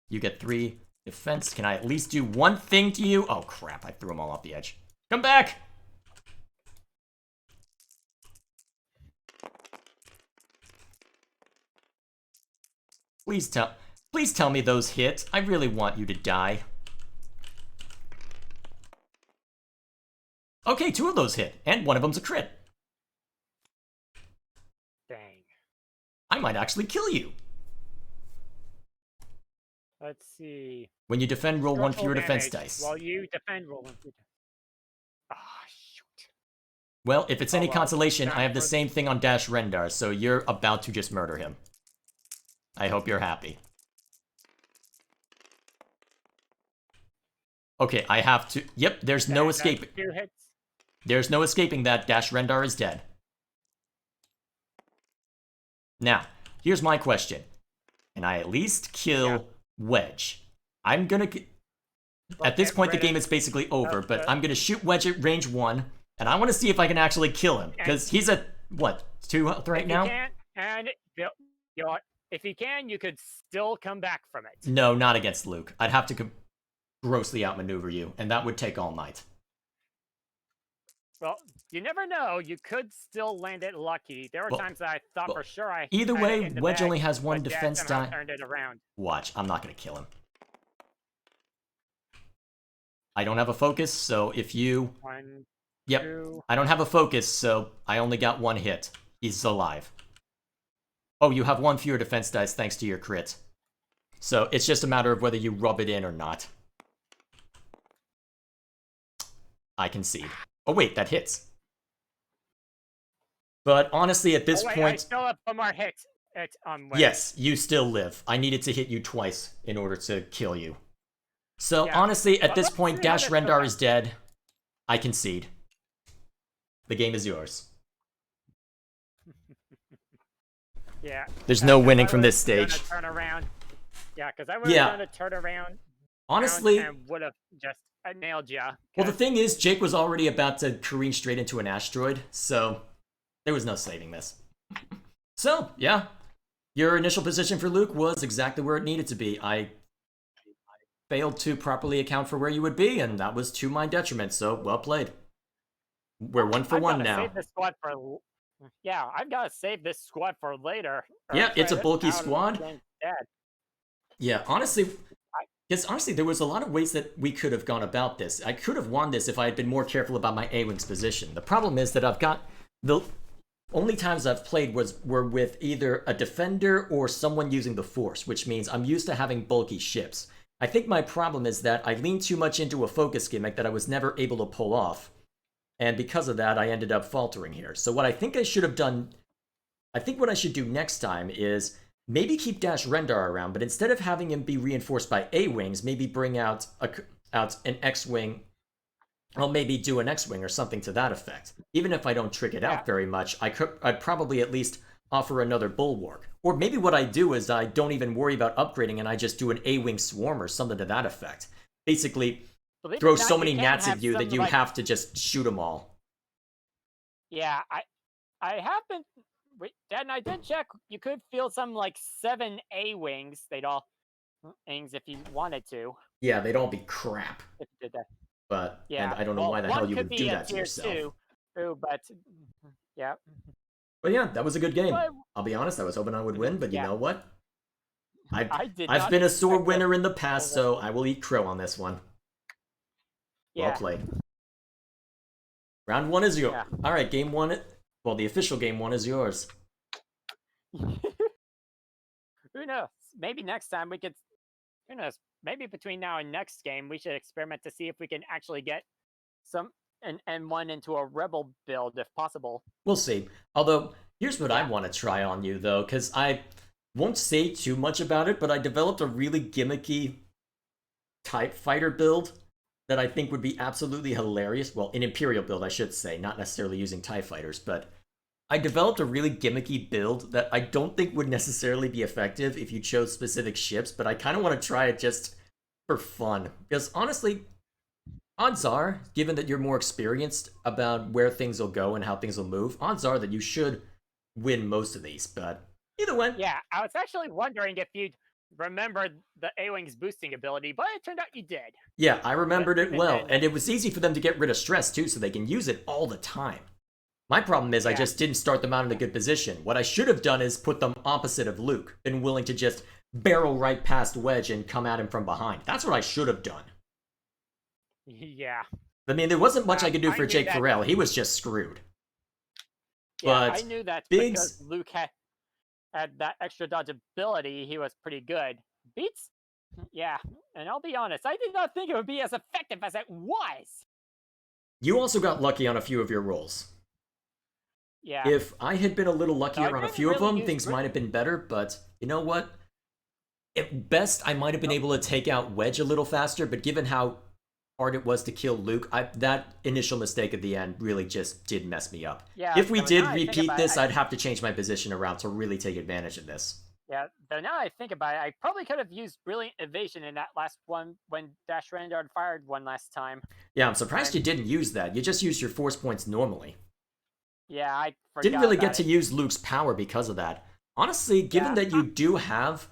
You get 3 defense. Can I at least do one thing to you? Oh, crap. I threw them all off the edge. Come back! Please tell me those hit. I really want you to die. Okay, 2 of those hit, and one of them's a crit. Dang. I might actually kill you. Let's see. When you defend, roll 1 fewer defense dice. While you defend, roll 1 fewer. Ah, shoot. Well, if it's any consolation, I have the for- same thing on Dash Rendar, so you're about to just murder him. I hope you're happy. Okay, I have to... Yep, there's no escaping. 2 hits. There's no escaping that. Dash Rendar is dead. Now, here's my question. Can I at least kill Wedge? I'm gonna... At this point, the game is basically over, but I'm gonna shoot Wedge at range 1, and I want to see if I can actually kill him, because he's at, what, 2 health right now? If he can, you could still come back from it. No, not against Luke. I'd have to grossly outmaneuver you, and that would take all night. Well, you never know. You could still land it lucky. There were times that I thought for sure I... Either way, Wedge only has 1 but Dad defense somehow die. turned it around. Watch, I'm not gonna kill him. I don't have a focus, so if you... 1, Yep, 2... I don't have a focus, so I only got 1 hit. He's alive. Oh, you have 1 fewer defense dice thanks to your crit. So it's just a matter of whether you rub it in or not. I concede. Oh wait, that hits. But honestly, at this point... I still have 1 more hit. Yes, you still live. I needed to hit you twice in order to kill you. So honestly, at this point, Dash Rendar is dead. I concede. The game is yours. Yeah. There's no winning from this stage. Turn around. Yeah, because I would have done a turn around. Honestly, and would have just nailed you. Well, the thing is, Jake was already about to careen straight into an asteroid, so there was no saving this. So, yeah. Your initial position for Luke was exactly where it needed to be. I failed to properly account for where you would be, and that was to my detriment, so well played. We're 1 for 1 now. Save this squad for... Yeah, I've got to save this squad for later. Yeah, it's a bulky squad. Dead. Yeah, honestly, there was a lot of ways that we could have gone about this. I could have won this if I had been more careful about my A-Wing's position. The problem is that I've got... The only times I've played were with either a defender or someone using the Force, which means I'm used to having bulky ships. I think my problem is that I leaned too much into a focus gimmick that I was never able to pull off. And because of that, I ended up faltering here. So what I think I should have done... I think what I should do next time is maybe keep Dash Rendar around, but instead of having him be reinforced by A-Wings, maybe bring out an X-Wing. I'll maybe do an X-Wing or something to that effect. Even if I don't trick it Yeah. out very much, I'd probably at least offer another Bulwark. Or maybe what I do is I don't even worry about upgrading and I just do an A-Wing Swarm or something to that effect. Basically, Believe it throw or not, so you many can gnats have at you that some, you like, have to just shoot them all. yeah, I have been. Dad and I did check. You could field some like 7 A-Wings. They'd all wings if you wanted to. Yeah, they'd all be crap. If you did that. And Yeah. I don't know Well, why the hell one you could would do be a that to tier yourself. 2, but yeah. But yeah, that was a good game. But I'll be honest, I was hoping I would win, but you yeah, know what? I did I've not been a sore expect winner in the a past, win. so I will eat crow on this one. Well Yeah. played. Round 1 is yours. Yeah. All right, game 1. Well, the official game 1 is yours. Who knows? Maybe next time we could. Who knows? Maybe between now and next game, we should experiment to see if we can actually get an N1 into a rebel build, if possible. We'll see. Although, here's what I Yeah. want to try on you, though, because I won't say too much about it, but I developed a really gimmicky TIE fighter build that I think would be absolutely hilarious. Well, an Imperial build, I should say, not necessarily using TIE fighters, but I developed a really gimmicky build that I don't think would necessarily be effective if you chose specific ships, but I kind of want to try it just for fun. Because honestly, odds are, given that you're more experienced about where things will go and how things will move, odds are that you should win most of these. But either way, Yeah, I was actually wondering if you'd remember the A-Wing's boosting ability, but it turned out you did. yeah, I But remembered it even well, then, and it was easy for them to get rid of stress too, so they can use it all the time. My problem is I Yeah. just didn't start them out in a good position. What I should have done is put them opposite of Luke, been willing to just barrel right past Wedge and come at him from behind. That's what I should have done. yeah, I mean, there wasn't much I could do I for knew Jake that. Farrell. He was just screwed. Yeah, I But knew that Biggs, because Luke had that extra dodge ability. He was pretty good. Beats, yeah, and I'll be honest, I did not think it would be as effective as it was. you also got lucky on a few of your rolls. Yeah, If I had been a little so I luckier on a didn't few of really them, use things might have been better, but you know what? At best, I might have been able to take out Wedge a little faster, but given how hard it was to kill Luke, that initial mistake at the end really just did mess me up. Yeah, If we so did now I think repeat about this, it, I'd have to change my position around to really take advantage of this. yeah, so now I think about it, I probably could have used Brilliant Evasion in that last one when Dash Rendar fired one last time. Yeah, I'm surprised you didn't use that. You just used your force points normally. Yeah, I forgot Didn't really about get to it. use Luke's power because of that. Honestly, given Yeah, that you do have,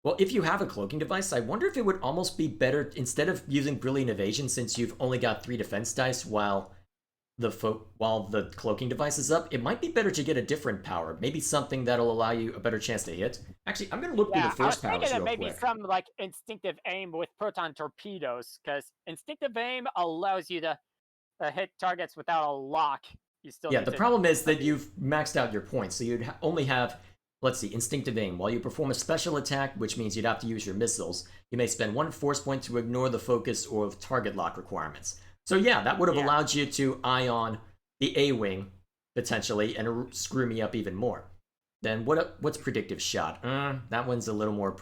well, if you have a cloaking device, I wonder if it would almost be better instead of using Brilliant Evasion, since you've only got 3 defense dice while the cloaking device is up. It might be better to get a different power, maybe something that'll allow you a better chance to hit. Actually, I'm gonna look through yeah, the I was force thinking powers of real maybe quick. some like instinctive aim with proton torpedoes, because instinctive aim allows you to hit targets without a lock. You still Yeah, need the to. problem is that you've maxed out your points, so you'd only have, let's see, instinctive aim. While you perform a special attack, which means you'd have to use your missiles, you may spend 1 force point to ignore the focus or target lock requirements. So yeah, that would have allowed you to eye on the A-Wing, potentially, and screw me up even more. Then what's predictive shot? That one's a little more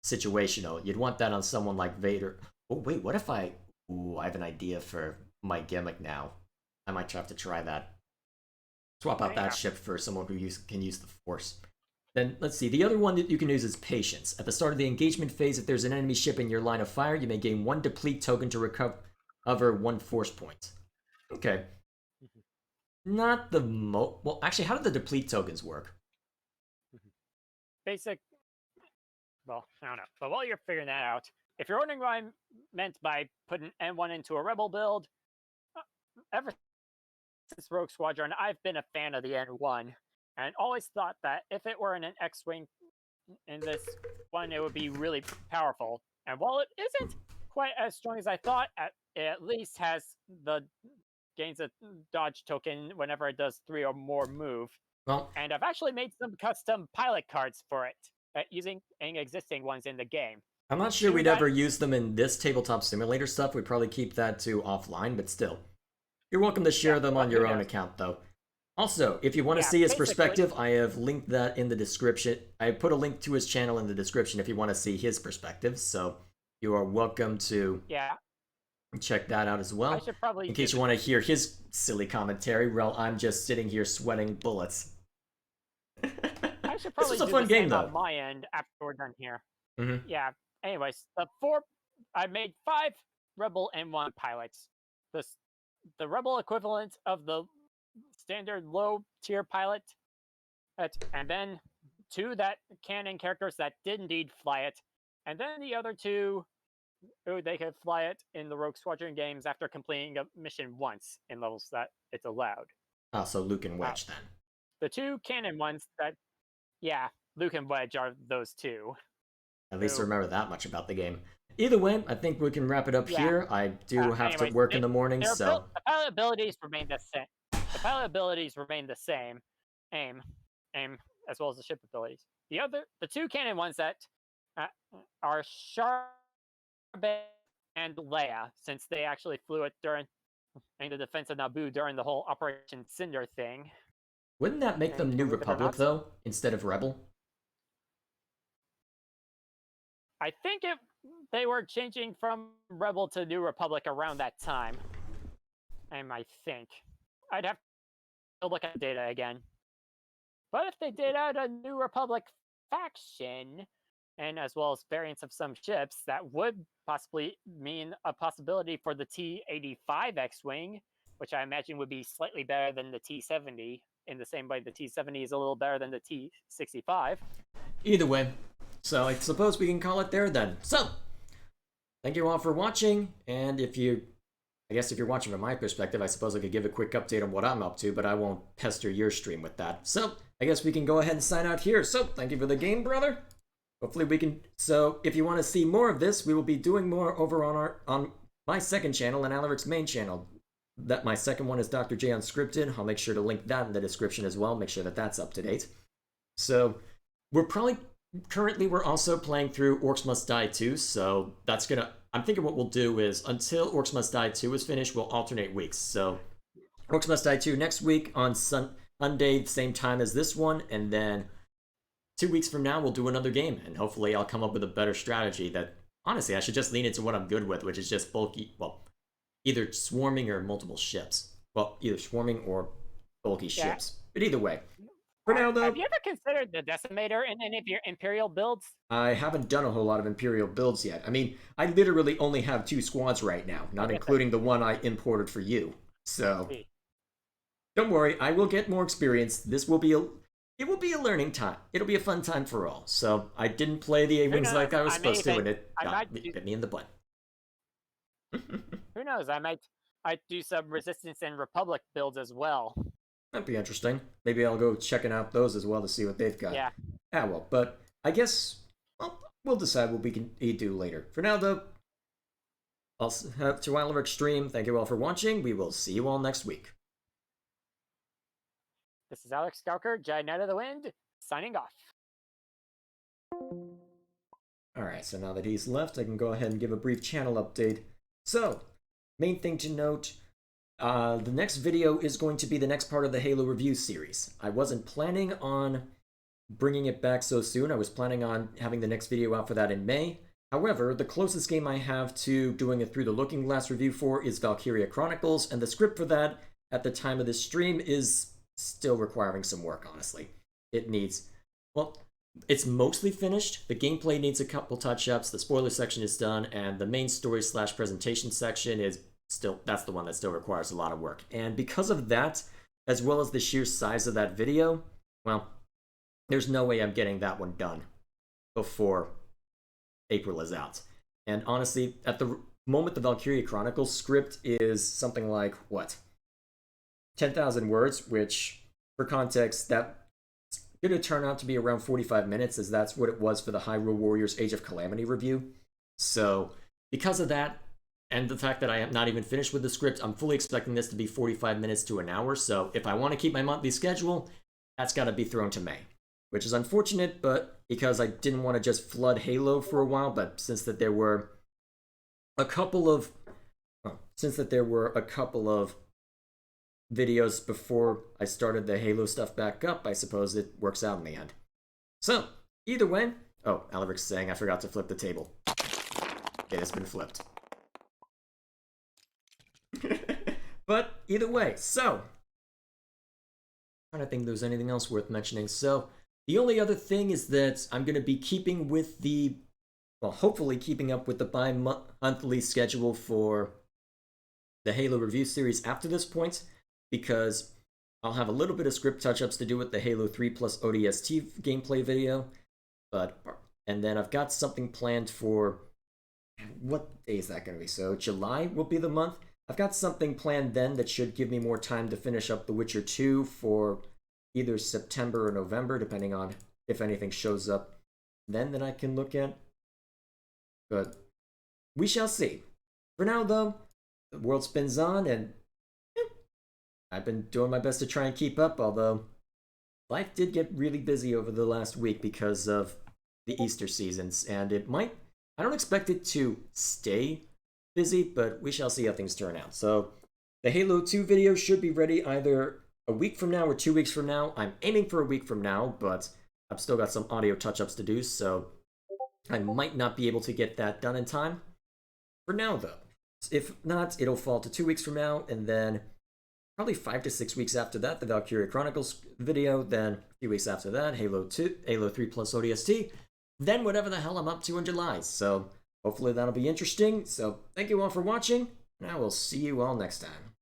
situational. You'd want that on someone like Vader. Oh, wait, what if I... Ooh, I have an idea for my gimmick now. I might have to try that. Swap out that ship for someone who can use the Force. Then, let's see, the other one that you can use is Patience. At the start of the engagement phase, if there's an enemy ship in your line of fire, you may gain 1 deplete token to recover 1 force point. Okay. Not the well, actually, how do the deplete tokens work? Basic. Well, I don't know. But while you're figuring that out, if you're wondering what I meant by putting N1 into a rebel build, ever since Rogue Squadron, I've been a fan of the N1, and always thought that if it were in an X-Wing in this one, it would be really powerful. And while it isn't quite as strong as I thought, it at least has the gains a dodge token whenever it does 3 or more move. Well, And I've actually made some custom pilot cards for it, using existing ones in the game. I'm not sure we'd ever use them in this tabletop simulator stuff. We'd probably keep that to offline, but still. You're welcome to share them on your own account, though. Also, if you want to Yeah, see his basically. perspective, I have linked that in the description. I put a link to his channel in the description if you want to see his perspective. So you are welcome to Yeah, check that out as I well. should probably In do case you this. want to hear his silly commentary while I'm just sitting here sweating bullets. I should This was probably a do fun the game, same though. on my end after we're done here. Mm-hmm. Yeah. Anyways, I made 5 Rebel and 1 pilots. The the Rebel equivalent of the standard low tier pilot, and then 2 that canon characters that did indeed fly it, and then the other 2 who they could fly it in the Rogue Squadron games after completing a mission once in levels that it's allowed. Oh, so Luke and Uh, Wedge then. the 2 canon ones that, yeah, Luke and Wedge are those 2. At least I Who, remember that much about the game. Either way, I think we can wrap it up yeah. here. I do have to Anyways, work in the morning, so the pilot abilities remain the same. The pilot abilities remain the same. Aim, aim, as well as the ship abilities. The 2 canon ones that uh, are Charbet and Leia, since they actually flew it during the defense of Naboo during the whole Operation Cinder thing. wouldn't that make them And New believe it or Republic not, though, instead of Rebel? I think they were changing from Rebel to New Republic around that time. I think I'd have to look at the data again. But if they did add a New Republic faction, and as well as variants of some ships, that would possibly mean a possibility for the T-85 X-Wing, which I imagine would be slightly better than the T-70, in the same way the T-70 is a little better than the T-65. Either way, so I suppose we can call it there then. So, thank you all for watching, and I guess if you're watching from my perspective, I suppose I could give a quick update on what I'm up to, but I won't pester your stream with that. So, I guess we can go ahead and sign out here. So, thank you for the game, brother. Hopefully we can. So, if you want to see more of this, we will be doing more over on my second channel and Alaric's main channel. That my second one is Dr. J Unscripted. I'll make sure to link that in the description as well. Make sure that that's up to date. So, we're also playing through Orcs Must Die 2. So I'm thinking what we'll do is until Orcs Must Die 2 is finished, we'll alternate weeks. So, Orcs Must Die 2 next week on Sunday, same time as this one, and then 2 weeks from now, we'll do another game, and hopefully I'll come up with a better strategy that, honestly, I should just lean into what I'm good with, which is just bulky, well, either swarming or multiple ships. Well, either swarming or bulky ships. But either way. For now, though, have you ever considered the Decimator in any of your Imperial builds? I haven't done a whole lot of Imperial builds yet. I mean, I literally only have 2 squads right now, not including the one I imported for you. So, don't worry, I will get more experience. It will be a learning time. It'll be a fun time for all. So I didn't play the A-Wings like I was supposed to, and it bit me in the butt. Who knows? I might do some Resistance and Republic builds as well. That'd be interesting. Maybe I'll go checking out those as well to see what they've got. Yeah. Ah, well, but I guess we'll decide what we can do later. For now, though, I'll have to Alaric stream. Thank you all for watching. We will see you all next week. This is Alex Skalker, Giant Knight of the Wind, signing off. Alright, so now that he's left, I can go ahead and give a brief channel update. So, main thing to note, the next video is going to be the next part of the Halo review series. I wasn't planning on bringing it back so soon. I was planning on having the next video out for that in May. However, the closest game I have to doing a Through the Looking Glass review for is Valkyria Chronicles, and the script for that, at the time of this stream, is still requiring some work, honestly. It needs, well, it's mostly finished. The gameplay needs a couple touch-ups, the spoiler section is done, and the main story / presentation section is still, that's the one that still requires a lot of work. And because of that, as well as the sheer size of that video, well, there's no way I'm getting that one done before April is out. And honestly, at the moment the Valkyria Chronicles script is something like, what? 10,000 words, which, for context, that's going to turn out to be around 45 minutes, as that's what it was for the Hyrule Warriors Age of Calamity review. So, because of that, and the fact that I am not even finished with the script, I'm fully expecting this to be 45 minutes to an hour, so if I want to keep my monthly schedule, that's got to be thrown to May. Which is unfortunate, but because I didn't want to just flood Halo for a while, but since that there were a couple of videos before I started the Halo stuff back up, I suppose it works out in the end. So, either way... Oh, Alaric's saying I forgot to flip the table. Okay, it's been flipped. But, either way, so... I'm trying to think if there's anything else worth mentioning. So, the only other thing is that I'm going to be keeping with the... Well, hopefully keeping up with the bi-monthly schedule for the Halo review series after this point, because I'll have a little bit of script touch-ups to do with the Halo 3 plus ODST gameplay video, and then I've got something planned for... What day is that going to be? So July will be the month. I've got something planned then that should give me more time to finish up The Witcher 2 for either September or November, depending on if anything shows up then that I can look at. But we shall see. For now, though, the world spins on, and I've been doing my best to try and keep up, although life did get really busy over the last week because of the Easter seasons, and it might... I don't expect it to stay busy, but we shall see how things turn out. So, the Halo 2 video should be ready either a week from now or 2 weeks from now. I'm aiming for a week from now, but I've still got some audio touch-ups to do, so I might not be able to get that done in time. For now, though. If not, it'll fall to 2 weeks from now, and then probably 5 to 6 weeks after that, the Valkyria Chronicles video, then a few weeks after that, Halo 3 plus ODST, then whatever the hell I'm up to in July. So hopefully that'll be interesting. So thank you all for watching, and I will see you all next time.